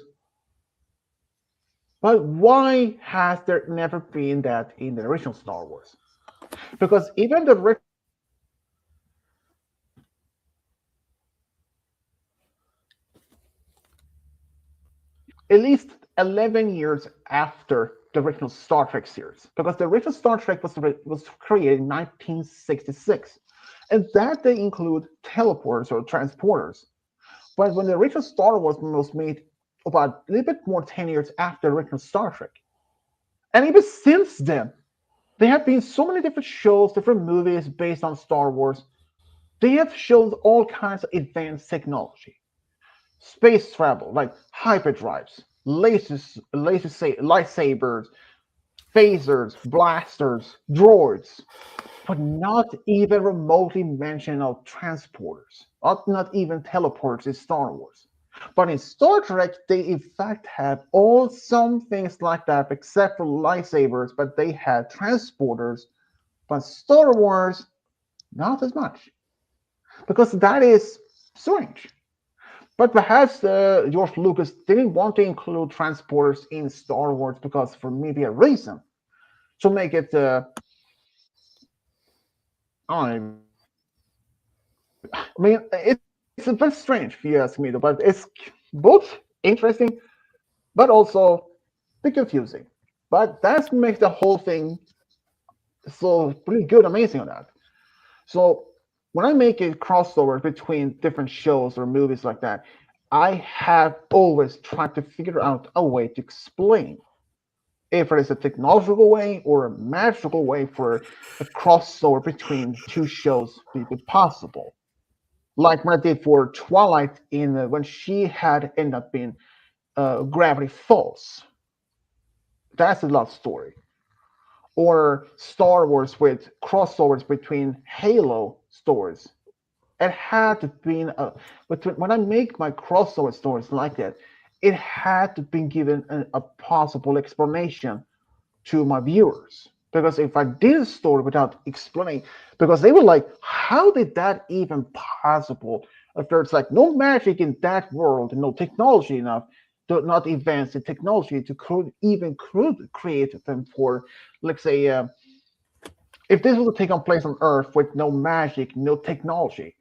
But why has there never been that in the original Star Wars? Because even the original Star Trek series at least 11 years after the original Star Trek series, because the original Star Trek was created in 1966, and that they include teleporters or transporters. But when the original Star Wars was made about a little bit more 10 years after the original Star Trek, and even since then, there have been so many different shows, different movies based on Star Wars. They have shown all kinds of advanced technology, space travel like hyperdrives, lightsabers, phasers, blasters, droids, but not even remotely mention of transporters, not even teleporters in Star Wars. But in Star Trek, they in fact have all some things like that, except for lightsabers, but they have transporters. But Star Wars, not as much, because that is strange. But perhaps George Lucas didn't want to include transporters in Star Wars because for maybe a reason to make it, I don't know, I mean, it's a bit strange if you ask me, but it's both interesting, but also a bit confusing. But that makes the whole thing so pretty good, amazing on that. So when I make a crossover between different shows or movies like that, I have always tried to figure out a way to explain if it is a technological way or a magical way for a crossover between two shows to be possible. Like when I did for Twilight in when she had ended up being Gravity Falls. That's a love story. Or Star Wars with crossovers between Halo stories. It had to be but when I make my crossover stories like that, it had to be given a possible explanation to my viewers. Because if I did a story without explaining, because they were like, how did that even possible? If there's like no magic in that world, no technology enough, not advanced in technology to could create them for, let's say, if this was to take on place on Earth with no magic, no technology,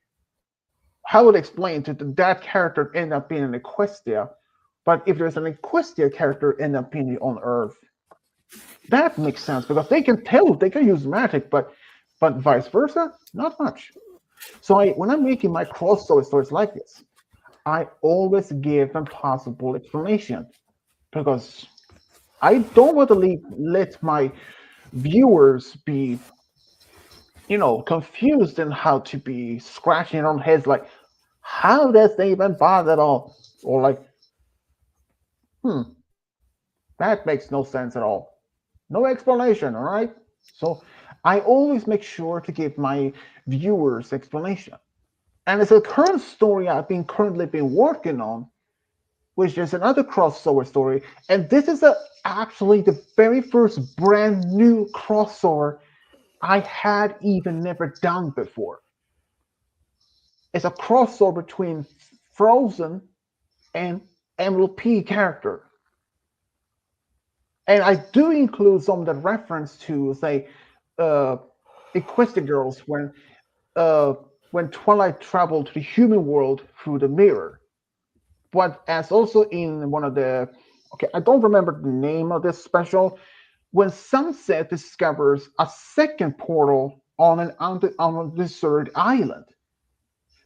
how would I explain to that character end up being an Equestria? But if there's an Equestria character end up being on Earth, that makes sense because they can tell they can use magic, but vice versa, not much. So when I'm making my crossover stories like this, I always give them possible explanation because I don't want to let my viewers be, confused in how to be scratching their own heads like, how does they even bother at all? Or like, hmm, that makes no sense at all. No explanation, all right? So I always make sure to give my viewers explanation. And it's a current story I've been currently been working on, which is another crossover story. And this is actually the very first brand new crossover I had even never done before. It's a crossover between Frozen and MLP character. And I do include some of the reference to, say, uh, Equestria Girls uh, when Twilight traveled to the human world through the mirror. But as also in one of the, okay, I don't remember the name of this special, when Sunset discovers a second portal on on a deserted island.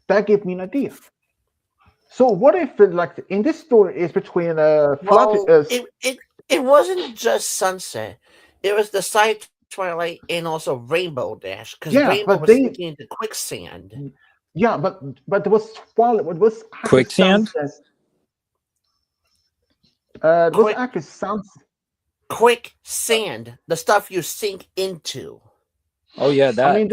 That gave me an idea. So what if like in this story is between Well, it wasn't just Sunset. It was the Side Twilight and also Rainbow Dash because Rainbow yeah, was but sinking they into quicksand. yeah, but there was Twilight. It was actually Quicksand? Sunset. It was Quick, actually Sunset. quicksand, the stuff you sink into. Oh yeah, I that. mean,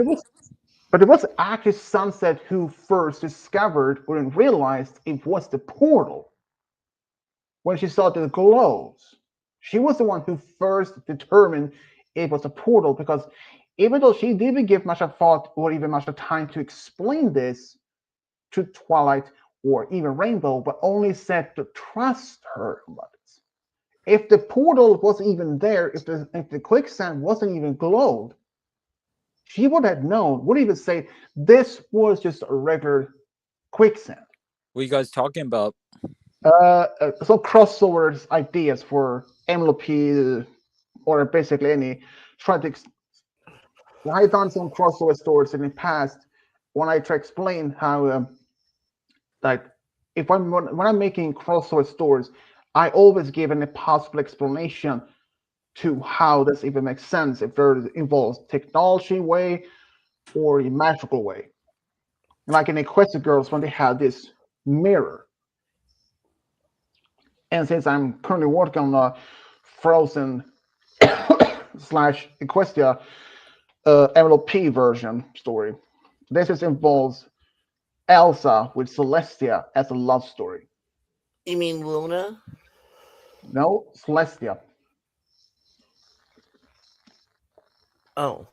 but it was actually Sunset who first discovered or realized it was the portal when she saw the glows. She was the one who first determined it was a portal because even though she didn't give much of thought or even much of time to explain this to Twilight or even Rainbow, but only said to trust her about this. If the portal wasn't even there, if the quicksand wasn't even glowed, she would have known, would even say this was just a regular quicksand. What you guys talking about? So crossovers ideas for MLP or basically any try to I've done some crossover stories in the past when I try to explain how like if when I'm making crossover stories, I always give a possible explanation to how this even makes sense if there involves technology way or a magical way. Like in Equestria Girls when they had this mirror. And since I'm currently working on a Frozen slash Equestria MLP version story, this is involves Elsa with Celestia as a love story. You mean Luna? No, Celestia. Oh,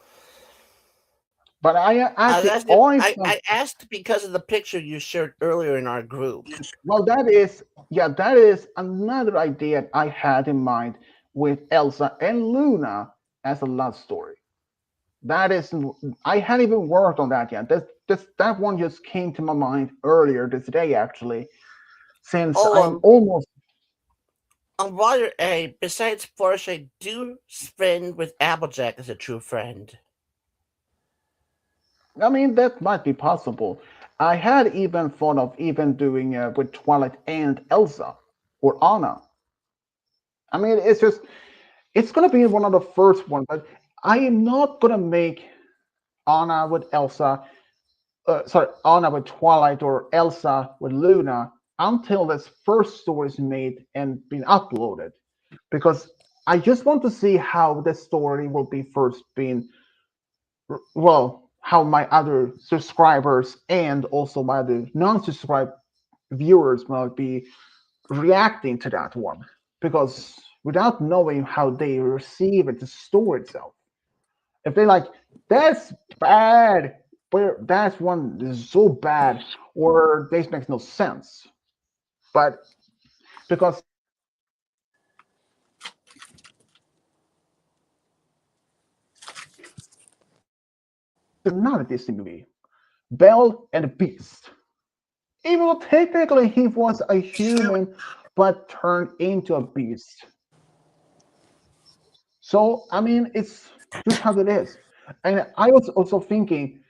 But I I was actually asking. I've I asked because of the picture you shared earlier in our group. well that is another idea I had in mind with Elsa and Luna as a love story. That is I hadn't even worked on that yet. That one just came to my mind earlier this day actually, since Oh, I'm almost while you're A, besides Porsche, do spend with Applejack as a true friend. I mean, that might be possible. I had even thought of even doing with Twilight and Elsa or Anna. I mean, it's gonna be one of the first ones, but I am not gonna make Anna with Elsa, sorry, Anna with Twilight or Elsa with Luna until this first story is made and been uploaded, because I just want to see how the story will be first being, well, how my other subscribers and also my other non-subscribed viewers might be reacting to that one, because without knowing how they receive it, the story itself, if they like, that's bad, where that's one is so bad, or this makes no sense, but because it's not a Disney movie, Belle and the Beast, even though technically he was a human but turned into a beast. So I mean, it's just how it is. And I was also thinking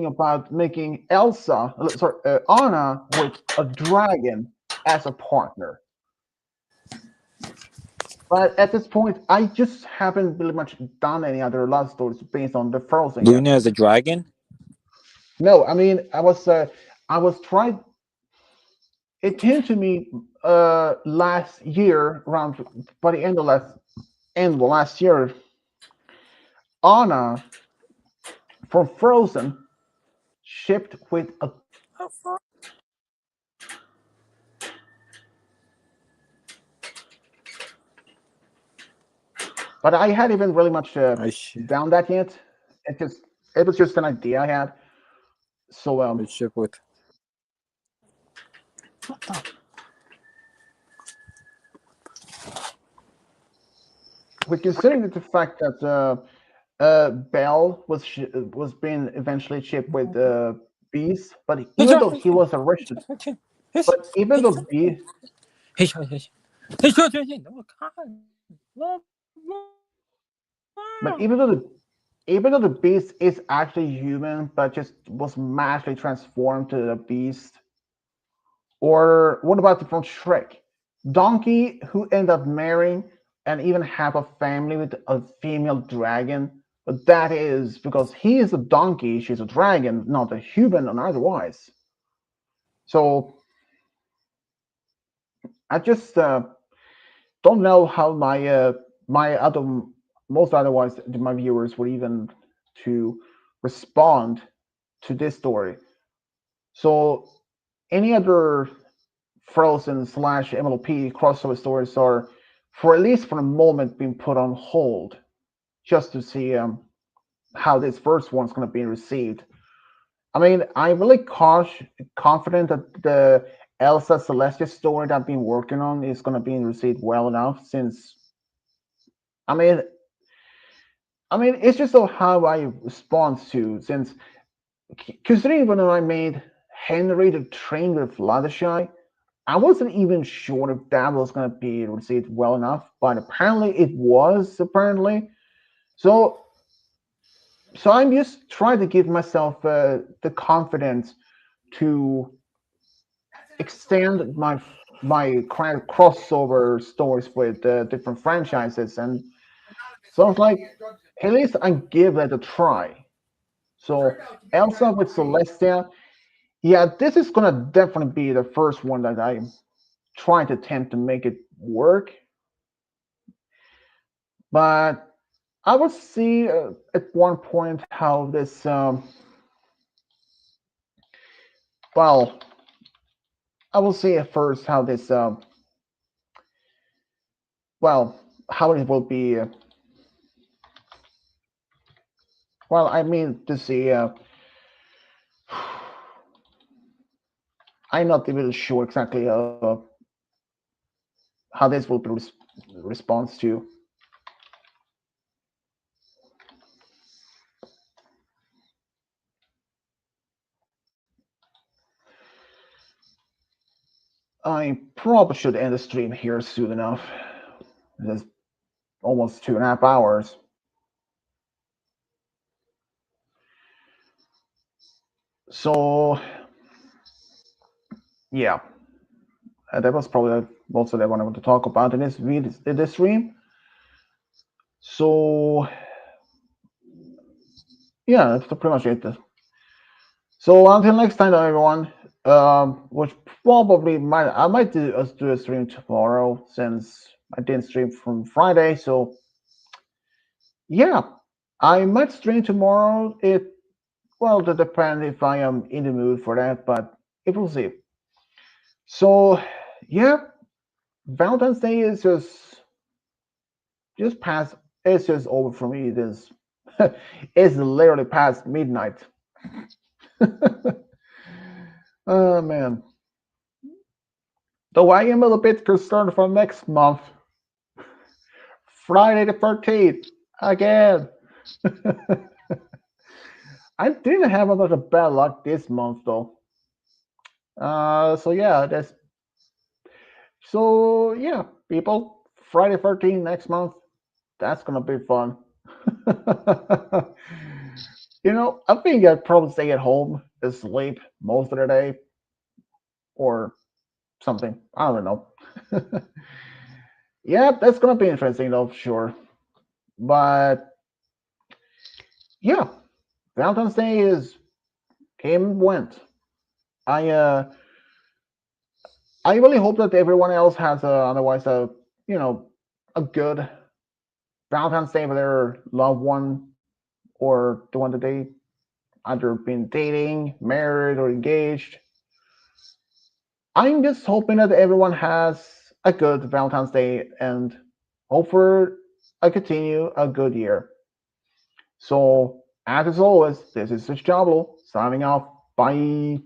about making Elsa, sorry, Anna with a dragon as a partner. But at this point, I just haven't really much done any other love stories based on the Frozen yet. Luna as a dragon? No, I mean, I was trying. It came to me last year, around by the end of last year. Anna from Frozen shipped with a, but I hadn't even really much I ship, done that yet. It just it was just an idea I had. So I ship with. with considering the fact that Bell was being eventually shipped with Beast, but even though he was original, but even though Beast, but even though the Beast is actually human, but just was magically transformed to the Beast. Or what about the from Shrek? Donkey who ended up marrying and even have a family with a female dragon. But that is because he is a donkey, she's a dragon, not a human or otherwise. So I just don't know how my other most otherwise my viewers would even to respond to this story. So any other Frozen slash MLP crossover stories are, for at least for the moment, being put on hold just to see how this first one's going to be received. I mean, I'm really confident that the Elsa Celestia story that I've been working on is going to be received well enough. Since I mean, it's just so how I respond to, since considering when I made Henry the Train with Fluttershy, I wasn't even sure if that was going to be received well enough, but apparently it was. Apparently, so I'm just trying to give myself the confidence to extend my kind of crossover stories with different franchises, and so I was like, at least I give it a try. So Elsa with Celestia, yeah, this is gonna definitely be the first one that I'm trying to attempt to make it work. But I will see at one point how this, well, I will see at first how this, well, how it will be. Well, I mean to see. I'm not even sure exactly how this will be response to. I probably should end the stream here soon enough. It's almost 2.5 hours. So yeah, that was probably most of what I want to talk about in this stream. So yeah, that's pretty much it. So until next time, everyone. Which probably I might do a stream tomorrow since I didn't stream from Friday. So yeah, I might stream tomorrow. It depends if I am in the mood for that, but it will see. So yeah, Valentine's Day is just past. It's just over for me. This it's literally past midnight. Oh man. Though I am a little bit concerned for next month. Friday the 13th again. I didn't have a lot of bad luck this month though. So yeah, people. Friday 13th next month. That's gonna be fun. I think I'd probably stay at home and sleep most of the day or something. I don't know. Yeah, that's gonna be interesting though, sure. But yeah, Valentine's Day is came and went. I uh I really hope that everyone else has otherwise a good Valentine's Day with their loved one or the one that they either been dating, married, or engaged. I'm just hoping that everyone has a good Valentine's Day and hope for a good year. So, as always, this is Switch Diablo signing off. Bye.